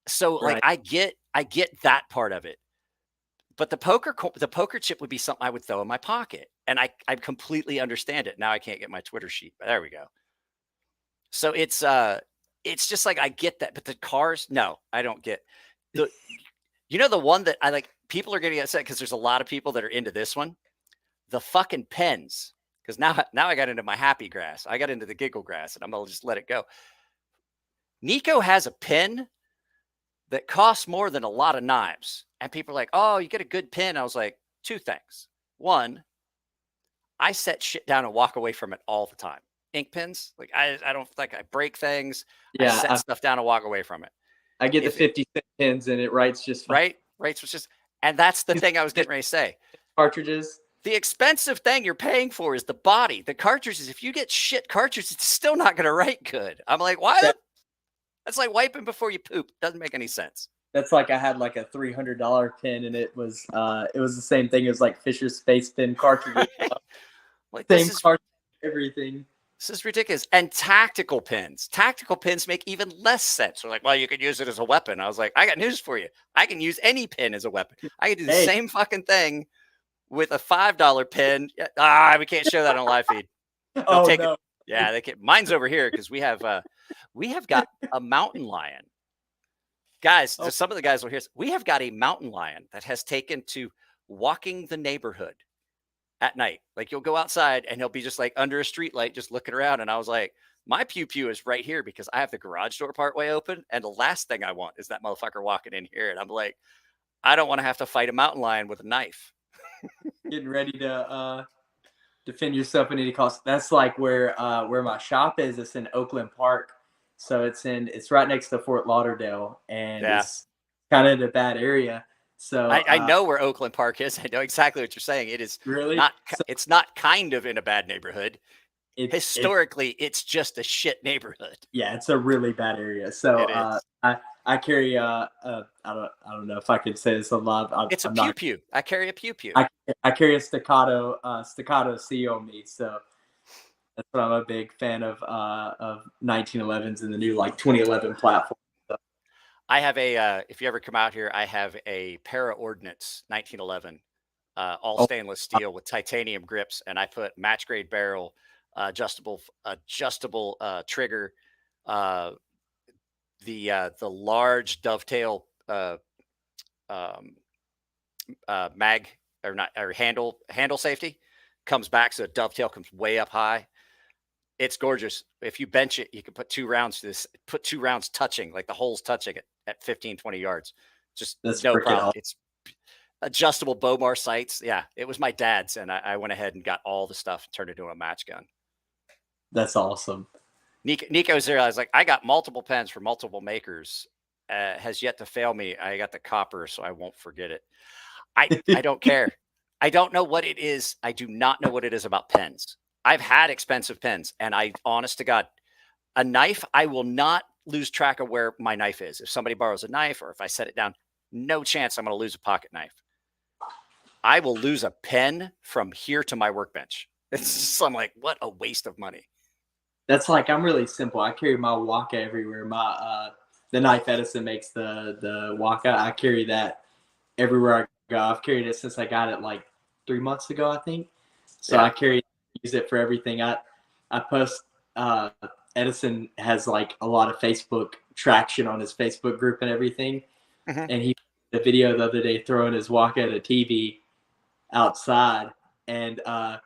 So like I get that part of it. But the poker chip would be something I would throw in my pocket. And I completely understand it. Now I can't get my Twitter sheet. But there we go. So it's just like I get that, but the cars, no, I don't get. The one that I like, people are getting upset because there's a lot of people that are into this one. The fucking pens. Because now I got into my happy grass. I got into the giggle grass and I'm gonna just let it go. Nico has a pen that costs more than a lot of knives. And people are like, oh, you get a good pin. I was like, two things. One, I set shit down and walk away from it all the time. Ink pens, like I don't like I break things. Yeah, I set stuff down and walk away from it. I get the 50-cent pins and it writes just fine. Right? Right. So it's just, and that's the thing I was getting ready to say. Cartridges. The expensive thing you're paying for is the body. The cartridges, if you get shit cartridges, it's still not going to write good. I'm like, why? That's like wiping before you poop. Doesn't make any sense. That's like I had like a $300 pin, and it was the same thing as like Fisher Space Pen cartridges. Like Same cartridge, everything. This is ridiculous. And tactical pins make even less sense. They're like, well, you could use it as a weapon. I was like, I got news for you. I can use any pin as a weapon. I can do the same fucking thing with a $5 pin. We can't show that on live feed. Oh, no. Yeah, they can. Mine's over here because we have got a mountain lion. Guys, some of the guys will hear this. We have got a mountain lion that has taken to walking the neighborhood at night. Like you'll go outside and he'll be just like under a street light, just looking around. And I was like, my pew pew is right here because I have the garage door part way open. And the last thing I want is that motherfucker walking in here. And I'm like, I don't want to have to fight a mountain lion with a knife. Getting ready to defend yourself at any cost. That's like where my shop is. It's in Oakland Park. So it's right next to Fort Lauderdale, and it's kind of in a bad area. So I know where Oakland Park is. I know exactly what you're saying. It is really not. It's not kind of in a bad neighborhood. Historically, it's just a shit neighborhood. Yeah, it's a really bad area. So I carry I don't know if I could say this a lot. It's a pew pew. I carry a pew pew. I carry a staccato C on me. So that's what I'm a big fan of 1911s and the new like 2011 platform. So. I have if you ever come out here, I have a Para Ordnance 1911, all stainless steel with titanium grips, and I put match grade barrel, adjustable trigger, the large dovetail mag or handle safety comes back, so the dovetail comes way up high. It's gorgeous. If you bench it, you can put 2 rounds to this, put 2 rounds touching, like the holes touching it at 15, 20 yards. Just that's no problem. Awesome. It's adjustable Bomar sights. Yeah, it was my dad's, and I went ahead and got all the stuff and turned it into a match gun. That's awesome. Nico's there. I was like, I got multiple pens from multiple makers. Has yet to fail me. I got the copper, so I won't forget it. I don't care. I don't know what it is. I do not know what it is about pens. I've had expensive pens, and honest to God, a knife, I will not lose track of where my knife is. If somebody borrows a knife or if I set it down, no chance I'm going to lose a pocket knife. I will lose a pen from here to my workbench. It's just, I'm like, what a waste of money. That's like, I'm really simple. I carry my Waka everywhere. My the knife Edison makes the Waka. I carry that everywhere I go. I've carried it since I got it like 3 months ago, I think. So I use it for everything. I post Edison has like a lot of Facebook traction on his Facebook group and everything. Mm-hmm. And he did a video the other day throwing his Waka at a TV outside, and I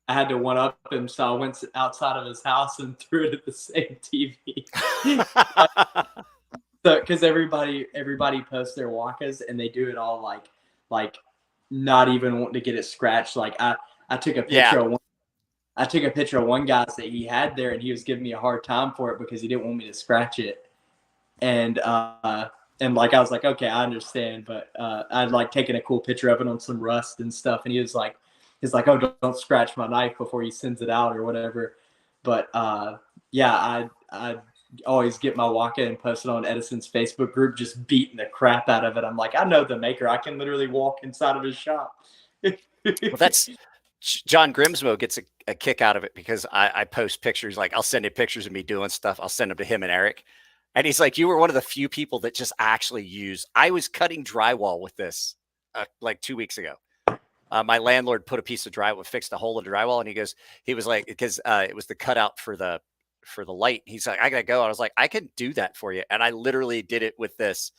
had to one up him, so I went outside of his house and threw it at the same TV. So, because everybody posts their Wakas, and they do it all like not even wanting to get it scratched. Like I took a picture of one. I took a picture of one guy's that he had there, and he was giving me a hard time for it because he didn't want me to scratch it. And like I was like, okay, I understand, but I'd like taken a cool picture of it on some rust and stuff, and he's like, oh, don't scratch my knife before he sends it out or whatever. But I always get my Waka and post it on Edison's Facebook group, just beating the crap out of it. I'm like, I know the maker. I can literally walk inside of his shop. Well, that's John Grimsmo gets a kick out of it because I post pictures. Like I'll send him pictures of me doing stuff. I'll send them to him and Eric. And he's like, you were one of the few people that just actually used. I was cutting drywall with this like 2 weeks ago. My landlord put a piece of drywall, fixed a hole in the drywall. And he was like, because it was the cutout for the light. He's like, I gotta go. I was like, I can do that for you. And I literally did it with this.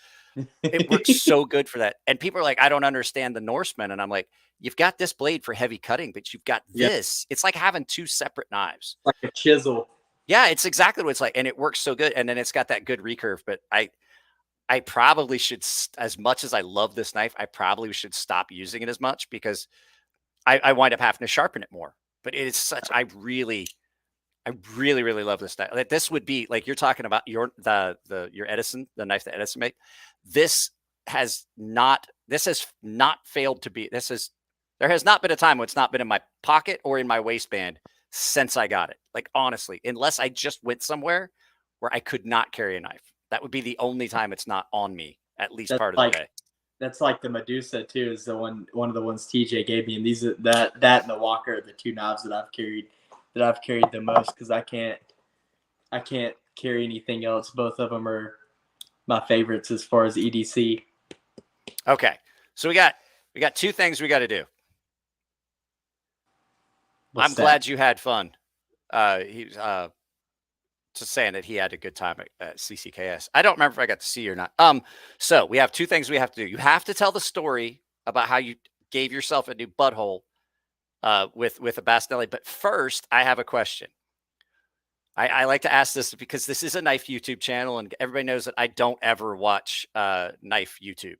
It works so good for that. And people are like, I don't understand the Norseman. And I'm like, you've got this blade for heavy cutting, but you've got this. It's like having 2 separate knives. Like a chisel. Yeah, it's exactly what it's like, and it works so good. And then it's got that good recurve. But I probably should, as much as I love this knife, I probably should stop using it as much because I wind up having to sharpen it more. But it is such, I really, really love this knife. Like, this would be like you're talking about your Edison, the knife that Edison made. This has not failed to be. There has not been a time when it's not been in my pocket or in my waistband since I got it. Like, honestly, unless I just went somewhere where I could not carry a knife. That would be the only time it's not on me, at least part of the day. That's like the Medusa too, is one of the ones TJ gave me. And these are that and the Walker are the two knives that I've carried the most, because I can't carry anything else. Both of them are my favorites as far as EDC. Okay. So we got two things we got to do. I'm glad you had fun. He's just saying that he had a good time at CCKS. I don't remember if I got to see you or not. So we have two things we have to do. You have to tell the story about how you gave yourself a new butthole with a Bastinelli. But first, I have a question. I like to ask this because this is a knife YouTube channel, and everybody knows that I don't ever watch knife YouTube.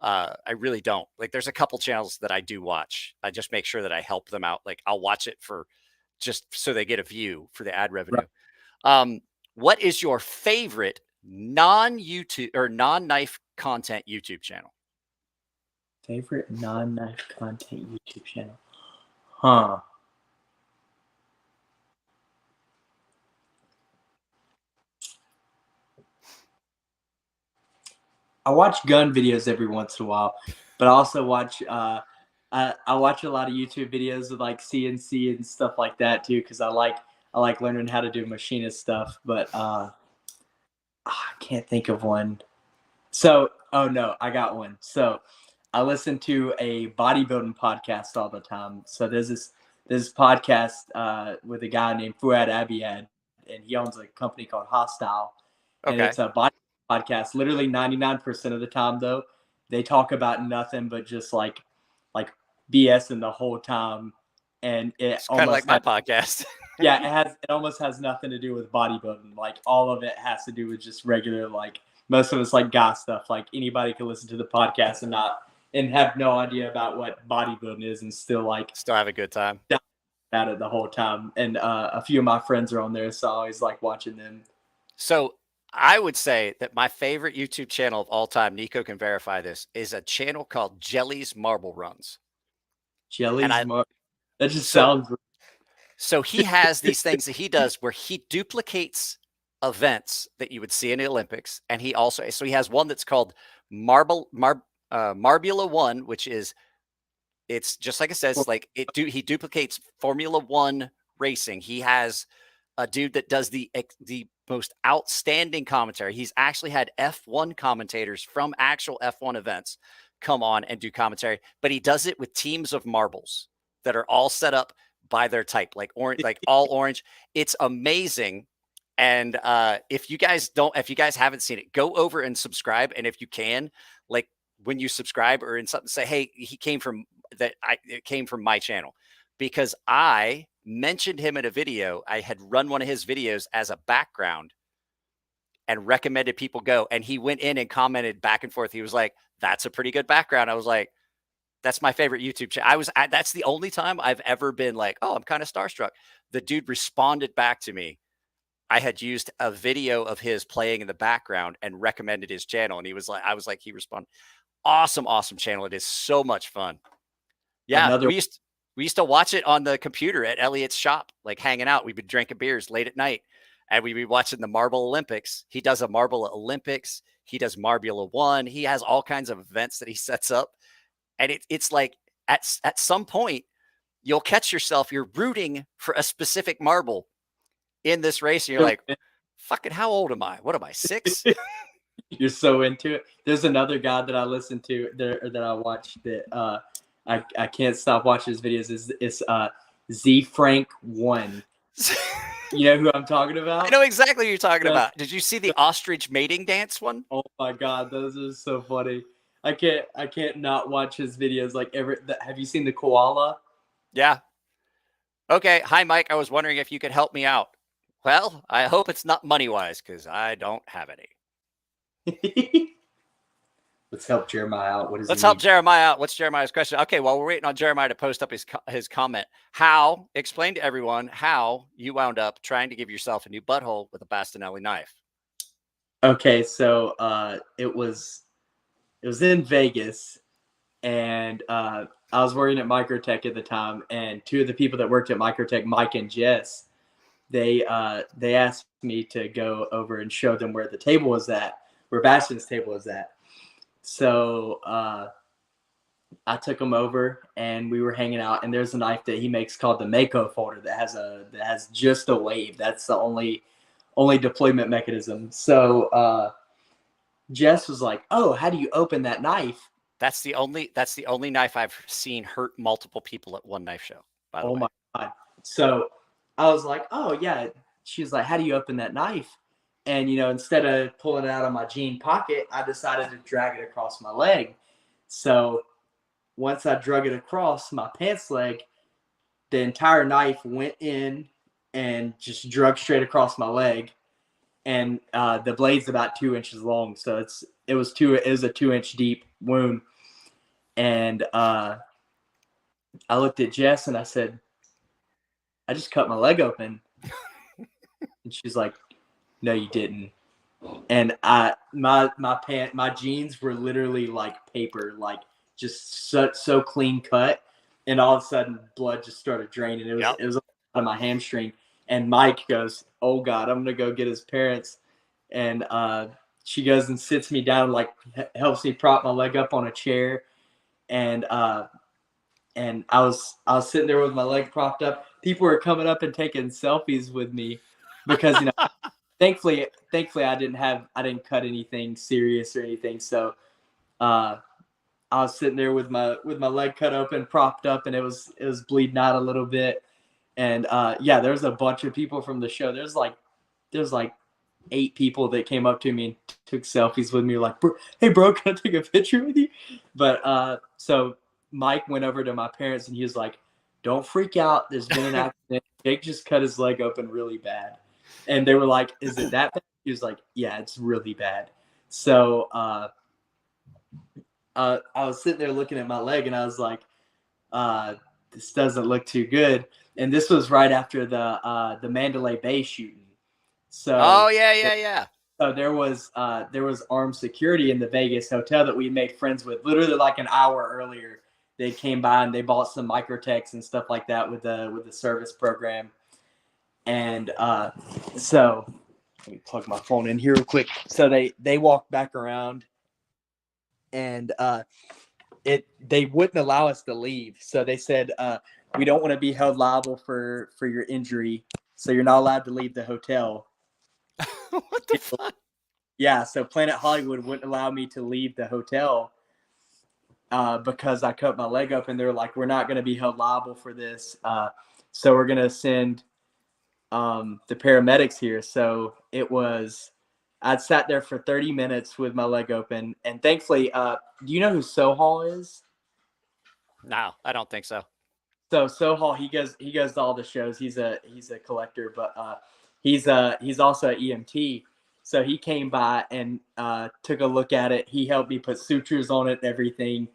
I really don't. Like, there's a couple channels that I do watch. I just make sure that I help them out. Like, I'll watch it for just so they get a view for the ad revenue. Right. What is your favorite non-YouTube or non-knife content YouTube channel? Favorite non-knife content YouTube channel? Huh. I watch gun videos every once in a while, but I also watch I watch a lot of YouTube videos of like CNC and stuff like that too, because I like learning how to do machinist stuff. But I can't think of one. So, oh no, I got one. So I listen to a bodybuilding podcast all the time. So there's this podcast with a guy named Fuad Abiyad, and he owns a company called Hostile. And it's a body podcast. Literally 99% of the time, though, they talk about nothing but just like BS the whole time. And it's kind of like my podcast. Yeah, it almost has nothing to do with bodybuilding. Like, all of it has to do with just regular, like, most of it's like guy stuff. Like, anybody can listen to the podcast and have no idea about what bodybuilding is and still have a good time about it the whole time. And a few of my friends are on there, so I always like watching them. So I would say that my favorite YouTube channel of all time, Nico can verify this, is a channel called Jelly's Marble Runs. That just sounds. So he has these things that he does where he duplicates events that you would see in the Olympics, and he has one that's called Marbula One, which is, it's just like it says, like he duplicates Formula One racing. He has a dude that does the most outstanding commentary. He's actually had F1 commentators from actual F1 events come on and do commentary, but he does it with teams of marbles that are all set up by their type, like orange, like all orange. It's amazing. And if you guys haven't seen it, go over and subscribe. And if you can, like, when you subscribe or in something, say, hey, it came from my channel, because I mentioned him in a video. I had run one of his videos as a background and recommended people go. And he went in and commented back and forth. He was like, that's a pretty good background. I was like, that's my favorite YouTube channel. That's the only time I've ever been like, oh, I'm kind of starstruck. The dude responded back to me. I had used a video of his playing in the background and recommended his channel. And he responded. Awesome channel. It is so much fun. Yeah. We used to watch it on the computer at Elliot's shop, like hanging out. We'd be drinking beers late at night and we'd be watching the Marble Olympics. He does a Marble Olympics. He does Marbula One. He has all kinds of events that he sets up. And it's like at some point you'll catch yourself, you're rooting for a specific marble in this race. And you're like, fucking, how old am I? What am I, 6? You're so into it. There's another guy that I listen to that I watch that I can't stop watching his videos. It's Z Frank 1. You know who I'm talking about? I know exactly what you're talking about. Did you see the ostrich mating dance one? Oh my God, those are so funny. I can't not watch his videos. Like, have you seen the koala? Yeah. Okay. Hi, Mike. I was wondering if you could help me out. Well, I hope it's not money wise because I don't have any. Let's help Jeremiah out. What does Let's he help need? Jeremiah out. What's Jeremiah's question? Okay, well, we're waiting on Jeremiah to post up his comment. How, explain to everyone how you wound up trying to give yourself a new butthole with a Bastinelli knife. Okay, so it was in Vegas, and I was working at Microtech at the time, and two of the people that worked at Microtech, Mike and Jess, they asked me to go over and show them where the table was at, where Bastion's table was at. So I took him over, and we were hanging out, and there's a knife that he makes called the Mccoy folder that has just a wave. That's the only deployment mechanism. So Jess was like, "Oh, how do you open that knife?" That's the only knife I've seen hurt multiple people at one knife show, by the way. Oh my God. So I was like, "Oh yeah." She was like, "How do you open that knife?" And instead of pulling it out of my jean pocket, I decided to drag it across my leg. So once I drug it across my pants leg, the entire knife went in and just drug straight across my leg. And the blade's about 2 inches long, so it was a 2-inch deep wound. And I looked at Jess and I said, "I just cut my leg open." And she's like, "No, you didn't." And my jeans were literally like paper, like just so clean cut. And all of a sudden, blood just started draining. It was out of my hamstring. And Mike goes, "Oh God, I'm gonna go get his parents." And she goes and sits me down, like helps me prop my leg up on a chair. And I was sitting there with my leg propped up. People were coming up and taking selfies with me because thankfully I didn't cut anything serious or anything. So I was sitting there with my leg cut open, propped up, and it was bleeding out a little bit. And there was a bunch of people from the show. There's like 8 people that came up to me and took selfies with me, like, "Hey bro, can I take a picture with you?" But so Mike went over to my parents and he was like, "Don't freak out. There's been an accident. Jake just cut his leg open really bad." And they were like, "Is it that bad?" He was like, "Yeah, it's really bad." So I was sitting there looking at my leg and I was like, "This doesn't look too good." And this was right after the Mandalay Bay shooting. So yeah. So there was armed security in the Vegas hotel that we made friends with literally like an hour earlier. They came by and they bought some microtechs and stuff like that with the service program. And so let me plug my phone in here real quick. So they walked back around and they wouldn't allow us to leave. So they said, "We don't want to be held liable for your injury, so you're not allowed to leave the hotel." What the fuck? Yeah, so Planet Hollywood wouldn't allow me to leave the hotel because I cut my leg up, and they're like, "We're not going to be held liable for this, so we're going to send the paramedics here." So I'd sat there for 30 minutes with my leg open, and thankfully, do you know who Sohal is? No, I don't think so. So Sohal, he goes to all the shows. He's a collector, but he's also an EMT. So he came by and took a look at it. He helped me put sutures on it and everything,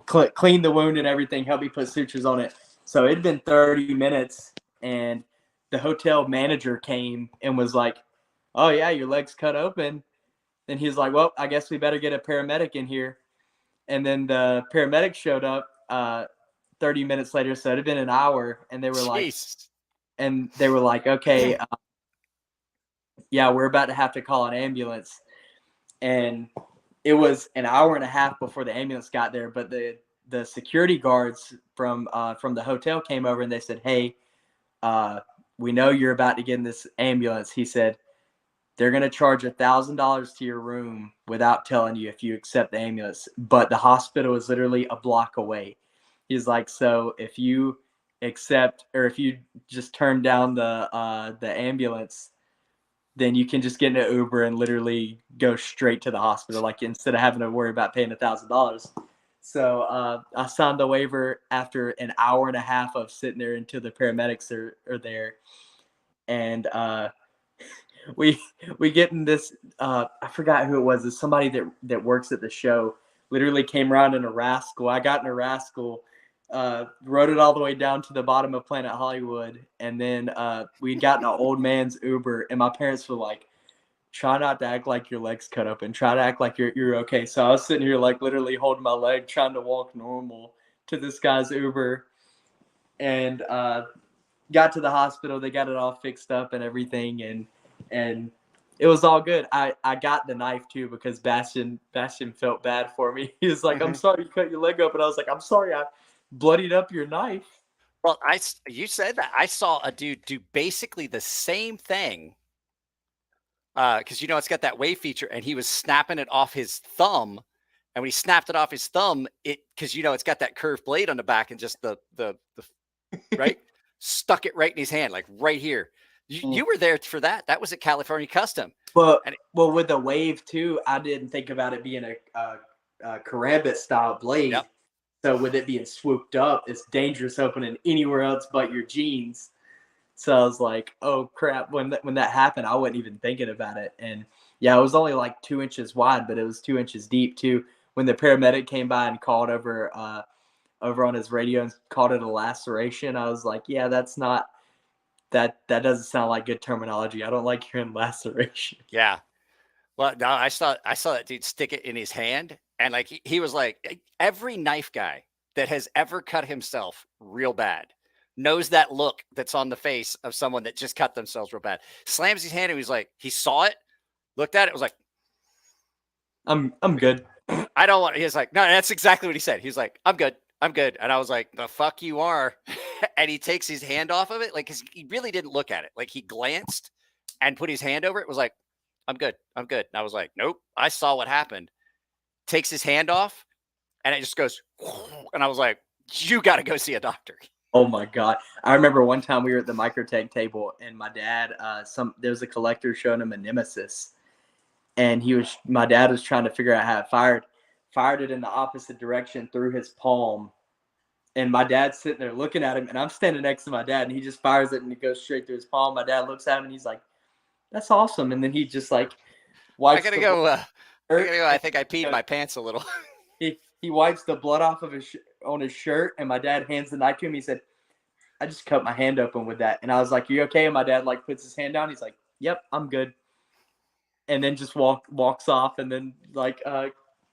clean the wound and everything, helped me put sutures on it. So it'd been 30 minutes, and the hotel manager came and was like, "Oh yeah, your leg's cut open." And he's like, "Well, I guess we better get a paramedic in here." And then the paramedic showed up 30 minutes later, so it had been an hour, and they were like, "Okay, yeah, we're about to have to call an ambulance." And it was an hour and a half before the ambulance got there, but the security guards from the hotel came over and they said, "Hey, we know you're about to get in this ambulance." He said, "They're going to charge $1,000 to your room without telling you if you accept the ambulance, but the hospital is literally a block away." He's like, "So if you accept, or if you just turn down the ambulance, then you can just get in an Uber and literally go straight to the hospital, like instead of having to worry about paying $1,000." So I signed the waiver after an hour and a half of sitting there until the paramedics are there. and we get in this. I forgot who it was. It's somebody that works at the show. Literally came around in a rascal. I got in a rascal. Rode it all the way down to the bottom of Planet Hollywood, and then we'd gotten an old man's Uber, and my parents were like, try not to act like your leg's cut open, try to act like you're okay. So I was sitting here like literally holding my leg, trying to walk normal to this guy's Uber, and got to the hospital. They got it all fixed up and everything, and it was all good. I got the knife too because Bastion felt bad for me. He was like, I'm sorry you cut your leg up, and I was like, I'm sorry I bloodied up your knife. Well, you said that. I saw a dude do basically the same thing. Because it's got that wave feature, and he was snapping it off his thumb, and when he snapped it off his thumb, because it's got that curved blade on the back, and just the right stuck it right in his hand, like right here. You were there for that. That was at California Custom. Well, with the wave too, I didn't think about it being a karambit style blade. Yep. So with it being swooped up, it's dangerous opening anywhere else but your jeans. So I was like, oh crap. When that happened, I wasn't even thinking about it. And yeah, it was only like 2 inches wide, but it was 2 inches deep too. When the paramedic came by and called over on his radio and called it a laceration, I was like, yeah, that's not, that doesn't sound like good terminology. I don't like hearing laceration. Yeah. Well, no, I saw that dude stick it in his hand, and like he was like, every knife guy that has ever cut himself real bad knows that look that's on the face of someone that just cut themselves real bad. Slams his hand, and he's like, he saw it, looked at it, was like, I'm good. I don't want. He was like, no, that's exactly what he said. He's like, I'm good. And I was like, the fuck you are. And he takes his hand off of it, like, because he really didn't look at it. Like, he glanced and put his hand over it. Was like, I'm good. And I was like, nope. I saw what happened. Takes his hand off, and it just goes. And I was like, you got to go see a doctor. Oh my God. I remember one time we were at the Microtech table, and my dad, there was a collector showing him a Nemesis, and my dad was trying to figure out how it fired it in the opposite direction through his palm. And my dad's sitting there looking at him, and I'm standing next to my dad, and he just fires it and it goes straight through his palm. My dad looks at him and he's like, that's awesome. And then he just like wipes I gotta go. I think I peed my pants a little. He wipes the blood off of on his shirt, and my dad hands the knife to him. He said, I just cut my hand open with that. And I was like, you okay? And my dad like puts his hand down. He's like, yep, I'm good. And then just walks off, and then like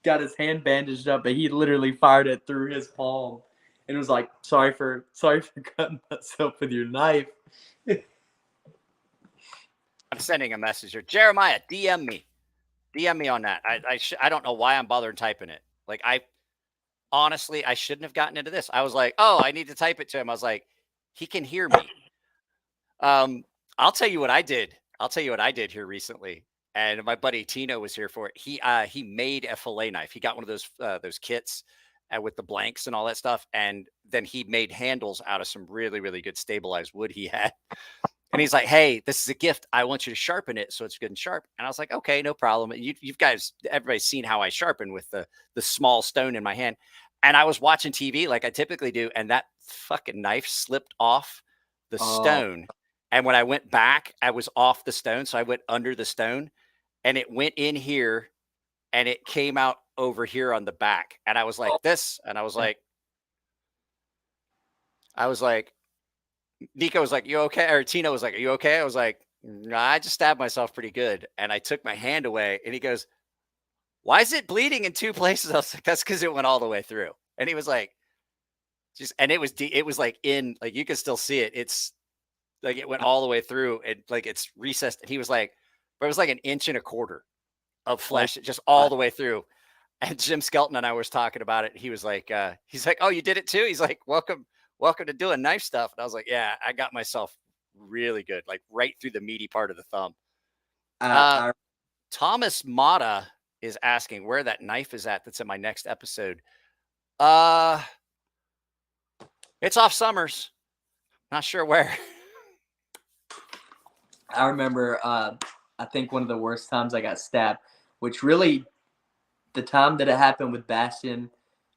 got his hand bandaged up, but he literally fired it through his palm. And it was like, sorry for cutting myself with your knife. I'm sending a message here. Jeremiah, DM me on that. I don't know why I'm bothering typing it. Like, honestly, I shouldn't have gotten into this. I was like, oh, I need to type it to him. I was like, he can hear me. I'll tell you what I did. Here recently. And my buddy Tino was here for it. He made a fillet knife. He got one of those kits with the blanks and all that stuff. And then he made handles out of some really, really good stabilized wood he had. And he's like, hey, this is a gift. I want you to sharpen it so it's good and sharp. And I was like, okay, no problem. And you guys, everybody's seen how I sharpen with the small stone in my hand. And I was watching TV like I typically do. And that fucking knife slipped off the stone. And when I went back, I was off the stone. So I went under the stone, and it went in here, and it came out over here on the back. And I was like this. And I was like, Nico was like, you okay? Or Tino was like, are you okay? I was like, nah, I just stabbed myself pretty good. And I took my hand away, and he goes, why is it bleeding in two places? I was like, that's because it went all the way through. And he was like, and it was like in, like, you can still see it. It's like, it went all the way through, and like, it's recessed. And he was like, but it was like 1.25 inches of flesh, just all the way through. And Jim Skelton and I was talking about it. He was like, he's like, oh, you did it too? He's like, welcome to doing knife stuff. And I was like, yeah, I got myself really good, like right through the meaty part of the thumb. Thomas Mata is asking where that knife is at. That's in my next episode. It's off Summers. Not sure where. I remember, I think one of the worst times I got stabbed, which really, the time that it happened with Bastion,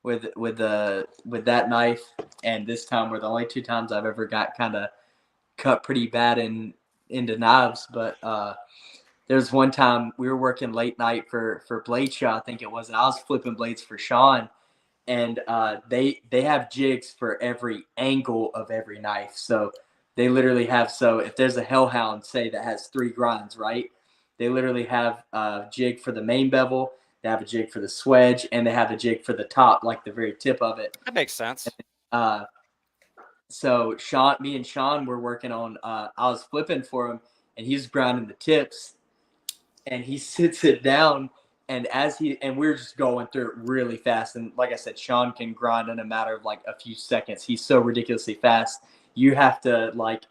with that knife, and this time were the only two times I've ever got kind of cut pretty bad in into knives, but there was one time we were working late night for Blade Show, I think it was, and I was flipping blades for Sean, and they have jigs for every angle of every knife. So they literally have, so if there's a hellhound, say, that has 3 grinds, right? They literally have a jig for the main bevel, they have a jig for the swedge, and they have a jig for the top, like the very tip of it. That makes sense. So me and Sean were working on, I was flipping for him, and he's grinding the tips, and he sits it down, and we're just going through it really fast. And like I said, Sean can grind in a matter of like a few seconds. He's so ridiculously fast. You have to like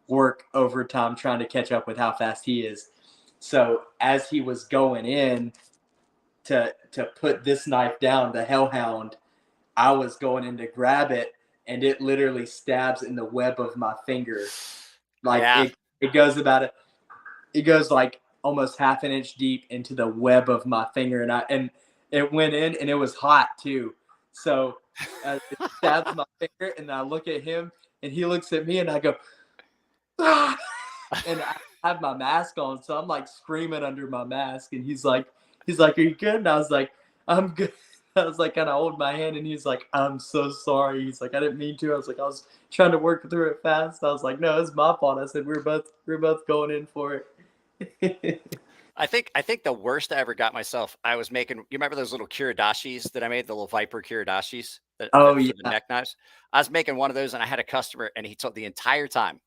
work overtime trying to catch up with how fast he is. So as he was going in to put this knife down, the Hellhound, I was going in to grab it, and it literally stabs in the web of my finger. Like it goes like almost half an inch deep into the web of my finger, and it went in, and it was hot too. So it stabs my finger, and I look at him, and he looks at me, and I go, ah! And I have my mask on, so I'm like screaming under my mask, and he's like, "Are you good?" And I was like, "I'm good." I was like, kind of hold my hand, and he's like, "I'm so sorry." He's like, "I didn't mean to." I was like, "I was trying to work through it fast." I was like, "No, it's my fault." I said, "We're both going in for it." I think the worst I ever got myself, I was making, you remember those little kiridashis that I made, the little Viper kiridashis Oh, for yeah. the neck knives? I was making one of those, and I had a customer, and he told the entire time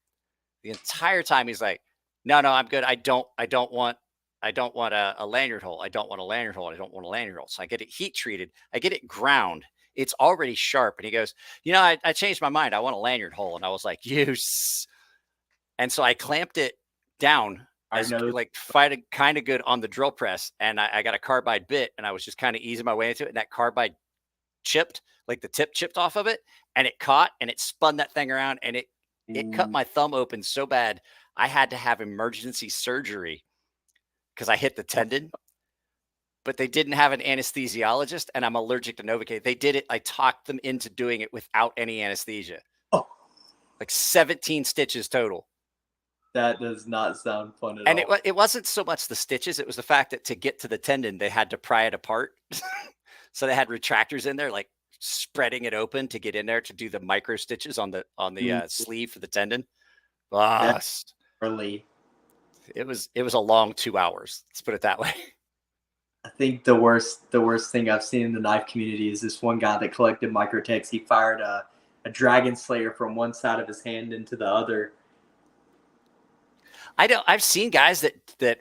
he's like, "No, I'm good. I don't want a lanyard hole. I don't want a lanyard hole. I don't want a lanyard hole." So I get it heat treated. I get it ground. It's already sharp. And he goes, I changed my mind. I want a lanyard hole. And I was like, and so I clamped it down. I know, like, fighting kind of good on the drill press, and I got a carbide bit, and I was just kind of easing my way into it, and that carbide chipped, like the tip chipped off of it, and it caught, and it spun that thing around, and it cut my thumb open so bad I had to have emergency surgery because I hit the tendon. But they didn't have an anesthesiologist, and I'm allergic to Novocaine. They did it. I talked them into doing it without any anesthesia. Oh, like 17 stitches total. That does not sound fun at all. And it wasn't so much the stitches. It was the fact that to get to the tendon, they had to pry it apart. So they had retractors in there, like spreading it open to get in there to do the micro stitches on the sleeve for the tendon. That's early. It was a long 2 hours. Let's put it that way. I think the worst thing I've seen in the knife community is this one guy that collected microtex. He fired a dragon slayer from one side of his hand into the other. I've seen guys that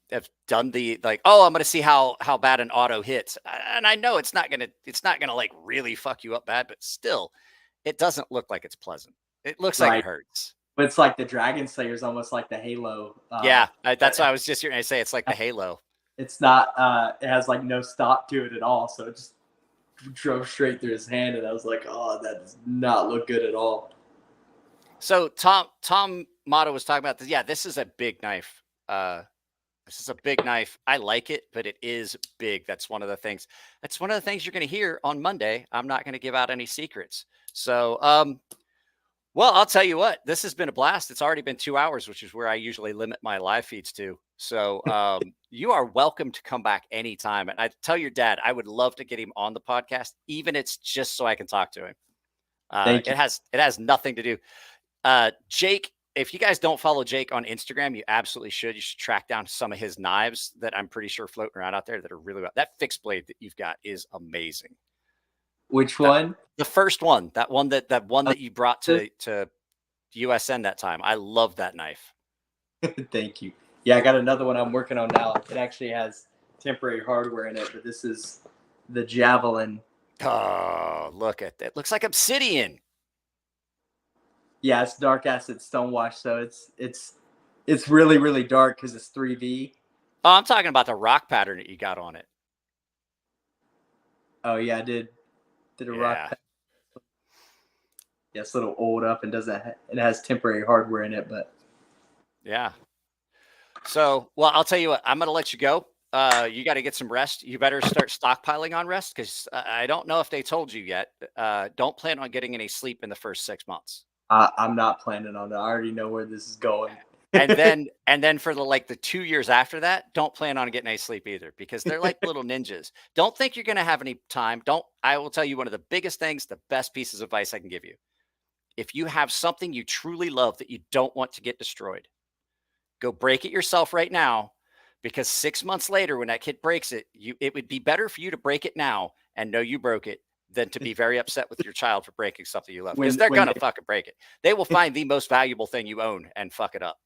have done the, like, oh, I'm going to see how bad an auto hits. And I know it's not going to like really fuck you up bad, but still it doesn't look like it's pleasant. It looks like it hurts. But it's like the Dragon Slayer is almost like the Halo. That's why I was just hearing I say it's like the Halo. It's not, it has like no stop to it at all. So it just drove straight through his hand. And I was like, oh, that does not look good at all. So Tom Motto was talking about this. Yeah, this is a big knife. This is a big knife. I like it, but it is big. That's one of the things you're going to hear on Monday. I'm not going to give out any secrets. So, well, I'll tell you what, this has been a blast. It's already been 2 hours, which is where I usually limit my live feeds to. So you are welcome to come back anytime. And I tell your dad, I would love to get him on the podcast, even it's just so I can talk to him. It has nothing to do. Jake, if you guys don't follow Jake on Instagram, you absolutely should. You should track down some of his knives that I'm pretty sure floating around out there that are really well. That fixed blade that you've got is amazing. Which one? The first one, that one that you brought to USN that time. I love that knife. Thank you. Yeah, I got another one I'm working on now. It actually has temporary hardware in it, but this is the Javelin. Oh, look at that. Looks like obsidian. Yeah, it's dark acid stonewash, so it's really, really dark because it's 3V. Oh, I'm talking about the rock pattern that you got on it. Oh yeah, I did a rock pattern. Yeah, it's a little old up and it has temporary hardware in it, but yeah. So, well, I'll tell you what, I'm going to let you go. You got to get some rest. You better start stockpiling on rest because I don't know if they told you yet. Don't plan on getting any sleep in the first 6 months. I'm not planning on that. I already know where this is going. and then for the 2 years after that, don't plan on getting any sleep either, because they're like little ninjas. Don't think you're going to have any time. I will tell you one of the biggest things, the best pieces of advice I can give you. If you have something you truly love that you don't want to get destroyed, go break it yourself right now, because 6 months later, when that kid breaks it, it would be better for you to break it now and know you broke it than to be very upset with your child for breaking something you love, because they're going to fucking break it. They will find the most valuable thing you own and fuck it up.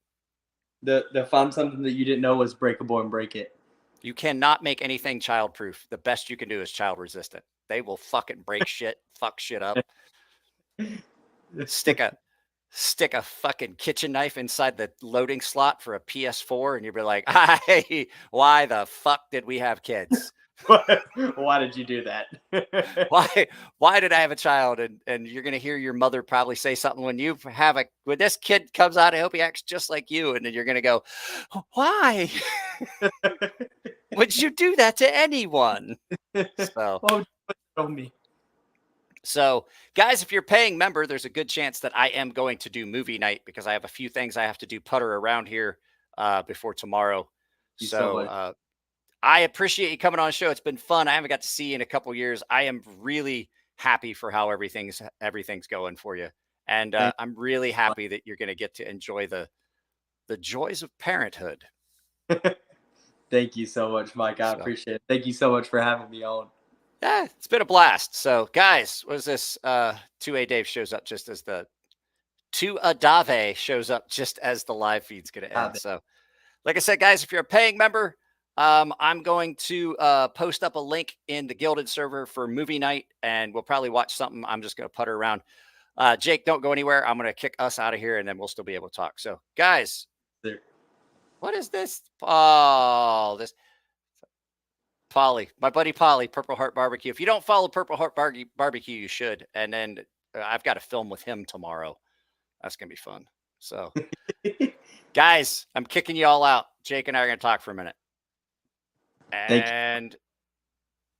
They'll find something that you didn't know was breakable and break it. You cannot make anything child-proof. The best you can do is child-resistant. They will fucking break shit, fuck shit up. Stick a fucking kitchen knife inside the loading slot for a PS4, and you'll be like, "Hey, why the fuck did we have kids? Why did you do that? Why did I have a child?" And you're gonna hear your mother probably say something when this kid comes out, I hope he acts just like you, and then you're gonna go, "Why would you do that to anyone?" So, guys, if you're a paying member, there's a good chance that I am going to do movie night, because I have a few things I have to do putter around here before tomorrow. So I appreciate you coming on the show. It's been fun. I haven't got to see you in a couple years. I am really happy for how everything's going for you. And I'm really happy that you're going to get to enjoy the joys of parenthood. Thank you so much, Mike. I appreciate it. Thank you so much for having me on. Yeah, it's been a blast. So, guys, what is this? 2A Dave shows up just as the 2A shows up just as the live feed's going to end. So, like I said, guys, if you're a paying member, I'm going to post up a link in the Gilded server for movie night, and we'll probably watch something. I'm just going to putter around. Jake, don't go anywhere. I'm going to kick us out of here, and then we'll still be able to talk. So, guys, what is this? Oh, this. Polly, my buddy Polly, Purple Heart Barbecue. If you don't follow Purple Heart Barbecue, you should. And then I've got to film with him tomorrow. That's going to be fun. So, guys, I'm kicking you all out. Jake and I are going to talk for a minute. And